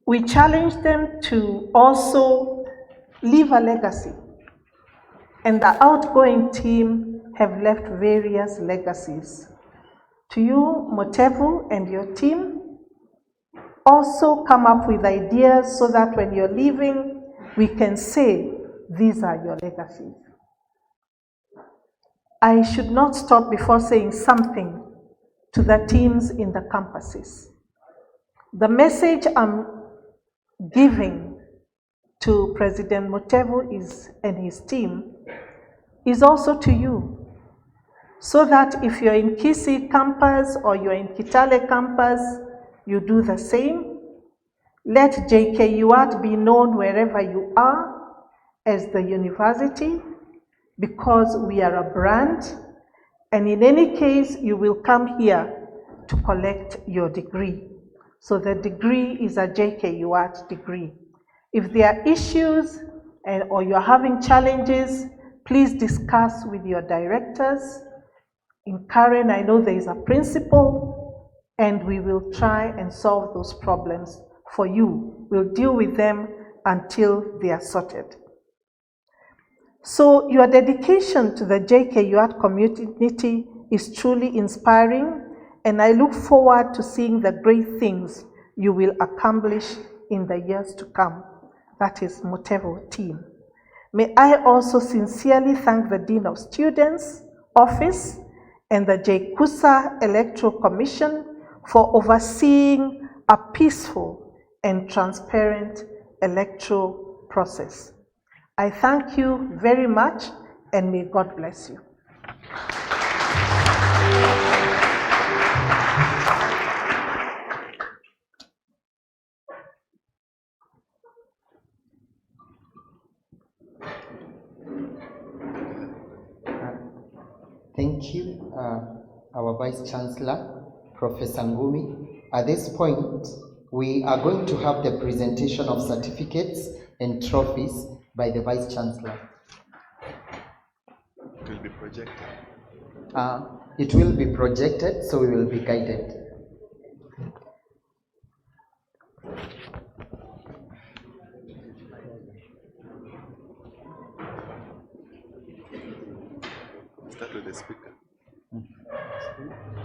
we challenge them to also leave a legacy. And the outgoing team have left various legacies. To you, Mutevu, and your team, also come up with ideas so that when you're leaving, we can say, these are your legacies. I should not stop before saying something to the teams in the campuses. The message I'm giving to President Mutevu and his team is also to you, so that if you're in Kisii campus or you're in Kitale campus, you do the same. Let JKUAT be known wherever you are as the university, because we are a brand And in any case, you will come here to collect your degree. So the degree is a JKUAT degree. If there are issues or you're having challenges, please discuss with your directors. In Karen, I know there is a principal, and we will try and solve those problems for you. We'll deal with them until they are sorted. So your dedication to the JKUAT community is truly inspiring, and I look forward to seeing the great things you will accomplish in the years to come. That is Mutevo team. May I also sincerely thank the Dean of Students Office and the JKUSA Electoral Commission for overseeing a peaceful and transparent electoral process. I thank you very much, and may God bless you. Thank you, our Vice Chancellor, Professor Ngumi. At this point, we are going to have the presentation of certificates and trophies by the Vice Chancellor. It will be projected. It will be projected, so we will be guided. Start with the speaker.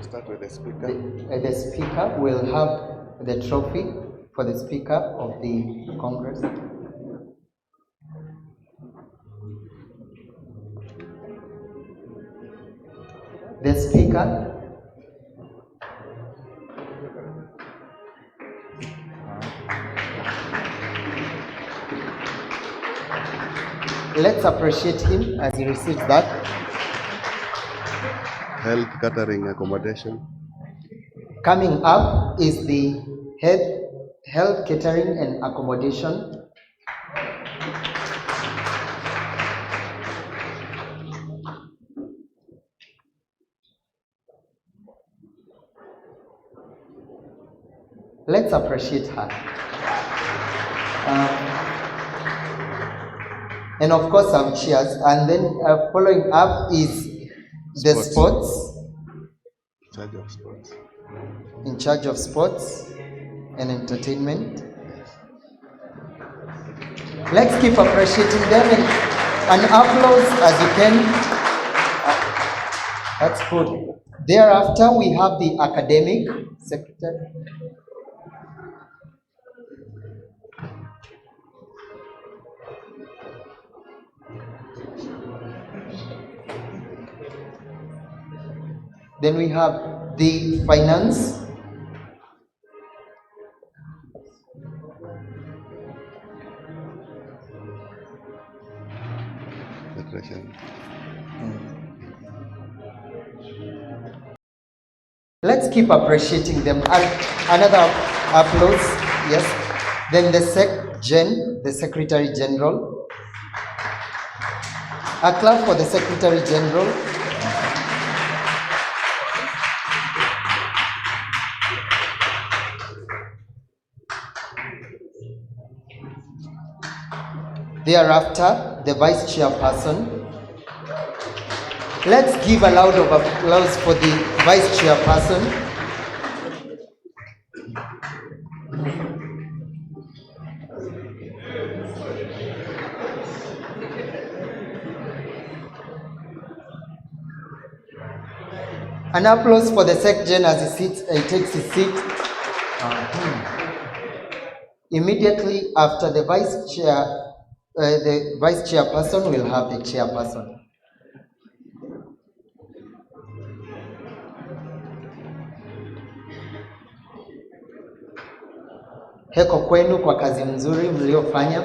Start with the speaker. The speaker will have the trophy for the Speaker of the Congress. The Speaker. Let's appreciate him as he receives that. Health catering accommodation. Coming up is the health catering and accommodation. Let's appreciate her. And of course some cheers. And then following up is the sports. In charge of sports. In charge of sports and entertainment. Let's keep appreciating them, and applause as you can. That's good. Thereafter, we have the academic secretary. Then we have the finance. Let's keep appreciating them. Another applause, yes. Then the the Secretary General. A clap for the Secretary General. Thereafter, the Vice Chairperson. Let's give a round of applause for the Vice Chairperson. An applause for the Secretary as he takes his seat. Immediately after the Vice Chairperson will have the Chairperson. Heko kwenu kwa kazi mzuri mliofanya.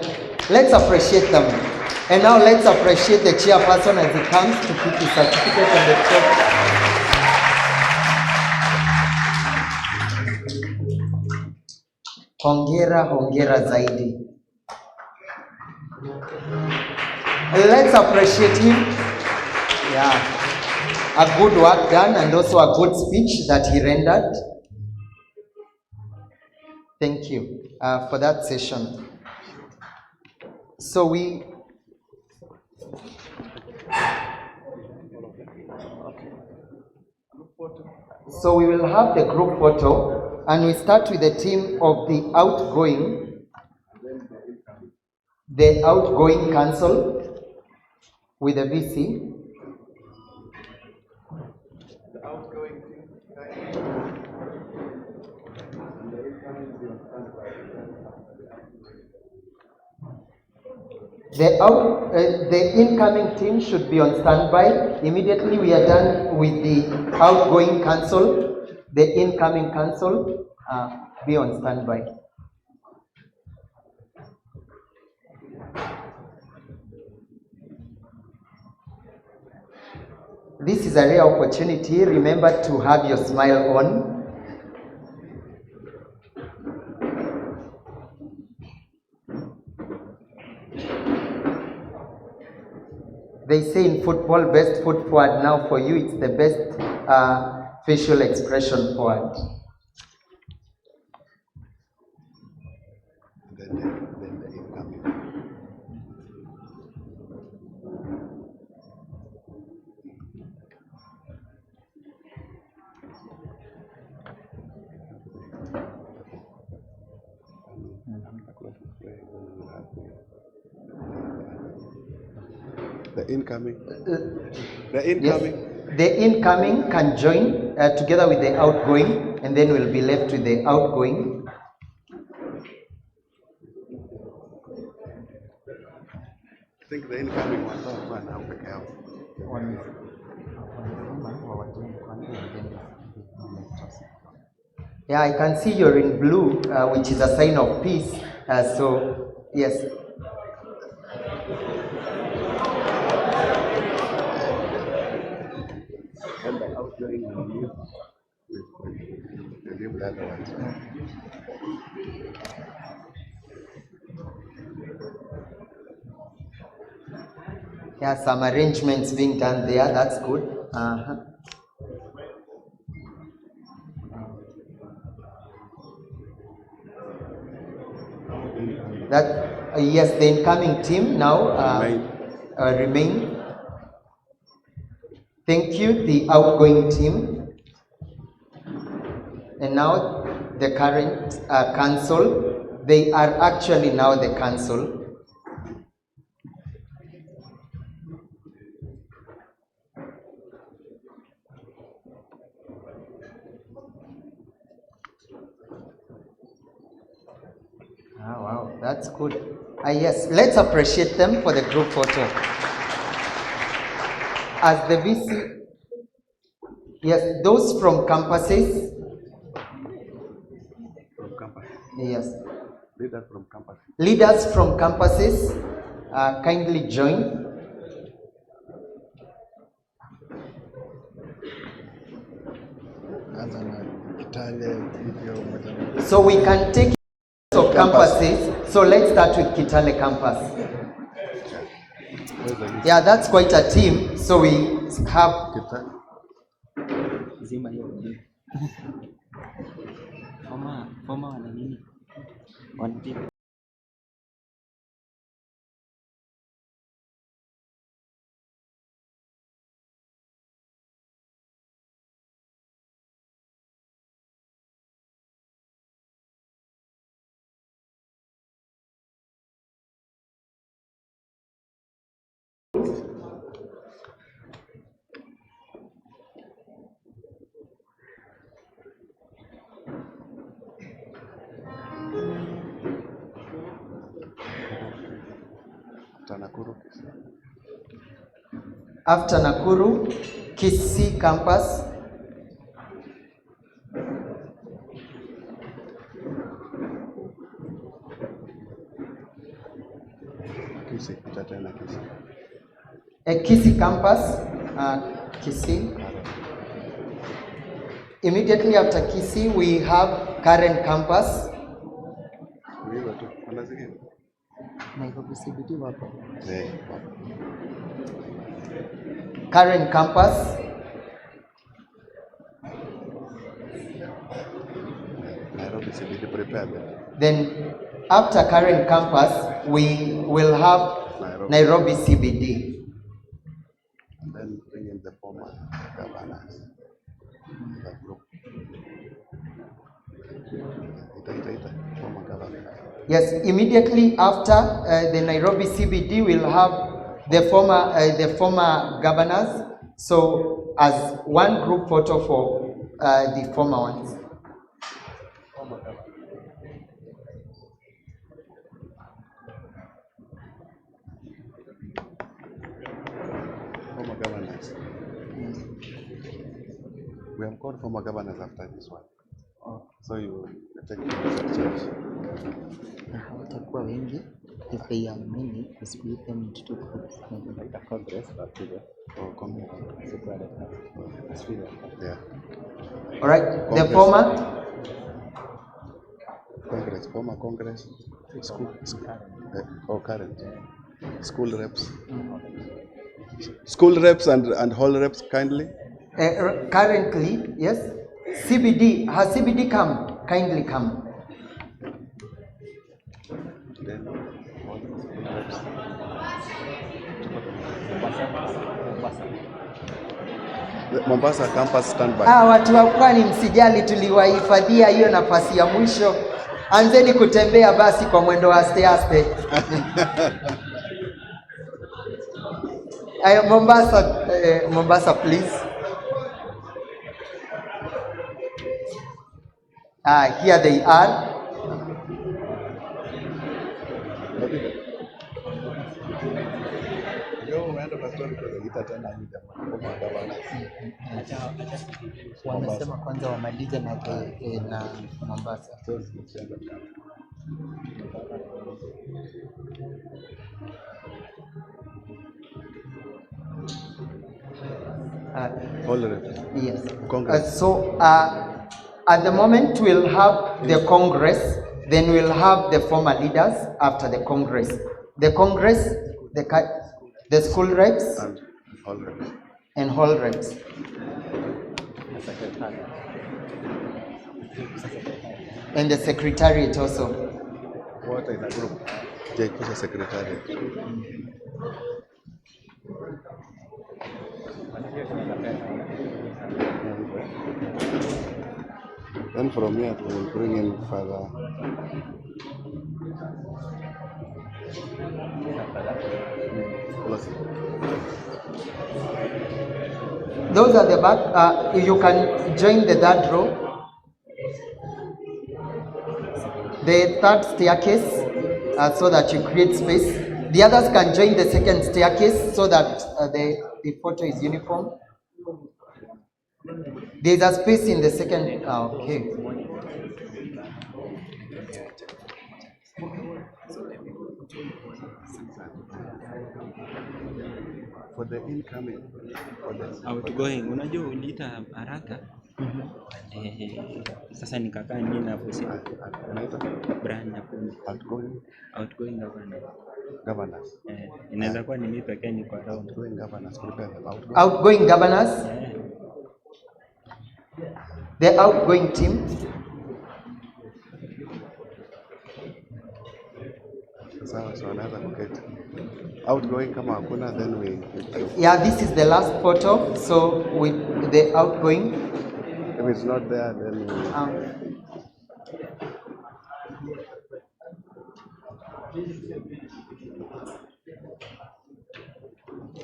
Let's appreciate them. And now let's appreciate the Chairperson as he comes to pick his certificate on the top. Hongera, hongera zaidi. Let's appreciate him. Yeah. a good work done and also a good speech that he rendered. Thank you for that session. So we will have the group photo, and we start with the team of the outgoing council with the VC. The incoming team should be on standby. Immediately we are done with the outgoing council, the incoming council be on standby. This is a rare opportunity. Remember to have your smile on. They say in football, best foot forward. Now for you, it's the best facial expression forward. The incoming. Yes, the incoming can join together with the outgoing, and then we'll be left with the outgoing. I think the incoming ones are now pick out. Yeah, I can see you're in blue, which is a sign of peace. So, yes. And the outgoing will leave that one. Yeah, some arrangements being done there. That's good. Yes, the incoming team now remain. Thank you, the outgoing team. And now the current council, they are actually now the council. Ah, wow, that's good. Yes, let's appreciate them for the group photo. As the VC, yes, those from campuses. From campus. Yes. Leaders from campus. Leaders from campuses, kindly join. So we can take of campuses. So let's start with Kitale campus. Yeah, that's quite a team. So we have after Nakuru, Kisii campus. Kisii campus, Kisii. Immediately after Kisii, we have Karen campus. Karen campus. CBD, prepare them. Then after Karen campus, we will have Nairobi CBD. And then bring in the former governors. The group. Former governors. Yes, immediately after the Nairobi CBD, we'll have the former governors. So as one group photo for the former ones. Former governors. We have called former governors after this one. So you take pictures. Hawatakuwa wengi. If they are many, we split them into two groups. Like a congress, or congress. Yeah. All right. The former Congress, former Congress, or current school reps. School reps and hall reps kindly. Currently, yes. CBD, has CBD come? Kindly come. Then all the school reps. The Mombasa campus standby. Watu wa Pwani msijali, tuliwahifadhia hiyo nafasi ya mwisho. Anzeni kutembea basi kwa mwendo wa aste aste. Mombasa please. Here they are. Wamesema kwanza wamalize na Mombasa. Yes. Congress. So at the moment we'll have the Congress, then we'll have the former leaders after the Congress. The Congress, the school reps and hall reps. And hall reps. And the secretariat also. What in a group? JKUSA secretariat. Then from here we will bring in further. Those are the back. You can join the third row. The third staircase, so that you create space. The others can join the second staircase so that the photo is uniform. There is a space in the second. Okay. For the incoming, for the outgoing, unajua uliita haraka. Sasa nikakaa mimi na ofisi unaita brand hapo outgoing governors. Inaweza kuwa ni mimi pekee niko around. Outgoing governors, prepare them. Outgoing governors. The outgoing team. So another kuketi. Outgoing kama hakuna, then we. Yeah, this is the last photo. So with the outgoing. If it's not there, then we.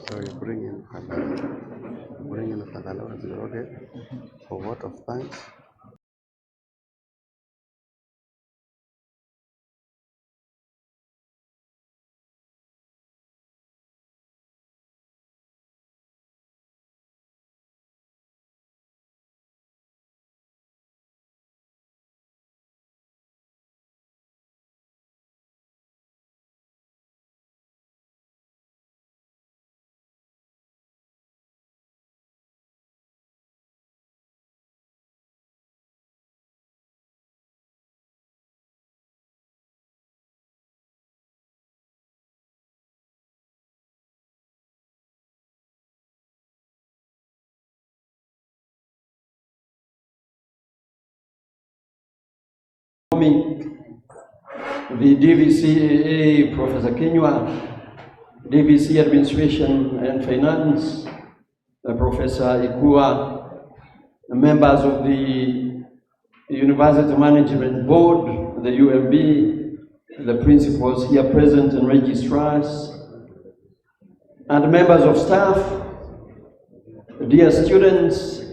So you bring in Fadala, okay, for vote of thanks. the DVCAA, Professor Kenywa, DVC Administration and Finance, Professor Ikua, members of the University Management Board, the UMB, the principals here present and registrars, and members of staff, dear students,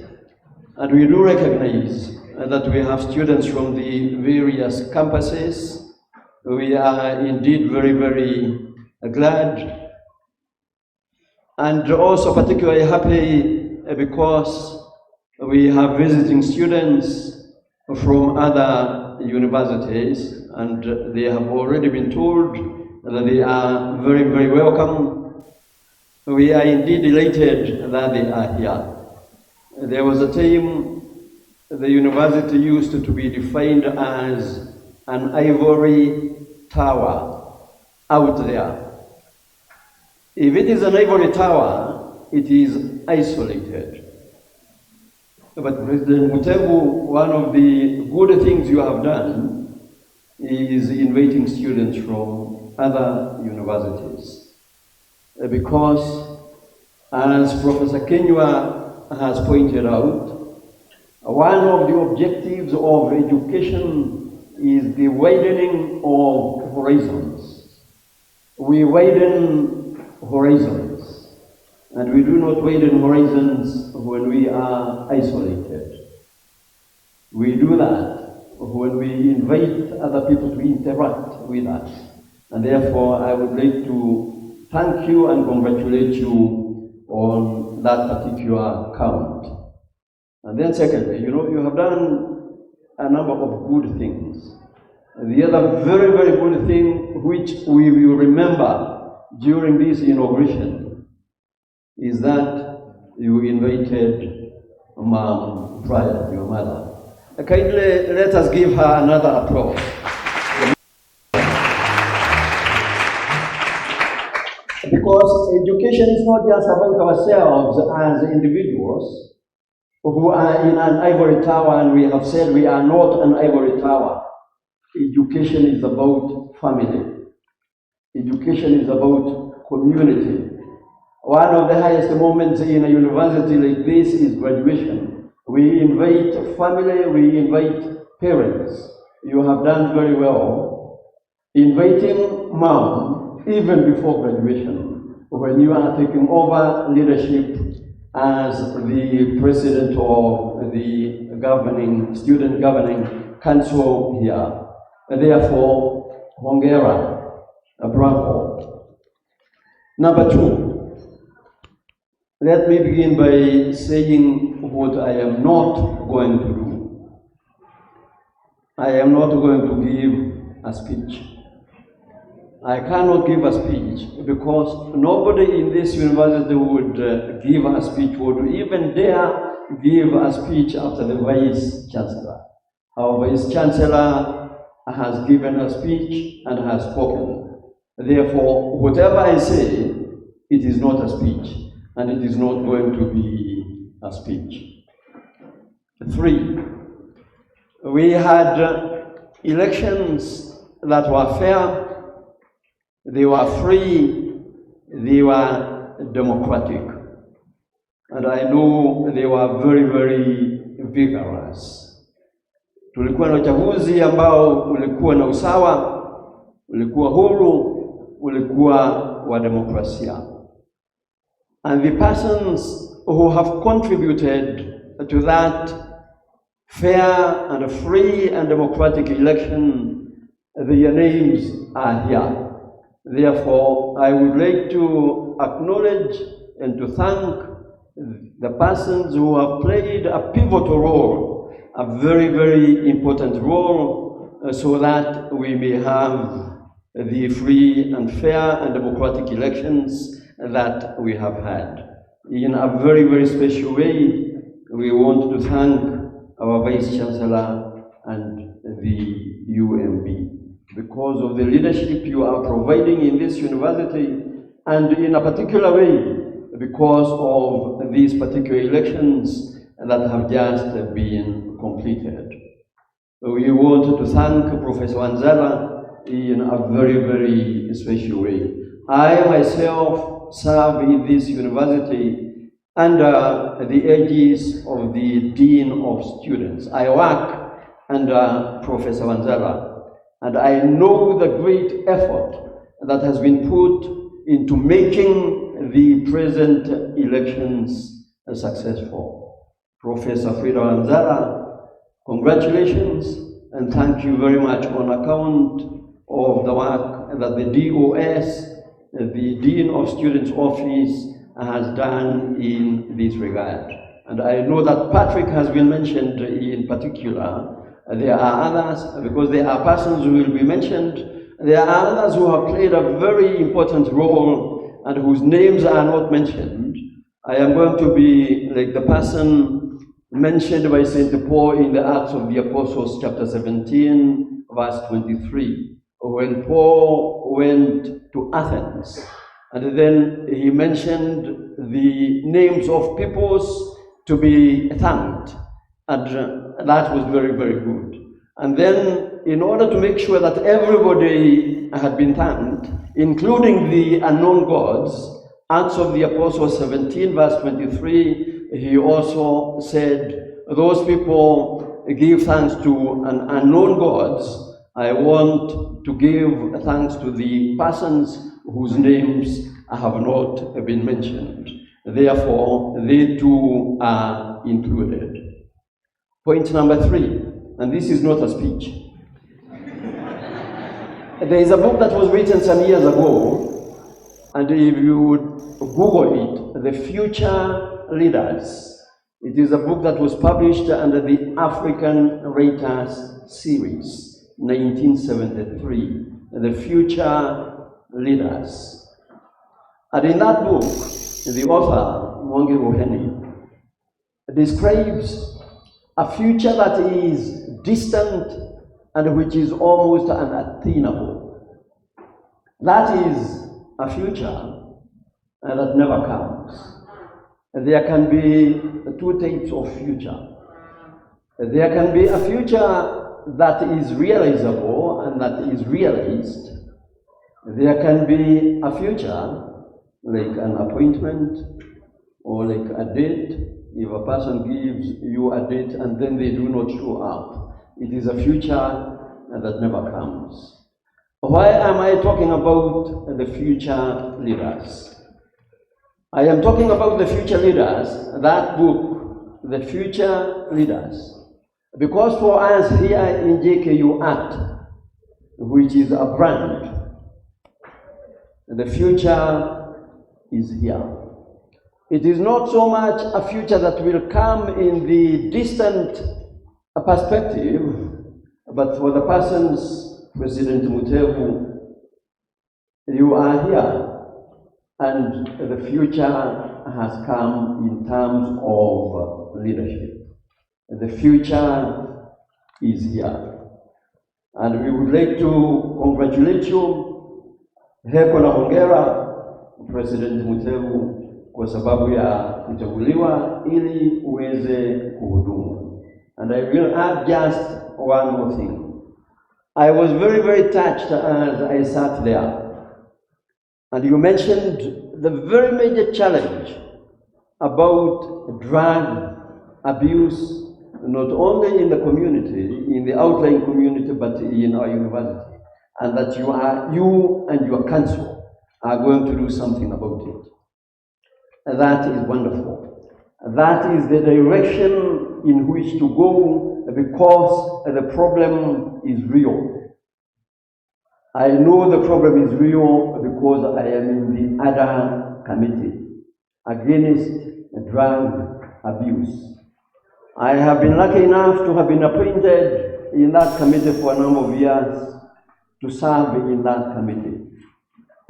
and we do recognize that we have students from the various campuses. We are indeed very, very glad and also particularly happy because we have visiting students from other universities, and they have already been told that they are very, very welcome. We are indeed delighted that they are here. There was a time the university used to be defined as an ivory tower out there. If it is an ivory tower, it is isolated. But President Mutebu, one of the good things you have done is inviting students from other universities. Because, as Professor Kenywa has pointed out, one of the objectives of education is the widening of horizons. We widen horizons, and we do not widen horizons when we are isolated. We do that when we invite other people to interact with us. And therefore, I would like to thank you and congratulate you on that particular count. And then secondly, you have done a number of good things. The other very, very good thing which we will remember during this inauguration is that you invited Mom Brian, your mother. Kindly let us give her another applause. Because education is not just about ourselves as individuals who are in an ivory tower, and we have said we are not an ivory tower. Education is about family. Education is about community. One of the highest moments in a university like this is graduation. We invite family, we invite parents. You have done very well. Inviting mom even before graduation, when you are taking over leadership as the president of the student governing council here. Therefore, hongera, bravo. Number two, let me begin by saying what I am not going to do. I am not going to give a speech. I cannot give a speech because nobody in this university would give a speech, would even dare give a speech after the Vice Chancellor. Our Vice Chancellor has given a speech and has spoken. Therefore, whatever I say, it is not a speech, and it is not going to be a speech. 3, we had elections that were fair, they were free, they were democratic. And I know they were very, very vigorous. Tulikuwa na uchaguzi ambao ulikuwa na usawa, ulikuwa huru, ulikuwa wa demokrasia. And the persons who have contributed to that fair and free and democratic election, their names are here. Therefore, I would like to acknowledge and to thank the persons who have played a pivotal role, a very, very important role, so that we may have the free and fair and democratic elections that we have had. In a very, very special way, we want to thank our Vice Chancellor and the UMB because of the leadership you are providing in this university, and in a particular way because of these particular elections that have just been completed. We want to thank Professor Wanzala in a very, very special way. I myself serve in this university under the aegis of the Dean of Students. I work under Professor Wanzala, and I know the great effort that has been put into making the present elections successful. Professor Frida Wanzala, congratulations and thank you very much on account of the work that the DOS, the Dean of Students Office, has done in this regard. And I know that Patrick has been mentioned in particular. There are others, because there are persons who will be mentioned. There are others who have played a very important role and whose names are not mentioned. I am going to be like the person mentioned by St. Paul in the Acts of the Apostles, chapter 17, verse 23, when Paul went to Athens, and then he mentioned the names of peoples to be thanked, and that was very, very good. And then, in order to make sure that everybody had been thanked, including the unknown gods, Acts of the Apostles 17, verse 23, he also said, those people give thanks to an unknown gods. I want to give thanks to the persons whose names have not been mentioned. Therefore, they too are included. Point number 3, and this is not a speech. There is a book that was written some years ago, and if you would Google it, The Future Leaders. It is a book that was published under the African Writers Series, 1973, The Future Leaders. And in that book, the author, Mwangi Ruheni, describes a future that is distant and which is almost unattainable. That is a future that never comes. There can be two types of future. There can be a future that is realizable and that is realized. There can be a future like an appointment or like a date. If a person gives you a date and then they do not show up, it is a future that never comes. Why am I talking about the future leaders? I am talking about the future leaders, that book, The Future Leaders, because for us here in JKU Act, which is a brand, the future is here. It is not so much a future that will come in the distant perspective, but for the persons, President Mutevu, you are here. And the future has come in terms of leadership. The future is here. And we would like to congratulate you, heko na hongera, President Mutevu, kwa sababu ya kuchaguliwa ili uweze kuhudumu. And I will add just one more thing. I was very, very touched as I sat there. And you mentioned the very major challenge about drug abuse, not only in the community, in the outlying community, but in our university. And that you and your council are going to do something about it. And that is wonderful. That is the direction in which to go, because the problem is real. I know the problem is real because I am in the other committee against drug abuse. I have been lucky enough to have been appointed in that committee for a number of years to serve in that committee.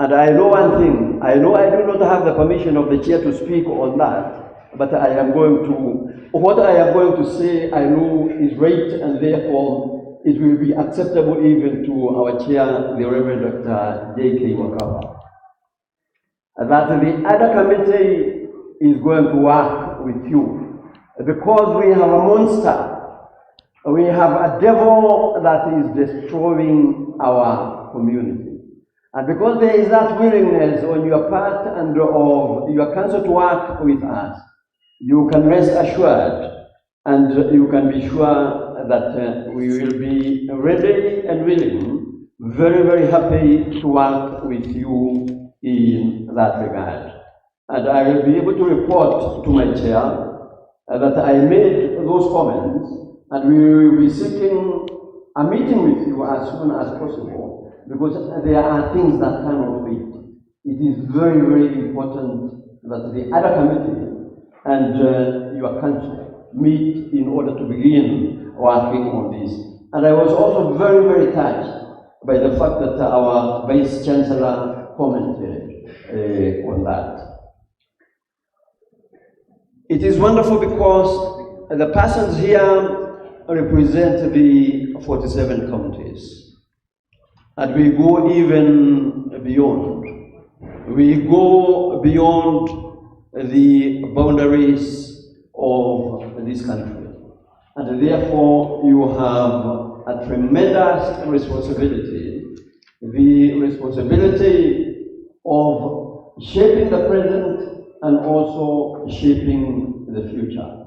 And I know one thing, I know I do not have the permission of the chair to speak on that, but what I am going to say I know is right, and therefore it will be acceptable even to our chair, the Reverend Dr. JKUSA. That the other committee is going to work with you, because we have a monster We have a devil that is destroying our community. And because there is that willingness on your part and of your council to work with us, you can rest assured and you can be sure that we will be ready and willing, very, very happy to work with you in that regard. And I will be able to report to my chair that I made those comments, and we will be seeking a meeting with you as soon as possible, because there are things that cannot wait. It is very, very important that the other committee and your council meet in order to begin working on this. And I was also very, very touched by the fact that our Vice Chancellor commented on that. It is wonderful because the persons here represent the 47 counties. And we go even beyond. We go beyond the boundaries of this country. And therefore, you have a tremendous responsibility. The responsibility of shaping the present and also shaping the future.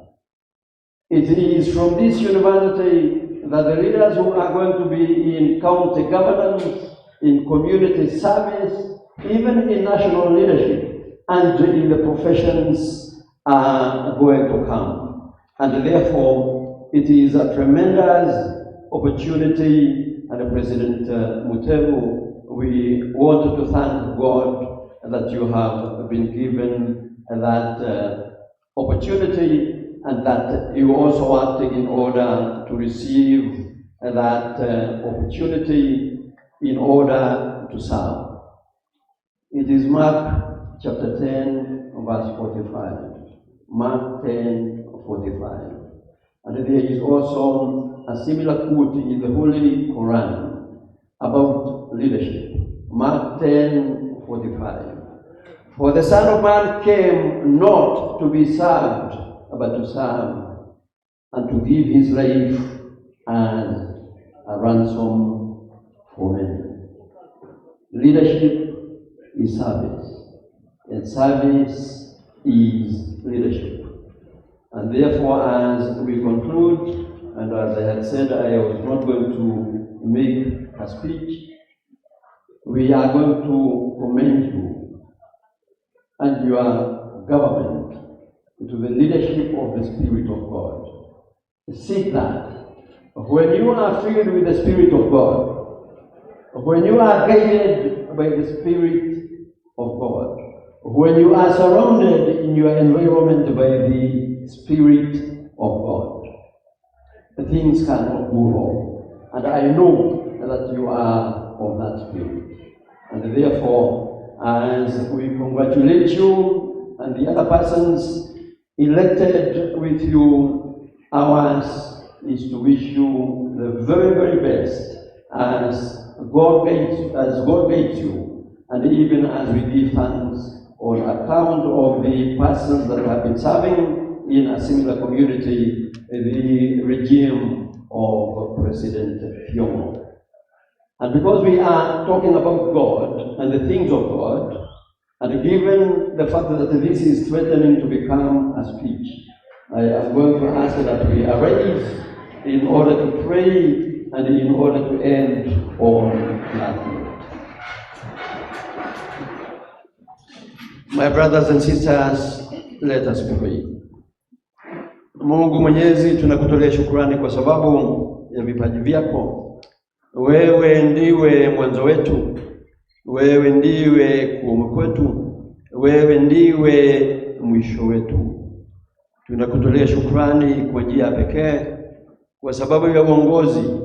It is from this university that the leaders who are going to be in county governance, in community service, even in national leadership, and in the professions are going to come. And therefore, it is a tremendous opportunity, and President Mutebu, we want to thank God that you have been given that opportunity, and that you also acted in order to receive that opportunity in order to serve. It is Mark chapter 10, verse 45. Mark 10, 45. And there is also a similar quote in the Holy Quran about leadership. Mark 10, 45. For the Son of Man came not to be served, but to serve, and to give his life as a ransom for many. Leadership is service, and service is leadership. And therefore, as we conclude, and as I had said, I was not going to make a speech, we are going to commend you and your government to the leadership of the Spirit of God. See that when you are filled with the Spirit of God, when you are guided by the Spirit of God, when you are surrounded in your environment by the Spirit of God, things cannot go wrong. And I know that you are of that Spirit. And therefore, as we congratulate you and the other persons elected with you, ours is to wish you the very, very best as God guides you, and even as we give thanks on account of the persons that have been serving in a similar community, the regime of President Jomo. And because we are talking about God and the things of God, and given the fact that this is threatening to become a speech, I am going to ask that we arise in order to pray and in order to end on that note. My brothers and sisters, let us pray. Mungu Mwenyezi, tunakutolea shukrani kwa sababu ya vipaji vyako. Wewe ndiwe mwanzo wetu, wewe ndiwe kuume kwetu, wewe ndiwe mwisho wetu. Tunakutolea shukrani kwa njia pekee kwa sababu ya uongozi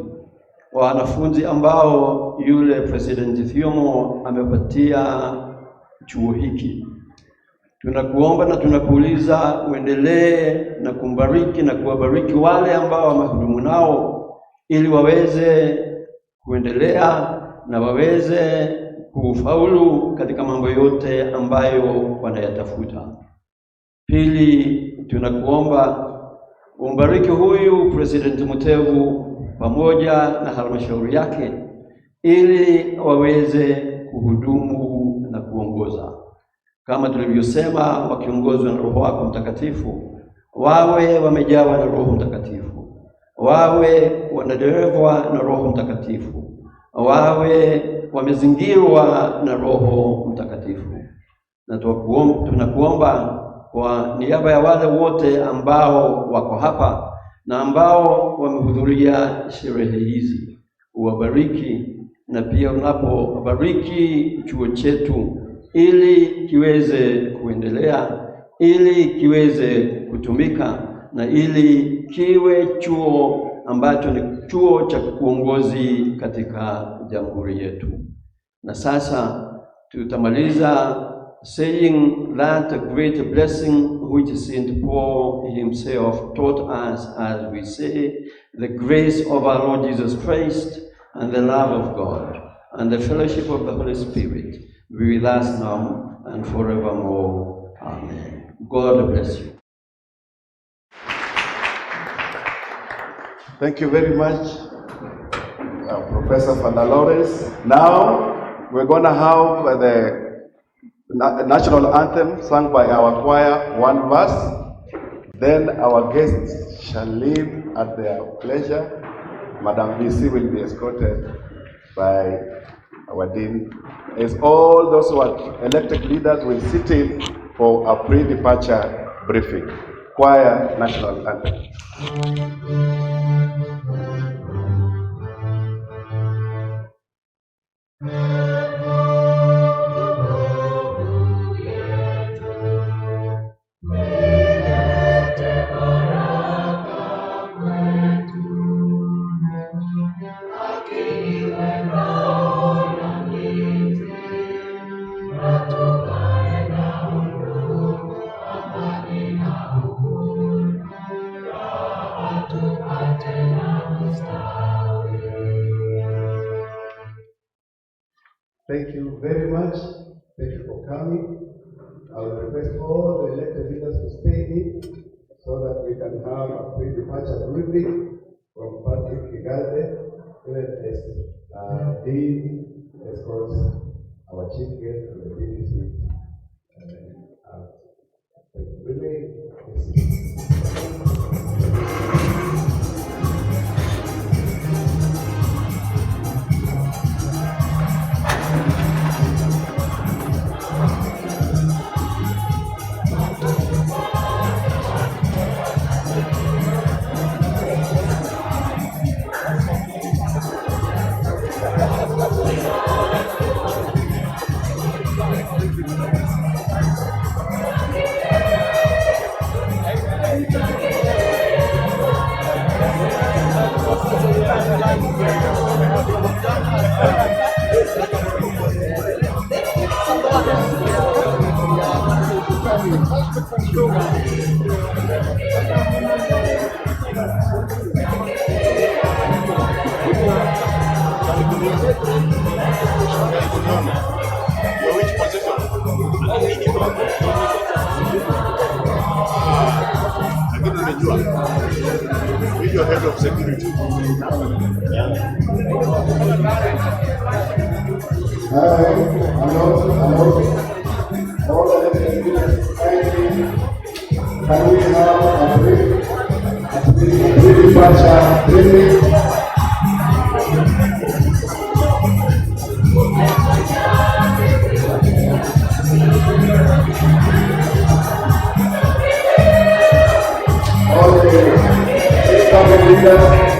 wa wanafunzi ambao yule President Jomo amepatia chuo hiki. Tunakuomba na tunakuuliza uendelee na kumbariki na kuwabariki wale ambao wamehudumu nao, ili waweze kuendelea na waweze kufaulu katika mambo yote ambayo wanayatafuta. Pili, tunakuomba Umbariki huyu President Mutegu pamoja na halmashauri yake ili waweze kuhudumu na kuongoza. Kama tulivyosema, wakiongozwa na Roho wako Mtakatifu, wawe wamejawa na Roho Mtakatifu, wawe wanaderevwa na Roho Mtakatifu, wawe wamezingirwa na Roho Mtakatifu. Na tunakuomba kwa niaba ya wale wote ambao wako hapa na ambao wamehudhuria sherehe hizi, uwabariki, na pia unapobariki chuo chetu ili kiweze kuendelea, ili kiweze kutumika, na ili kiwe chuo ambacho ni chuo cha uongozi katika jamhuri yetu. Na sasa tutamaliza saying that a great blessing which St. Paul himself taught us, as we say, the grace of our Lord Jesus Christ and the love of God and the fellowship of the Holy Spirit be with us now and forevermore. Amen. God bless you. Thank you very much, Professor Father Lawrence. Now we're going to have the national anthem sung by our choir, one verse. Then our guests shall leave at their pleasure. Madam VC will be escorted by our Dean, as all those who are elected leaders will sit in for a pre-departure briefing. Choir, national anthem. Thank you very much. Thank you for coming. I will request all the elected leaders to stay in so that we can have a pre-departure briefing from Patrick Kigalde, even as Dean escorts our chief guest to the BBC. Your head of security. Can we have a pre-departure briefing? All the leaders